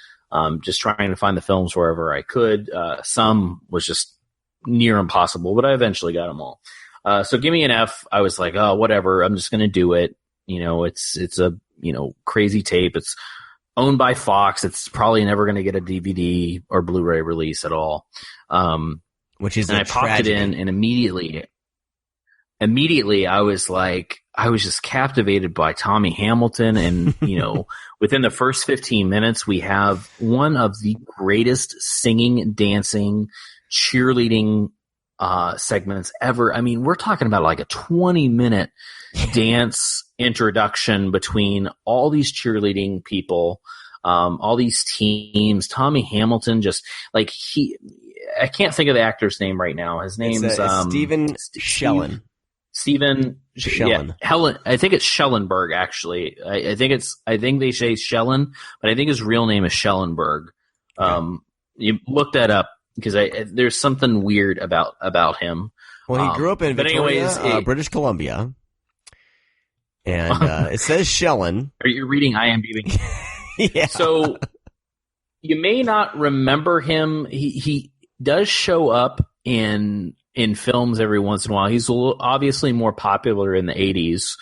E: just trying to find the films wherever I could. Some was just near impossible, but I eventually got them all. So Gimme An F, I was like, oh, whatever, I'm just going to do it. It's a, crazy tape. It's owned by Fox. It's probably never going to get a DVD or Blu-ray release at all.
D: Which is,
E: and I popped it in, and immediately I was just captivated by Tommy Hamilton. And, within the first 15 minutes, we have one of the greatest singing, dancing, cheerleading segments ever. I mean, we're talking about like a 20-minute dance introduction between all these cheerleading people, all these teams. Tommy Hamilton, just like I can't think of the actor's name right now. His name's
D: Stephen Schellen.
E: Stephen Schellen. Yeah, Helen. I think it's Schellenberg. Actually, I think they say Schellen, but I think his real name is Schellenberg. You look that up. Because there's something weird about him.
D: Well, he grew up in Victoria, British Columbia, and it says Schellen.
E: Are you reading IMDb?
D: Yeah.
E: So you may not remember him. He does show up in films every once in a while. He's obviously more popular in the 80s.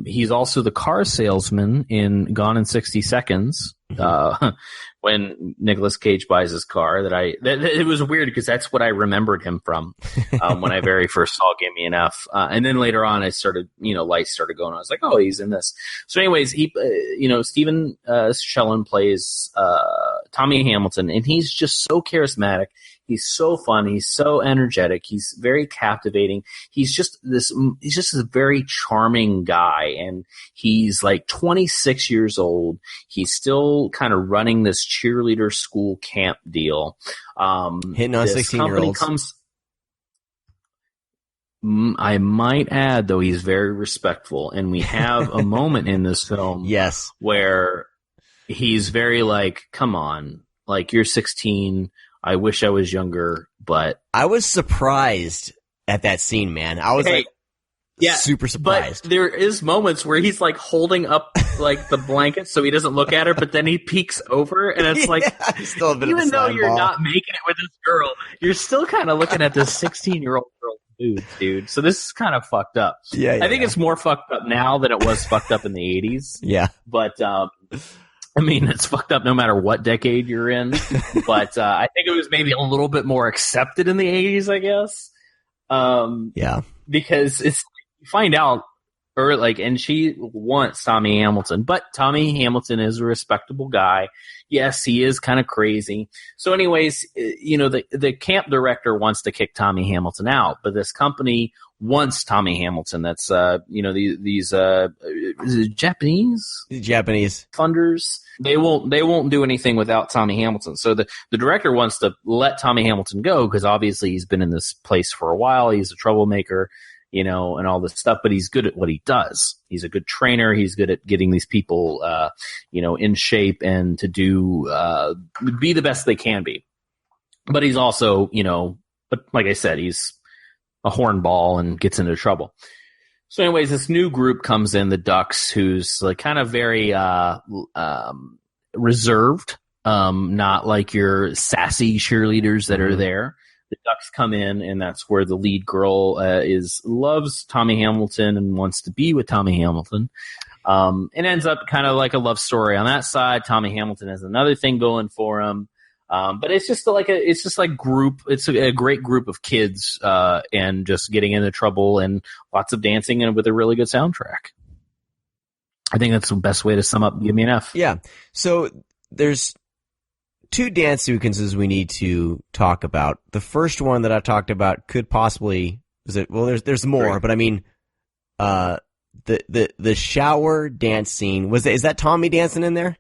E: He's also the car salesman in Gone in 60 Seconds. When Nicolas Cage buys his car, it was weird because that's what I remembered him from when I very first saw Gimme An F. And then later on, I started, lights started going on. I was like, oh, he's in this. So, anyways, he, Stephen Schellen plays Tommy Hamilton, and he's just so charismatic. He's so fun. He's so energetic. He's very captivating. He's just a very charming guy. And he's like 26 years old. He's still kind of running this cheerleader school camp deal.
D: Hitting on 16-year-olds.
E: I might add, though, he's very respectful. And we have a moment in this film
D: yes,
E: where he's very like, come on, like you're 16. I wish I was younger, but
D: I was surprised at that scene, man. I was super surprised.
E: But there is moments where he's like holding up like the blanket so he doesn't look at her, but then he peeks over and it's like,
D: still a bit
E: even
D: of a
E: though you're
D: ball.
E: not making it with this girl, you're still kind of looking at this 16-year-old girl dude. So this is kind of fucked up.
D: Yeah,
E: I think it's more fucked up now than it was fucked up in the 80s.
D: Yeah.
E: But, I mean, it's fucked up no matter what decade you're in, but I think it was maybe a little bit more accepted in the 80s, I guess.
D: Yeah.
E: Because you find out, and she wants Tommy Hamilton, but Tommy Hamilton is a respectable guy. Yes, he is kind of crazy. So anyways, the camp director wants to kick Tommy Hamilton out, but this company wants Tommy Hamilton. That's, these Japanese funders. They won't do anything without Tommy Hamilton. So the director wants to let Tommy Hamilton go because obviously he's been in this place for a while. He's a troublemaker, and all this stuff, but he's good at what he does. He's a good trainer. He's good at getting these people, in shape and to do, be the best they can be. But he's also, but like I said, he's a hornball and gets into trouble. So anyways, this new group comes in, the Ducks, who's like kind of very reserved, not like your sassy cheerleaders that are there. The Ducks come in, and that's where the lead girl loves Tommy Hamilton and wants to be with Tommy Hamilton. It ends up kind of like a love story on that side. Tommy Hamilton has another thing going for him. But it's just it's a great group of kids, and just getting into trouble and lots of dancing and with a really good soundtrack. I think that's the best way to sum up Gimme An F.
D: Yeah. So there's 2 dance sequences we need to talk about. The first one that I talked about could possibly, there's more, but I mean, the shower dance scene, is that Tommy dancing in there?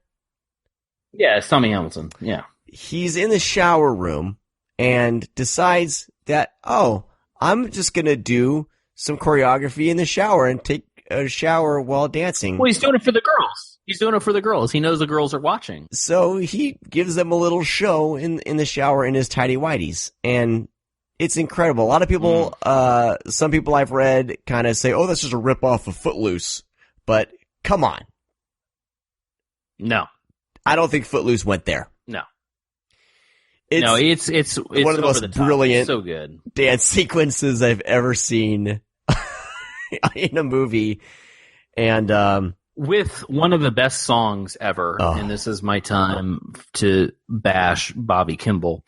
E: Yeah, it's Tommy Hamilton. Yeah.
D: He's in the shower room and decides that, I'm just going to do some choreography in the shower and take a shower while dancing.
E: Well, he's doing it for the girls. He knows the girls are watching.
D: So he gives them a little show in the shower in his tidy whities. And it's incredible. A lot of people, some people I've read kind of say, that's just a ripoff of Footloose. But come on.
E: No.
D: I don't think Footloose went there.
E: No.
D: It's one of the most brilliant
E: so good
D: dance sequences I've ever seen in a movie. And
E: with one of the best songs ever, and this is my time to bash Bobby Kimball.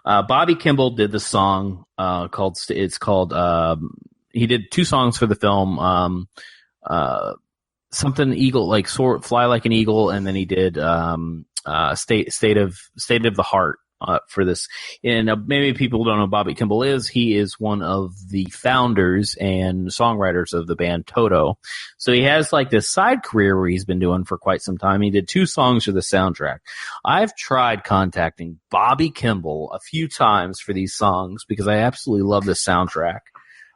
E: Bobby Kimball did the song called he did 2 songs for the film, something eagle, like soar, fly like an eagle, and then he did state of the heart for this. And maybe people don't know who Bobby Kimball is. He is one of the founders and songwriters of the band Toto. So he has like this side career where he's been doing for quite some time. He did 2 songs for the soundtrack. I've tried contacting Bobby Kimball a few times for these songs because I absolutely love this soundtrack.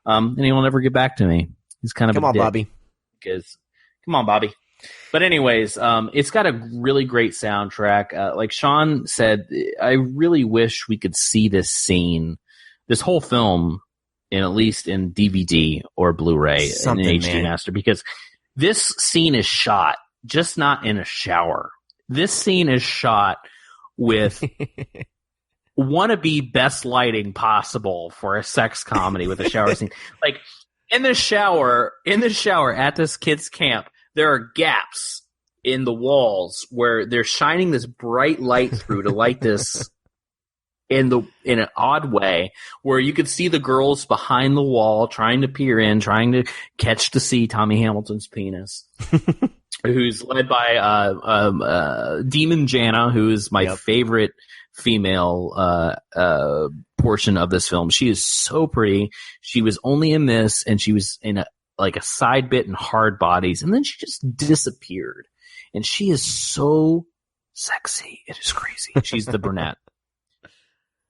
E: And he will never get back to me. He's kind of
D: Come on, Bobby.
E: Come on, Bobby. But anyways, it's got a really great soundtrack. Like Sean said, I really wish we could see this scene, this whole film, at least in DVD or Blu-ray and in HD Master, because this scene is shot just not in a shower. This scene is shot with wannabe best lighting possible for a sex comedy with a shower scene. Like in the shower at this kid's camp, there are gaps in the walls where they're shining this bright light through to light this in an odd way, where you could see the girls behind the wall trying to peer in, trying to catch to see Tommy Hamilton's penis, who's led by Demon Jana, who is my favorite female portion of this film. She is so pretty. She was only in this, and she was in a side bit in Hard Bodies, and then she just disappeared. And she is so sexy. It is crazy. She's the brunette.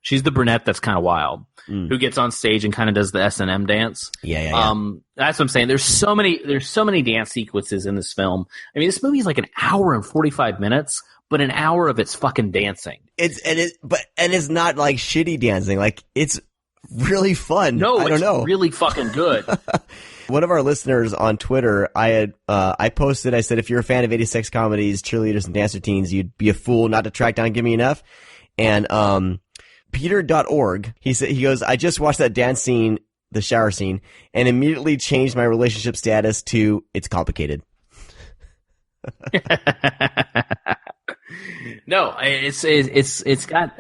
E: She's the brunette that's kind of wild, who gets on stage and kind of does the S&M dance.
D: Yeah.
E: That's what I'm saying. There's so many dance sequences in this film. I mean, this movie is like an hour and 45 minutes, but an hour of it's fucking dancing.
D: It's not like shitty dancing. Like, it's really fun.
E: No,
D: I don't know.
E: It's really fucking good.
D: One of our listeners on Twitter, I posted, I said, if you're a fan of 86 comedies, cheerleaders, and dance routines, you'd be a fool not to track down Gimme An F. And Peter.org, he goes, I just watched that dance scene, the shower scene, and immediately changed my relationship status to it's complicated.
E: No, it's got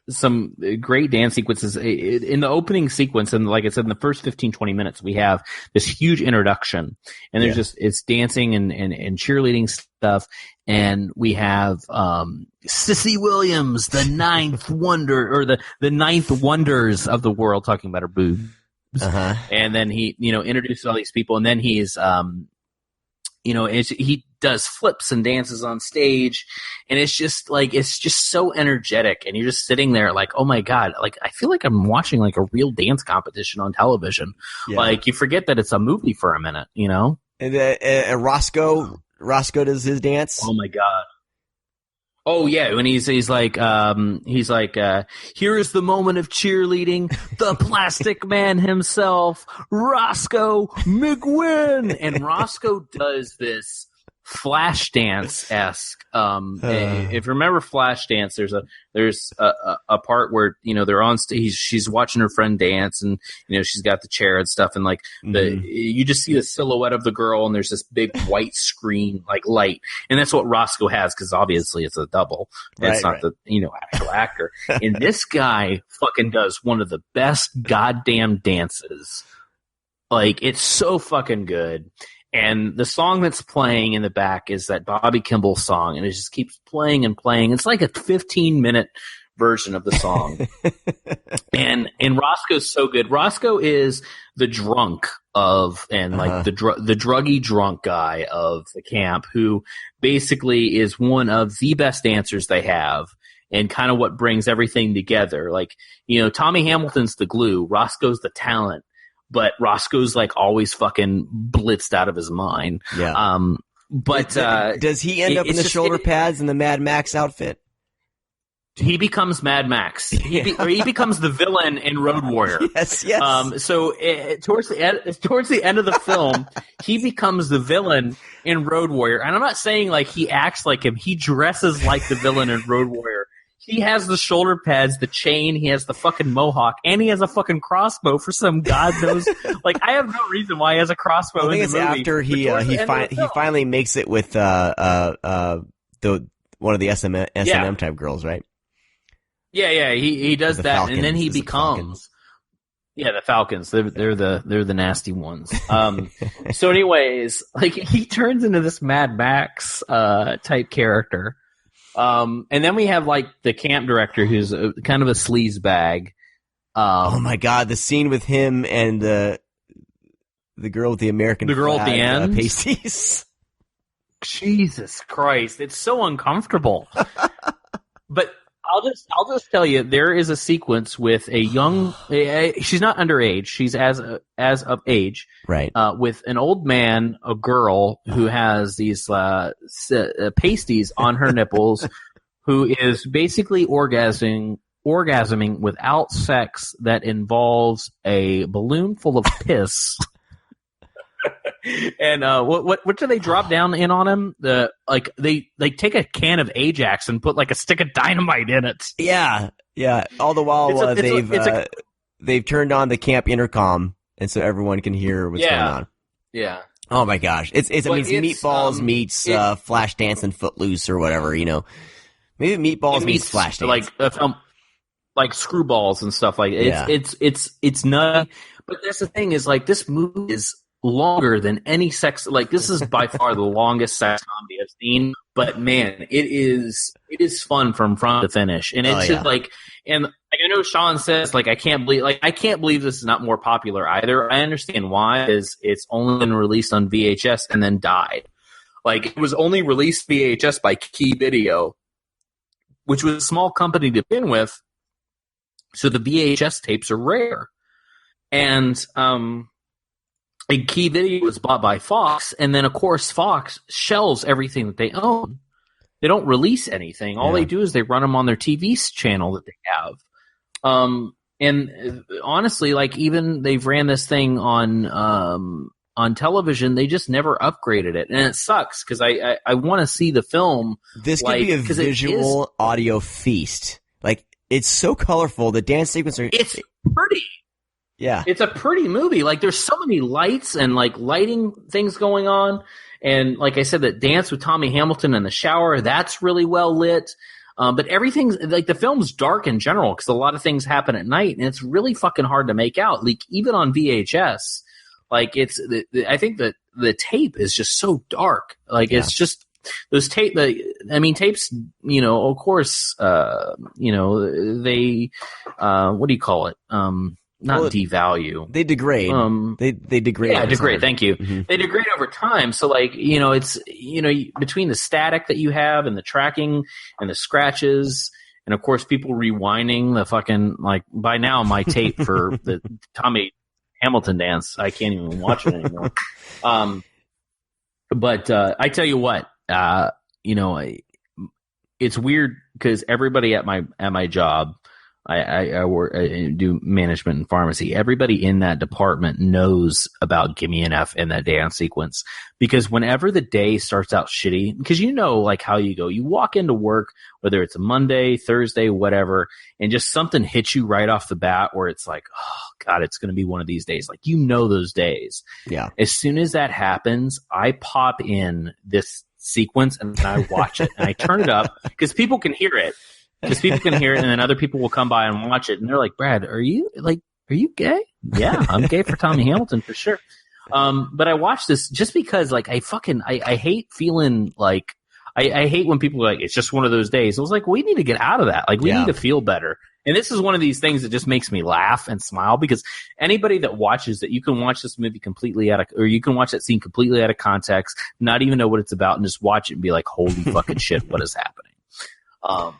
E: some great dance sequences in the opening sequence. And like I said, in the first 15-20 minutes, we have this huge introduction, and there's it's dancing and cheerleading stuff. And we have, Cissy Williams, the ninth wonder, or the ninth wonders of the world, talking about her boobs.
D: Uh-huh.
E: And then he, introduces all these people, and then he's, he does flips and dances on stage, and it's just so energetic, and you're just sitting there like, oh my God, like I feel like I'm watching like a real dance competition on television.
D: Yeah.
E: Like you forget that it's a movie for a minute,
D: And Roscoe does his dance.
E: Oh my God. Oh yeah, when he's like here is the moment of cheerleading, the Plastic Man himself, Roscoe McGuinn, and Roscoe does this Flashdance-esque. If you remember Flashdance, there's a part where they're on stage. She's watching her friend dance, and she's got the chair and stuff, and like you just see the silhouette of the girl, and there's this big white screen like light, and that's what Roscoe has because obviously it's a double. It's not the actual actor. And this guy fucking does one of the best goddamn dances. Like it's so fucking good. And the song that's playing in the back is that Bobby Kimball song, and it just keeps playing and playing. It's like a 15-minute version of the song. and Roscoe's so good. Roscoe is the drunk like the druggy drunk guy of the camp, who basically is one of the best dancers they have, and kind of what brings everything together. Like, Tommy Hamilton's the glue, Roscoe's the talent. But Roscoe's like always fucking blitzed out of his mind.
D: Yeah.
E: But
D: does he end up in the shoulder pads and the Mad Max outfit?
E: He becomes Mad Max. He becomes the villain in Road Warrior.
D: Yes.
E: So towards the end of the film, he becomes the villain in Road Warrior. And I'm not saying like he acts like him. He dresses like the villain in Road Warrior. He has the shoulder pads, the chain, he has the fucking mohawk, and he has a fucking crossbow for some god knows. Like, I have no reason why he has a crossbow.
D: I think
E: in
D: it's
E: the movie.
D: after he finally makes it with one of the S&M type girls, right?
E: Yeah, he does that, Falcons, and then he becomes the Falcons. They're the nasty ones. So, anyways, like he turns into this Mad Max type character. And then we have like the camp director, who's kind of a sleaze bag.
D: Oh my god, the scene with him and the girl with the American
E: girl
D: flag,
E: at the end,
D: pasties.
E: Jesus Christ, it's so uncomfortable. But I'll just tell you, there is a sequence with a young. She's not underage. She's as of age,
D: right?
E: With an old man, a girl who has these pasties on her nipples, who is basically orgasming without sex that involves a balloon full of piss. And what do they drop down in on him? They take a can of Ajax and put like a stick of dynamite in it.
D: Yeah. All the while they've turned on the camp intercom, and so everyone can hear what's going on.
E: Yeah.
D: Oh my gosh, it's Meatballs meets Flashdance and Footloose or whatever, Maybe Meatballs meets Flashdance,
E: like a film, like Screwballs and stuff like it's nutty. But that's the thing, is like this movie is longer than any sex. Like this is by far the longest sex comedy I've seen. But man, it is fun from front to finish, and it's just like, and like I know Sean says, like I can't believe this is not more popular either. I understand why, is it's only been released on VHS and then died. Like it was only released VHS by Key Video, which was a small company to begin with, so the VHS tapes are rare, and Key Video was bought by Fox, and then, of course, Fox shelves everything that they own. They don't release anything. All they do is they run them on their TV channel that they have. And honestly, like, even they've ran this thing on television, they just never upgraded it. And it sucks, because I want to see the film.
D: This could be a visual audio feast. Like, it's so colorful. The dance sequence
E: It's pretty.
D: Yeah.
E: It's a pretty movie. Like, there's so many lights and, like, lighting things going on. And, like I said, that dance with Tommy Hamilton in the shower, that's really well lit. But everything's, like, the film's dark in general because a lot of things happen at night, and it's really fucking hard to make out. Like, even on VHS, like, I think that the tape is just so dark. Like, it's just, those tapes, of course, they, what do you call it? Devalue.
D: They degrade. They degrade.
E: Yeah, degrade.
D: Time.
E: Thank you.
D: Mm-hmm.
E: They degrade over time. So, like, it's, between the static that you have and the tracking and the scratches, and of course, people rewinding the fucking, like, by now, my tape for the Tommy Hamilton dance, I can't even watch it anymore. But I tell you what, it's weird because everybody at my job, I work, I do management and pharmacy. Everybody in that department knows about Gimme An F and that dance sequence, because whenever the day starts out shitty, because like how you go, you walk into work, whether it's a Monday, Thursday, whatever, and just something hits you right off the bat where it's like, oh God, it's going to be one of these days. Like, those days. Yeah. As soon as that happens, I pop in this sequence and I watch it and I turn it up because people can hear it. And then other people will come by and watch it, and they're like, "Brad, are you gay?" Yeah, I'm gay for Tommy Hamilton for sure. But I watched this just because, like, I hate feeling like I hate when people are like, "It's just one of those days." I was like, we need to get out of that. Like, we need to feel better. And this is one of these things that just makes me laugh and smile, because anybody that watches that, you can watch this movie or you can watch that scene completely out of context, not even know what it's about, and just watch it and be like, "Holy fucking shit, what is happening?"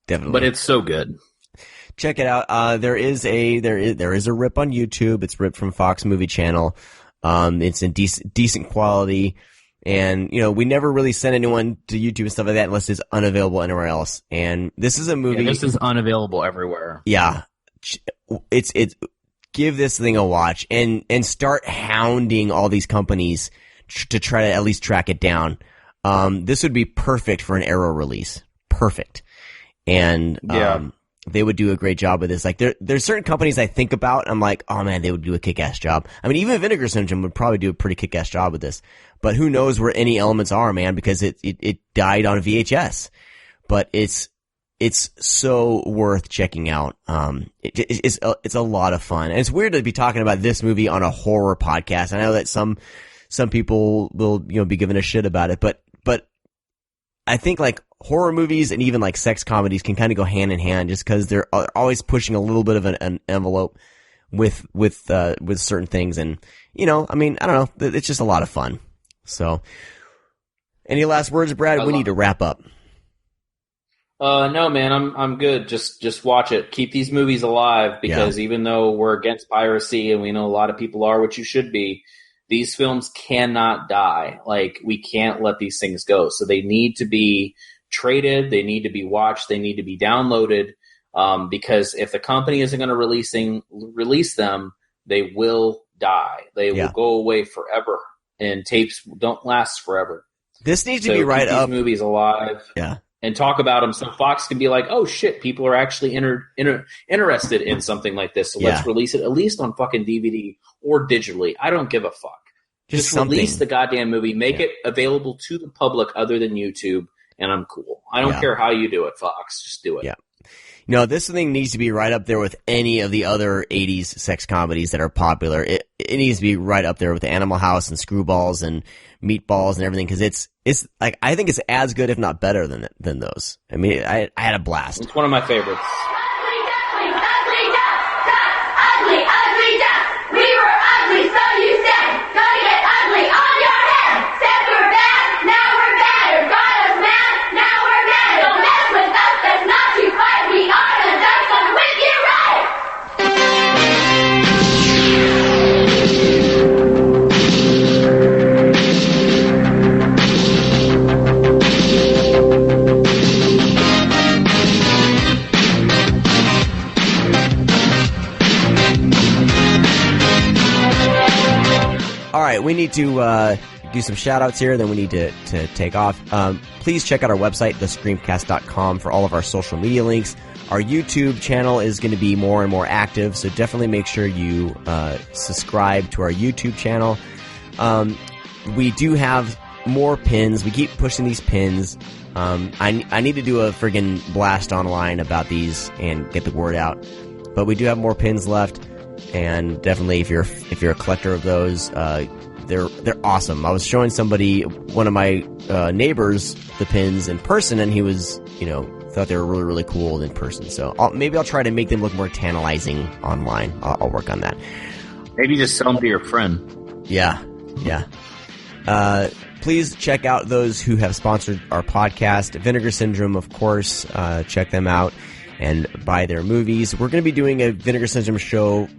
D: Definitely.
E: But it's so good.
D: Check it out. There is a rip on YouTube. It's ripped from Fox Movie Channel. It's in decent quality. And, we never really send anyone to YouTube and stuff like that unless it's unavailable anywhere else. And this is a movie.
E: Yeah, this is unavailable everywhere.
D: Yeah. It's give this thing a watch and start hounding all these companies to try to at least track it down. This would be perfect for an Arrow release. Perfect. And, they would do a great job with this. Like, there's certain companies I think about, I'm like, oh man, they would do a kick-ass job. I mean, even Vinegar Syndrome would probably do a pretty kick-ass job with this. But who knows where any elements are, man, because it died on VHS. But it's so worth checking out. It's a lot of fun. And it's weird to be talking about this movie on a horror podcast. I know that some people will, be giving a shit about it, but I think, like, horror movies and even, like, sex comedies can kind of go hand in hand, just because they're always pushing a little bit of an envelope with certain things. And, I don't know. It's just a lot of fun. So, any last words, Brad? We need to wrap up.
E: No, man, I'm good. Just watch it. Keep these movies alive, because even though we're against piracy and we know a lot of people are, which you should be, these films cannot die. Like, we can't let these things go. So they need to be traded. They need to be watched. They need to be downloaded. Because if the company isn't going to release them, they will die. They will go away forever. And tapes don't last forever.
D: This needs to be right
E: keep
D: up.
E: These movies alive.
D: Yeah.
E: And talk about them so Fox can be like, oh shit, people are actually interested in something like this. So let's release it at least on fucking DVD or digitally. I don't give a fuck. Just release the goddamn movie. Make it available to the public other than YouTube, and I'm cool. I don't care how you do it, Fox. Just do it.
D: Yeah. This thing needs to be right up there with any of the other 80s sex comedies that are popular. It needs to be right up there with Animal House and Screwballs and Meatballs and everything, because it's like, I think it's as good, if not better than those. I mean, I had a blast.
E: It's one of my favorites.
D: All right, we need to do some shout-outs here, then we need to take off. Please check out our website, thescreamcast.com, for all of our social media links. Our YouTube channel is going to be more and more active, so definitely make sure you subscribe to our YouTube channel. We do have more pins. We keep pushing these pins. I need to do a friggin' blast online about these and get the word out. But we do have more pins left. And definitely, if you're a collector of those, they're awesome. I was showing somebody, one of my neighbors, the pins in person, and he was, thought they were really, really cool in person. So maybe I'll try to make them look more tantalizing online. I'll work on that.
E: Maybe just sell them to your friend.
D: Yeah. Please check out those who have sponsored our podcast. Vinegar Syndrome, of course. Check them out and buy their movies. We're going to be doing a Vinegar Syndrome show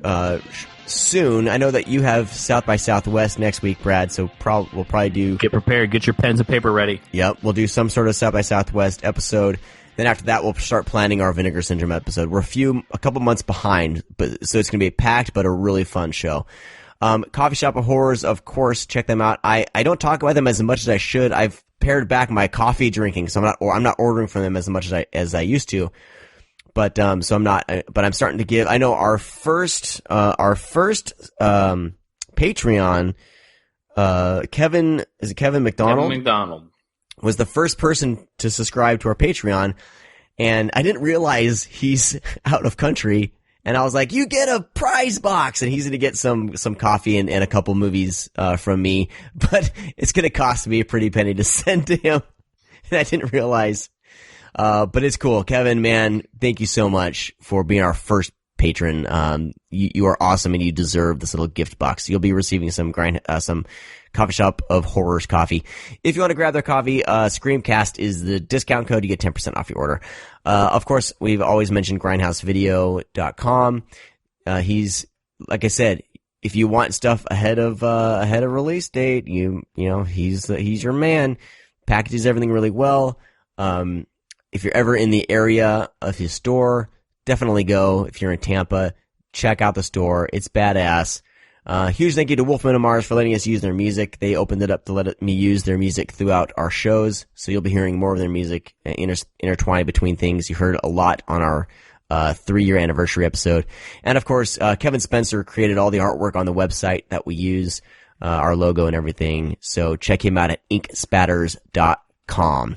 D: soon. I know that you have South by Southwest next week, Brad, so we'll probably do...
E: Get prepared. Get your pens and paper ready.
D: Yep, we'll do some sort of South by Southwest episode. Then after that, we'll start planning our Vinegar Syndrome episode. We're a couple months behind, so it's going to be packed, but a really fun show. Coffee Shop of Horrors, of course, check them out. I don't talk about them as much as I should. I've pared back my coffee drinking, so I'm not ordering from them as much as I used to. But so I'm not. But I'm starting to give. I know our first Patreon. Kevin McDonald?
E: Kevin McDonald
D: was the first person to subscribe to our Patreon, and I didn't realize he's out of country. And I was like, "You get a prize box," and he's going to get some coffee and a couple movies from me. But it's going to cost me a pretty penny to send to him, and I didn't realize. But it's cool. Kevin, man, thank you so much for being our first patron. You are awesome, and you deserve this little gift box. You'll be receiving some Coffee Shop of Horrors coffee. If you want to grab their coffee, Screamcast is the discount code. You get 10% off your order. Of course, we've always mentioned grindhousevideo.com. He's, like I said, if you want stuff ahead of release date, you know, he's your man. Packages everything really well. If you're ever in the area of his store, definitely go. If you're in Tampa, check out the store. It's badass. Huge thank you to Wolfman and Mars for letting us use their music. They opened it up to let me use their music throughout our shows, so you'll be hearing more of their music intertwined between things. You heard a lot on our 3-year anniversary episode. And of course, Kevin Spencer created all the artwork on the website that we use, our logo and everything. So check him out at inkspatters.com.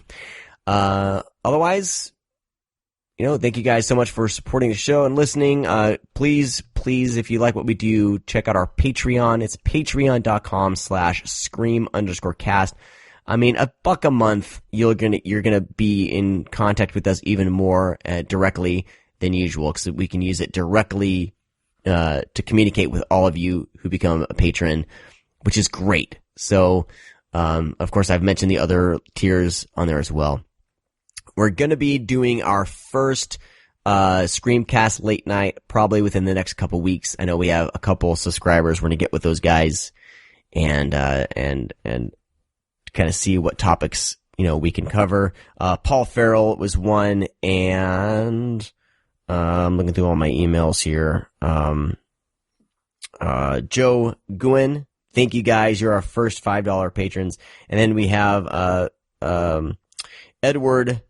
D: Otherwise, you know, thank you guys so much for supporting the show and listening. Please, if you like what we do, check out our Patreon. It's patreon.com/scream_cast. I mean, $1 a month, you're gonna be in contact with us even more directly than usual, because we can use it directly to communicate with all of you who become a patron, which is great. So, of course, I've mentioned the other tiers on there as well. We're going to be doing our first Screamcast late night probably within the next couple weeks. I know we have a couple subscribers. We're going to get with those guys and kind of see what topics, you know, we can cover. Paul Farrell was one, and I'm looking through all my emails here. Joe Guin, thank you guys. You're our first $5 patrons. And then we have Edward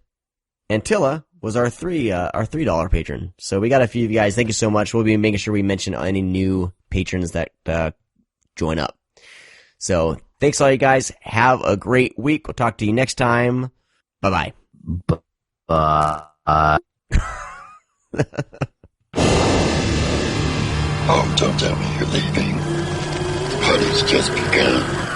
D: Antilla was our $3 patron. So we got a few of you guys. Thank you so much. We'll be making sure we mention any new patrons that join up. So thanks all you guys. Have a great week. We'll talk to you next time. Bye-bye.
B: Oh, don't tell me you're leaving. The party's just begun.